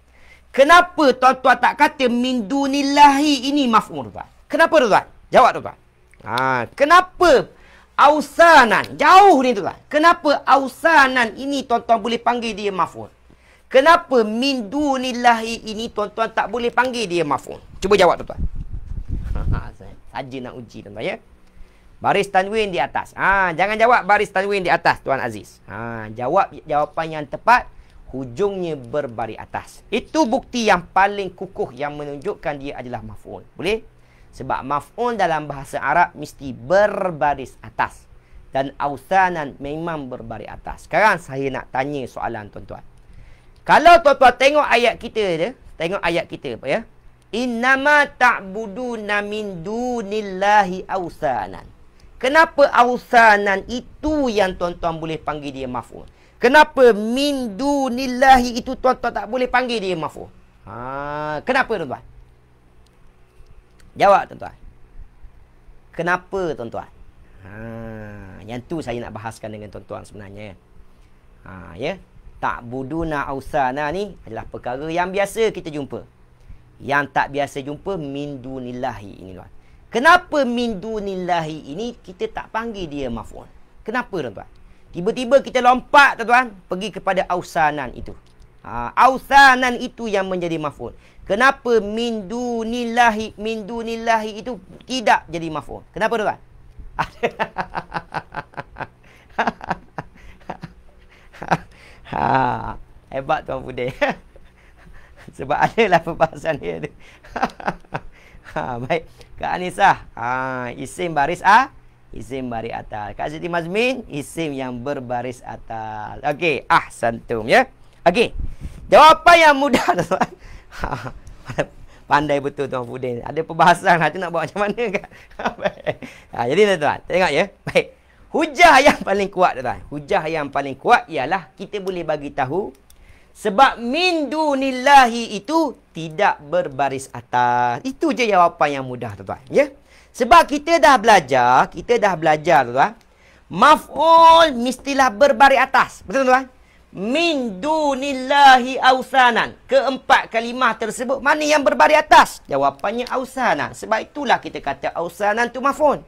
Kenapa tuan-tuan tak kata min dunillahi ini maf'ul tuan? Kenapa tuan? Jawab tuan. Kenapa ausanan? Jauh ni tuan. Kenapa ausanan ini tuan-tuan boleh panggil dia maf'ul? Kenapa min dunillahi ini tuan-tuan tak boleh panggil dia maf'ul? Cuba jawab tuan-tuan. Saja nak uji tuan-tuan ya. Baris tanwin di atas. Jangan jawab baris tanwin di atas Tuan Aziz. Jawab jawapan yang tepat, hujungnya berbaris atas. Itu bukti yang paling kukuh yang menunjukkan dia adalah maf'ul. Boleh? Sebab maf'ul dalam bahasa Arab mesti berbaris atas. Dan ausanan memang berbaris atas. Sekarang saya nak tanya soalan tuan-tuan. Kalau tuan-tuan tengok ayat kita je, tengok ayat kita apa ya? Innama ta'buduna min dunillahi ausanan. Kenapa ausanan itu yang tuan-tuan boleh panggil dia maf'ul? Kenapa min dunillahi itu tuan-tuan tak boleh panggil dia maf'ul? Kenapa tuan-tuan? Jawab tuan-tuan. Kenapa tuan-tuan? Yang tu saya nak bahaskan dengan tuan-tuan sebenarnya. Ya. Ta'buduna ausana ni adalah perkara yang biasa kita jumpa. Yang tak biasa jumpa min dunillahi ini tuan. Kenapa min dunillahi ini kita tak panggil dia maf'ul? Kenapa tuan-tuan? Tiba-tiba kita lompat tuan-tuan pergi kepada ausanan itu. Ausanan itu yang menjadi maf'ul. Kenapa min dunillahi itu tidak jadi maf'ul? Kenapa tuan-tuan? Hebat Tuan Pudin. Sebab adalah perbahasan dia tu. Baik. Kak Anisah. Isim baris isim baris atas. Kak Siti Mazmin, isim yang berbaris atas. Okey, ahsantum ya. Okey. Jawapan yang mudah tuan. Pandai betul Tuan Pudin. Ada perbahasan tu nak buat macam mana kan? Jadi tuan-tuan, tengok ya. Baik. Hujah yang paling kuat tuan. Hujah yang paling kuat ialah kita boleh bagi tahu sebab min dunillahi itu tidak berbaris atas. Itu je jawapan yang mudah tuan-tuan ya. Sebab kita dah belajar tuan. Maf'ul mestilah berbaris atas. Betul tuan? Min dunillahi ausanan. Keempat kalimah tersebut mana yang berbaris atas? Jawapannya ausanan. Sebab itulah kita kata ausanan tu maf'ul.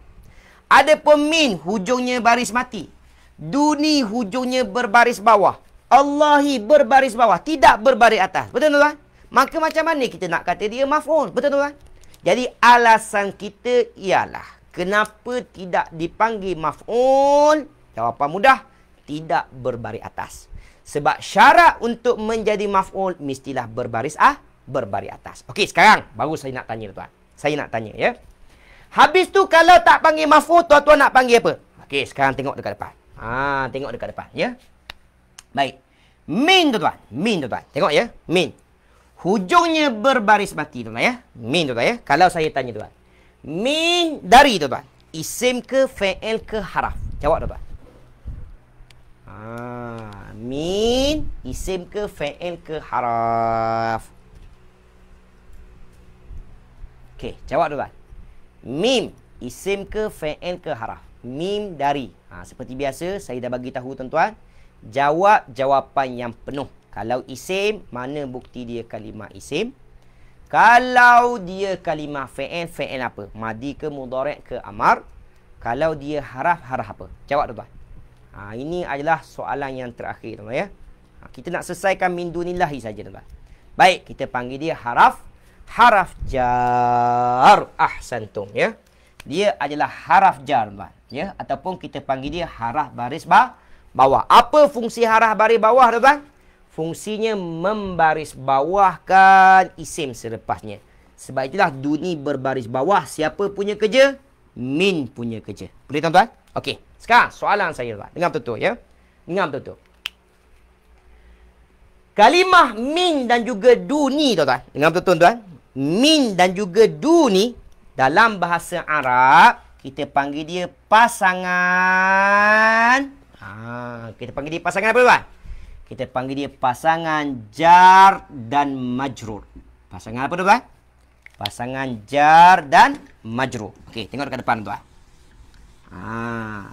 Ada min hujungnya baris mati. Duni hujungnya berbaris bawah. Allahi berbaris bawah, tidak berbaris atas. Betul tuan? Maka macam mana kita nak kata dia maf'ul? Betul tuan? Jadi alasan kita ialah kenapa tidak dipanggil maf'ul? Jawapan mudah, tidak berbaris atas. Sebab syarat untuk menjadi maf'ul mestilah berbaris atas. Okey, sekarang baru saya nak tanya tuan. Saya nak tanya ya. Habis tu kalau tak panggil maf'ul, tuan-tuan nak panggil apa? Okey, sekarang tengok dekat depan. Tengok dekat depan ya. Baik. Min tuan-tuan. Min tuan-tuan. Tengok ya. Min. Hujungnya berbaris mati tuan-tuan ya. Min tuan-tuan ya. Kalau saya tanya tuan. Min dari tuan-tuan. Isim ke fi'il ke haraf? Jawab tuan-tuan. Min isim ke fi'il ke haraf? Okey, jawab tuan-tuan. Mim isim ke fi'il ke haraf? Mim dari. Seperti biasa saya dah bagi tahu tuan-tuan. Jawab jawapan yang penuh. Kalau isim, mana bukti dia kalimah isim? Kalau dia kalimah fi'il, fi'il apa? Madi ke mudhari' ke amar? Kalau dia haraf, haraf apa? Jawab tuan-tuan. Ini adalah soalan yang terakhir tuan-tuan ya. Kita nak selesaikan min dunillahi saja tuan-tuan. Baik, kita panggil dia haraf jar. Ahsantum ya. Dia adalah haraf jar tuan ya, ataupun kita panggil dia haraf baris bawah. Apa fungsi haraf baris bawah tuan? Fungsinya membaris bawahkan isim selepasnya. Sebab itulah duni berbaris bawah. Siapa punya kerja? Min punya kerja. Boleh tuan-tuan? Okey. Sekarang soalan saya tuan. Dengar betul ya. Dengar betul. Kalimah min dan juga duni tuan-tuan. Dengar betul tuan-tuan. Min dan juga duni dalam bahasa Arab kita panggil dia pasangan. Kita panggil dia pasangan apa tuan? Kita panggil dia pasangan jar dan majrur. Pasangan apa tuan? Pasangan jar dan majrur. Okey, tengok dekat depan tuan.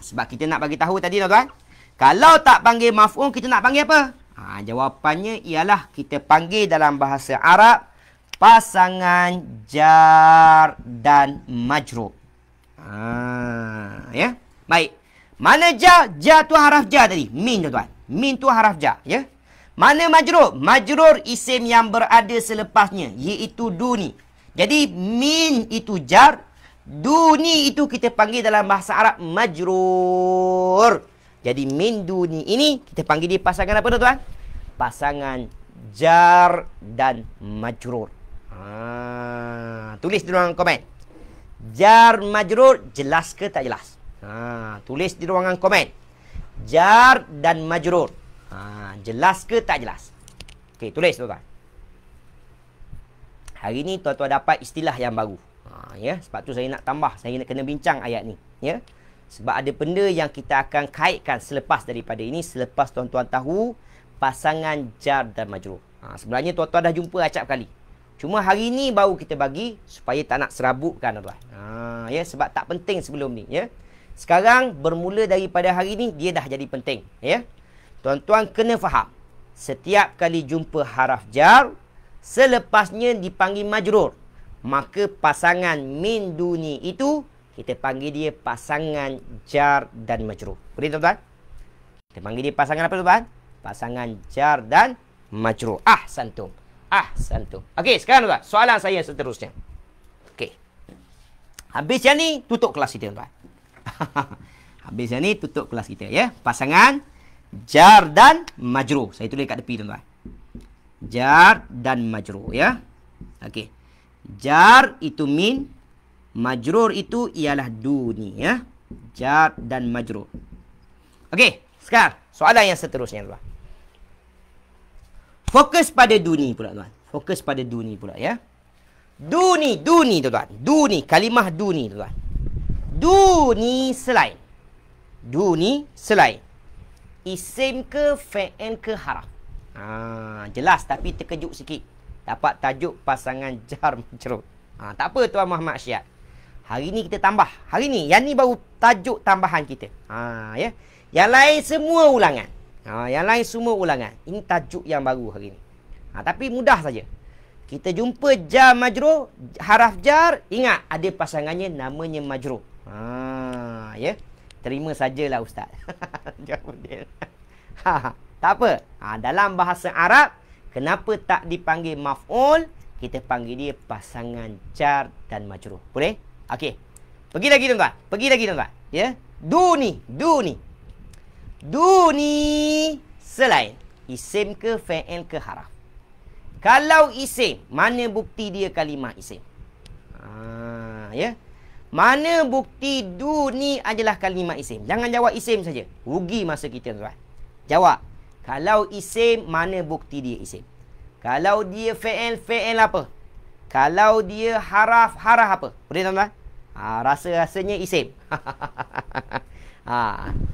Sebab kita nak bagi tahu tadi tuan. Kalau tak panggil maf'ul, kita nak panggil apa? Jawapannya ialah kita panggil dalam bahasa Arab pasangan jar dan majrur. Ya. Baik. Mana ja? Ja tu haraf ja tadi. Min tuan-tuan. Min tu haraf ja, ya. Mana majrur? Majrur isim yang berada selepasnya, iaitu duni. Jadi min itu jar, duni itu kita panggil dalam bahasa Arab majrur. Jadi min duni ini kita panggil dia pasangan apa tuan-tuan? Pasangan jar dan majrur. Tulis di ruangan komen. Jar majrur jelas ke tak jelas? Tulis di ruangan komen. Jar dan majrur. Jelas ke tak jelas? Okey, tulis tuan-tuan. Hari ni tuan-tuan dapat istilah yang baru. Ya, sebab tu saya nak tambah, saya nak kena bincang ayat ni, ya. Sebab ada benda yang kita akan kaitkan selepas daripada ini, selepas tuan-tuan tahu pasangan jar dan majrur. Sebenarnya tuan-tuan dah jumpa acap kali. Cuma hari ni baru kita bagi supaya tak nak serabutkan tuan-tuan. Ya, sebab tak penting sebelum ni, ya. Sekarang bermula daripada hari ni dia dah jadi penting, ya. Tuan-tuan kena faham. Setiap kali jumpa haraf jar, selepasnya dipanggil majrur, maka pasangan min duni itu kita panggil dia pasangan jar dan majrur. Boleh tuan-tuan? Kita panggil dia pasangan apa tuan-tuan? Pasangan jar dan majrur. Ahsantum. Ahsantum. Okey, sekarang tuan-tuan, soalan saya seterusnya. Okey. Habis yang ni tutup kelas kita tuan-tuan. Habis yang ni tutup kelas kita, ya. Pasangan jar dan majrur. Saya tulis kat tepi tuan-tuan. Jar dan majrur, ya. Okey. Jar itu min, majrur itu ialah duni, ya. Jar dan majrur. Okey, sekarang soalan yang seterusnya tuan. Fokus pada duni pula tuan. Fokus pada duni pula, ya. Duni tuan-tuan. Duni, kalimah duni tuan. Duni selain. Duni selain. Isim ke, fi'il ke, haraf? Jelas tapi terkejut sikit. Dapat tajuk pasangan jar majrur. Tak apa Tuan Muhammad Syed. Hari ni kita tambah. Hari ni, yang ni baru tajuk tambahan kita. Ya. Yang lain semua ulangan. Yang lain semua ulangan. Ini tajuk yang baru hari ni. Tapi mudah saja. Kita jumpa jar majrur, haraf jar, ingat ada pasangannya namanya majrur. Ya. Terima sajalah Ustaz. Tak apa. Dalam bahasa Arab, kenapa tak dipanggil maf'ul? Kita panggil dia pasangan jar dan majrur. Boleh? Okey. Pergi lagi tuan-tuan. Pergi lagi tuan-tuan. Ya. Duni. Duni selain. Isim ke, fi'il ke, haraf? Kalau isim, mana bukti dia kalimah isim? Ya. Mana bukti duni adalah kalimah isim? Jangan jawab isim saja. Rugi masa kita tuan. Jawab. Kalau isim, mana bukti dia isim? Kalau dia fi'il, fi'il apa? Kalau dia haraf, haraf apa? Boleh tuan-tuan? Rasa-rasanya isim.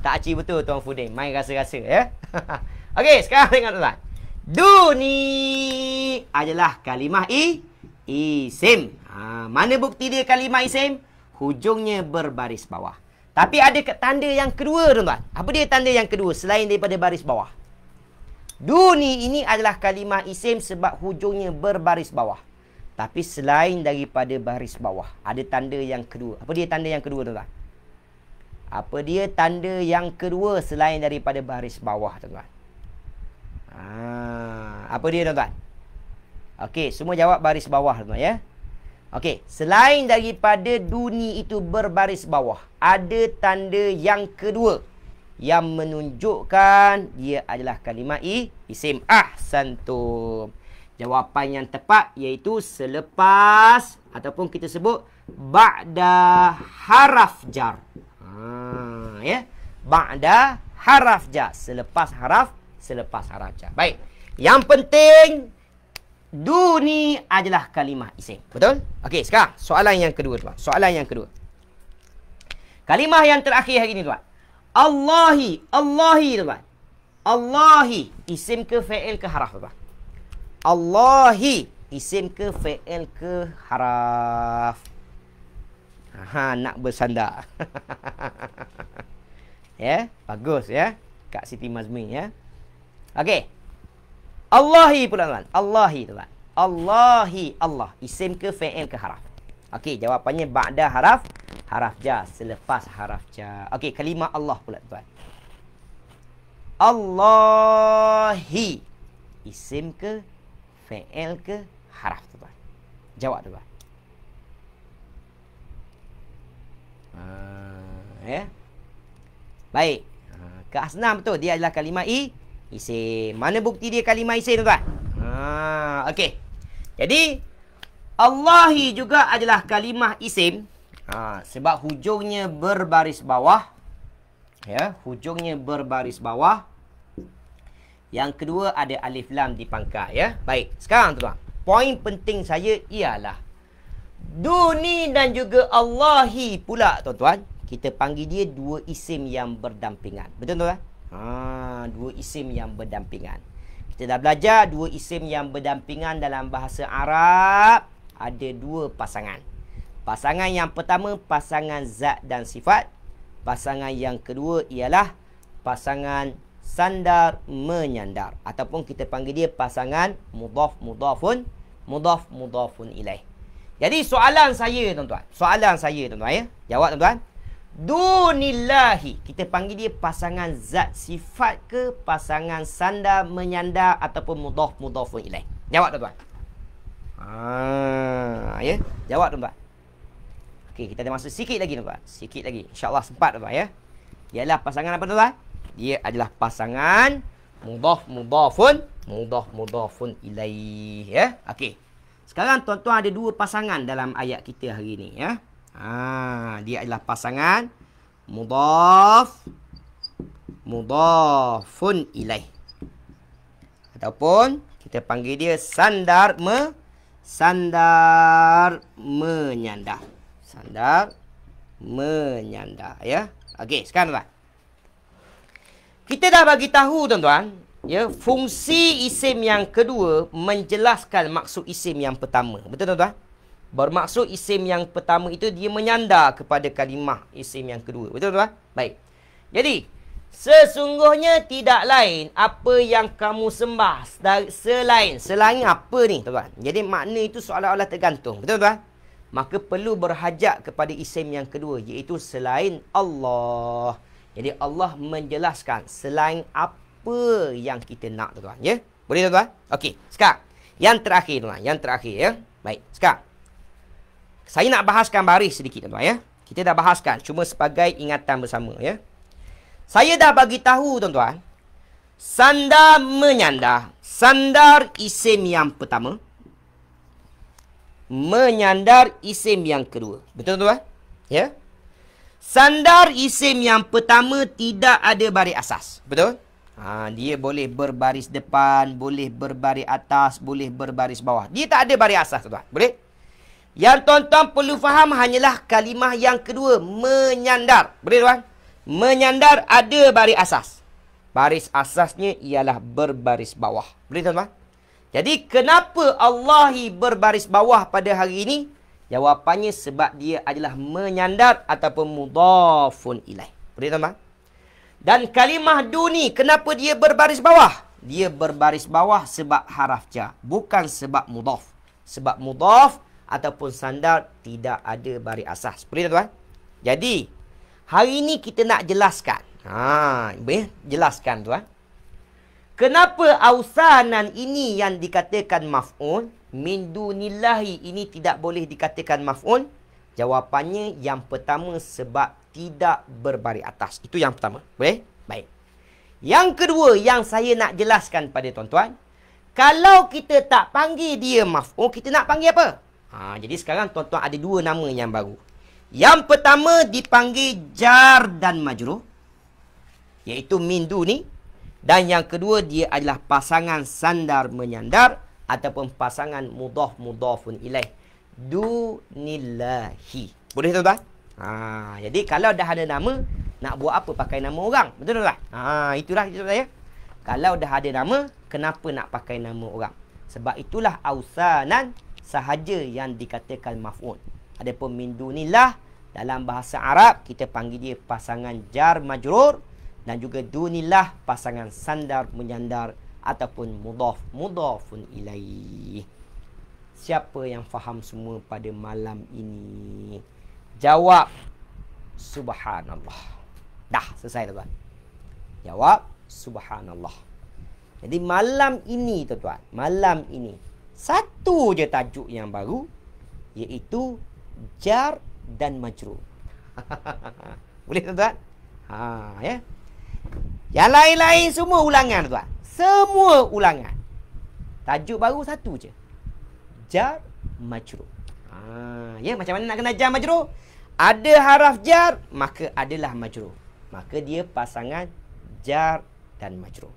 Tak aci betul Tuan Fudin. Main rasa-rasa, ya. Okey, sekarang tengok tuan-tuan. Duni adalah kalimah isim. Mana bukti dia kalimah isim? Hujungnya berbaris bawah. Tapi ada tanda yang kedua tuan-tuan. Apa dia tanda yang kedua selain daripada baris bawah? Duni ini adalah kalimah isim sebab hujungnya berbaris bawah. Tapi selain daripada baris bawah, ada tanda yang kedua. Apa dia tanda yang kedua tuan-tuan? Apa dia tanda yang kedua selain daripada baris bawah tuan-tuan? Apa dia tuan-tuan? Okey, semua jawab baris bawah tuan-tuan, ya. Okey, selain daripada duni itu berbaris bawah, ada tanda yang kedua yang menunjukkan dia adalah kalimah isim. Ahsantum. Jawapan yang tepat iaitu selepas ataupun kita sebut ba'da haraf jar. Ya. Ba'da haraf jar. Selepas haraf jar. Baik. Yang penting duni adalah kalimah isim. Betul? Okey, sekarang soalan yang kedua tuan. Soalan yang kedua. Kalimah yang terakhir hari ni tuan. Allahi tuan. Allahi isim ke fi'il ke haraf tuan? Allahi isim ke fi'il ke haraf? Nak bersandar. Ya, bagus ya. Kak Siti Mazmi ya. Okey. Allahi pula tuan. Allahi tuan. Allahi, Allah. Isim ke fi'il ke haraf? Okey, jawapannya ba'da haraf jar, selepas haraf jar. Okey, kalimah Allah pula tuan. Allahi. Isim ke, fi'il ke, haraf tuan? Jawab tuan. Ya. Baik. Ke Asnam betul, dia adalah kalimah isim. Mana bukti dia kalimah isim tuan? Okey. Jadi Allahi juga adalah kalimah isim. Sebab hujungnya berbaris bawah. Ya, hujungnya berbaris bawah. Yang kedua ada alif lam di pangkal ya. Baik, sekarang tuan. Poin penting saya ialah Duni dan juga Allahi pula tuan-tuan. Kita panggil dia dua isim yang berdampingan. Betul tuan? Dua isim yang berdampingan. Kita dah belajar dua isim yang berdampingan dalam bahasa Arab ada dua pasangan. Pasangan yang pertama pasangan zat dan sifat. Pasangan yang kedua ialah pasangan sandar menyandar, ataupun kita panggil dia pasangan mudhaf mudhafun ilaih. Jadi soalan saya tuan-tuan ya. Jawab tuan-tuan. Dunillahi, kita panggil dia pasangan zat sifat ke pasangan sandar menyandar ataupun mudhaf mudhafun ilaih? Jawab tuan-tuan. Ya, jawab tuan-tuan. Okey, kita ada masa sikit lagi tuan-tuan. Sikit lagi. Insya-Allah sempat tuan-tuan ya. Ialah pasangan apa tuan-tuan? Dia adalah pasangan mudhaf mudhafun ilaih ya. Okey. Sekarang tuan-tuan ada dua pasangan dalam ayat kita hari ini ya. Dia adalah pasangan mudhafun ilaih. Ataupun kita panggil dia sandar menyandar. Sandar menyandar ya. Okey, sekarang tuan. Kita dah bagi tahu tuan-tuan, ya, fungsi isim yang kedua menjelaskan maksud isim yang pertama. Betul tuan-tuan? Bermaksud isim yang pertama itu dia menyandar kepada kalimah isim yang kedua. Betul tuan-tuan? Baik. Jadi, sesungguhnya tidak lain apa yang kamu sembah selain apa ni tuan-tuan? Jadi makna itu seolah-olah tergantung. Betul tuan-tuan? Maka perlu berhajat kepada isim yang kedua, iaitu selain Allah. Jadi Allah menjelaskan selain apa yang kita nak tuan-tuan ya. Boleh tuan-tuan? Okey, sekarang yang terakhir tuan-tuan, yang terakhir ya. Baik, sekarang saya nak bahaskan baris sedikit tuan-tuan ya. Kita dah bahaskan cuma sebagai ingatan bersama ya. Saya dah bagi tahu tuan-tuan, sandar menyandar, sandar isim yang pertama, menyandar isim yang kedua. Betul tuan-tuan? Ya. Sandar isim yang pertama tidak ada baris asas. Betul? Dia boleh berbaris depan, boleh berbaris atas, boleh berbaris bawah. Dia tak ada baris asas, tuan. Boleh? Yang tuan-tuan perlu faham hanyalah kalimah yang kedua, menyandar. Boleh, tuan? Menyandar ada baris asas. Baris asasnya ialah berbaris bawah. Boleh, tuan-tuan? Jadi, kenapa Allahi berbaris bawah pada hari ini? Jawapannya sebab dia adalah menyandar ataupun mudhafun ilaih. Boleh tuan-tuan? Dan kalimah duni, kenapa dia berbaris bawah? Dia berbaris bawah sebab haraf jar, bukan sebab mudhaf. Sebab mudhaf ataupun sandar tidak ada baris asas. Boleh tuan-tuan? Jadi, hari ini kita nak jelaskan. Jelaskan tuan. Kenapa ausanan ini yang dikatakan maf'ul? Min dunillahi ini tidak boleh dikatakan maf'ul? Jawapannya yang pertama sebab tidak berbaris atas. Itu yang pertama. Boleh? Baik. Yang kedua yang saya nak jelaskan pada tuan-tuan, kalau kita tak panggil dia maf'ul, kita nak panggil apa? Jadi sekarang tuan-tuan ada dua nama yang baru. Yang pertama dipanggil jar dan majrur, iaitu min duni. Dan yang kedua dia adalah pasangan sandar menyandar ataupun pasangan mudhafun ilaih, dunillahi. Boleh tuan-tuan? Jadi kalau dah ada nama, nak buat apa pakai nama orang? Betul tak? Itulah saya. Kalau dah ada nama, kenapa nak pakai nama orang? Sebab itulah ausanan sahaja yang dikatakan maf'ul. Adapun min dunillah dalam bahasa Arab kita panggil dia pasangan jar majrur, dan juga dunillah pasangan sandar menyandar ataupun mudhafun ilaih. Siapa yang faham semua pada malam ini? Jawab subhanallah. Dah selesai tuan. Jawab subhanallah. Jadi malam ini tuan-tuan, malam ini satu je tajuk yang baru, iaitu jar dan majrur. Boleh tuan-tuan? Ya. Yang lain-lain semua ulangan tuan. Semua ulangan. Tajuk baru satu je. Jar majrur. Ya, macam mana nak kena jar majrur? Ada haraf jar, maka adalah majrur. Maka dia pasangan jar dan majrur.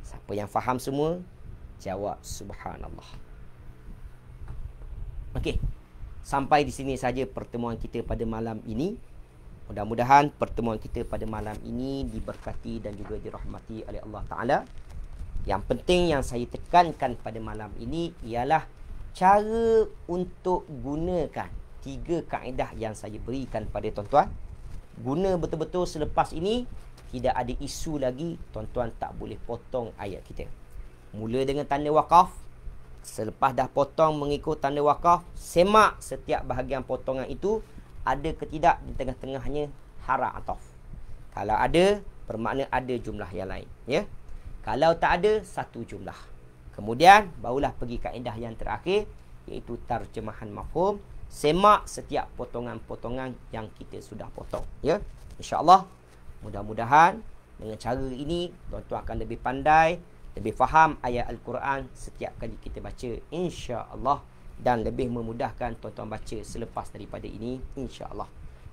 Siapa yang faham semua, jawab subhanallah. Okey. Sampai di sini saja pertemuan kita pada malam ini. Mudah-mudahan pertemuan kita pada malam ini diberkati dan juga dirahmati oleh Allah Ta'ala. Yang penting yang saya tekankan pada malam ini ialah cara untuk gunakan 3 kaedah yang saya berikan pada tuan-tuan. Guna betul-betul selepas ini. Tidak ada isu lagi, tuan-tuan tak boleh potong ayat kita. Mula dengan tanda wakaf. Selepas dah potong mengikut tanda wakaf, semak setiap bahagian potongan itu ada ke tidak di tengah-tengahnya haraf ataf. Kalau ada, bermakna ada jumlah yang lain. Ya. Kalau tak ada, satu jumlah. Kemudian, barulah pergi kaedah yang terakhir, iaitu tarjemahan mafhum. Semak setiap potongan-potongan yang kita sudah potong. Ya. InsyaAllah, mudah-mudahan dengan cara ini tuan-tuan akan lebih pandai, lebih faham ayat Al-Quran setiap kali kita baca, insya-Allah, dan lebih memudahkan tuan-tuan baca selepas daripada ini, insya-Allah.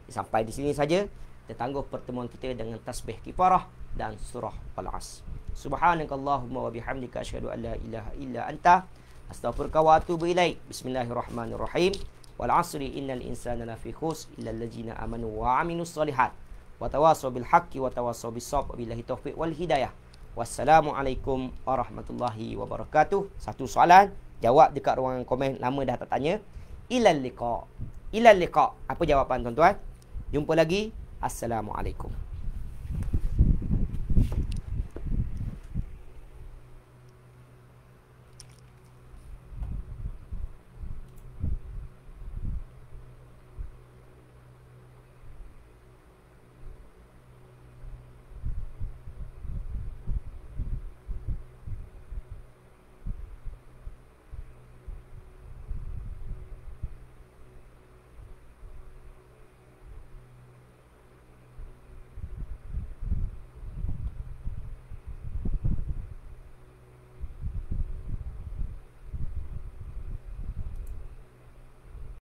Sampai di sini saja kita tangguh pertemuan kita dengan tasbih kifarah dan surah Al-As. Subhanakallahumma wa bihamdika asyhadu an la ilaha illa anta astaghfiruka wa atubu ilaik. Bismillahirrahmanirrahim. Wal 'asri innal insana lafi khusr illa allazina amanu wa 'amilus solihat. Watawassaw bil haqqi watawassaw bis sabr. Wabillahi taufiq wal hidayah. Wassalamualaikum warahmatullahi wabarakatuh. Satu soalan, jawab dekat ruangan komen, lama dah tak tanya. Ilal liqa. Ilal liqa. Apa jawapan tuan-tuan? Jumpa lagi. Assalamualaikum.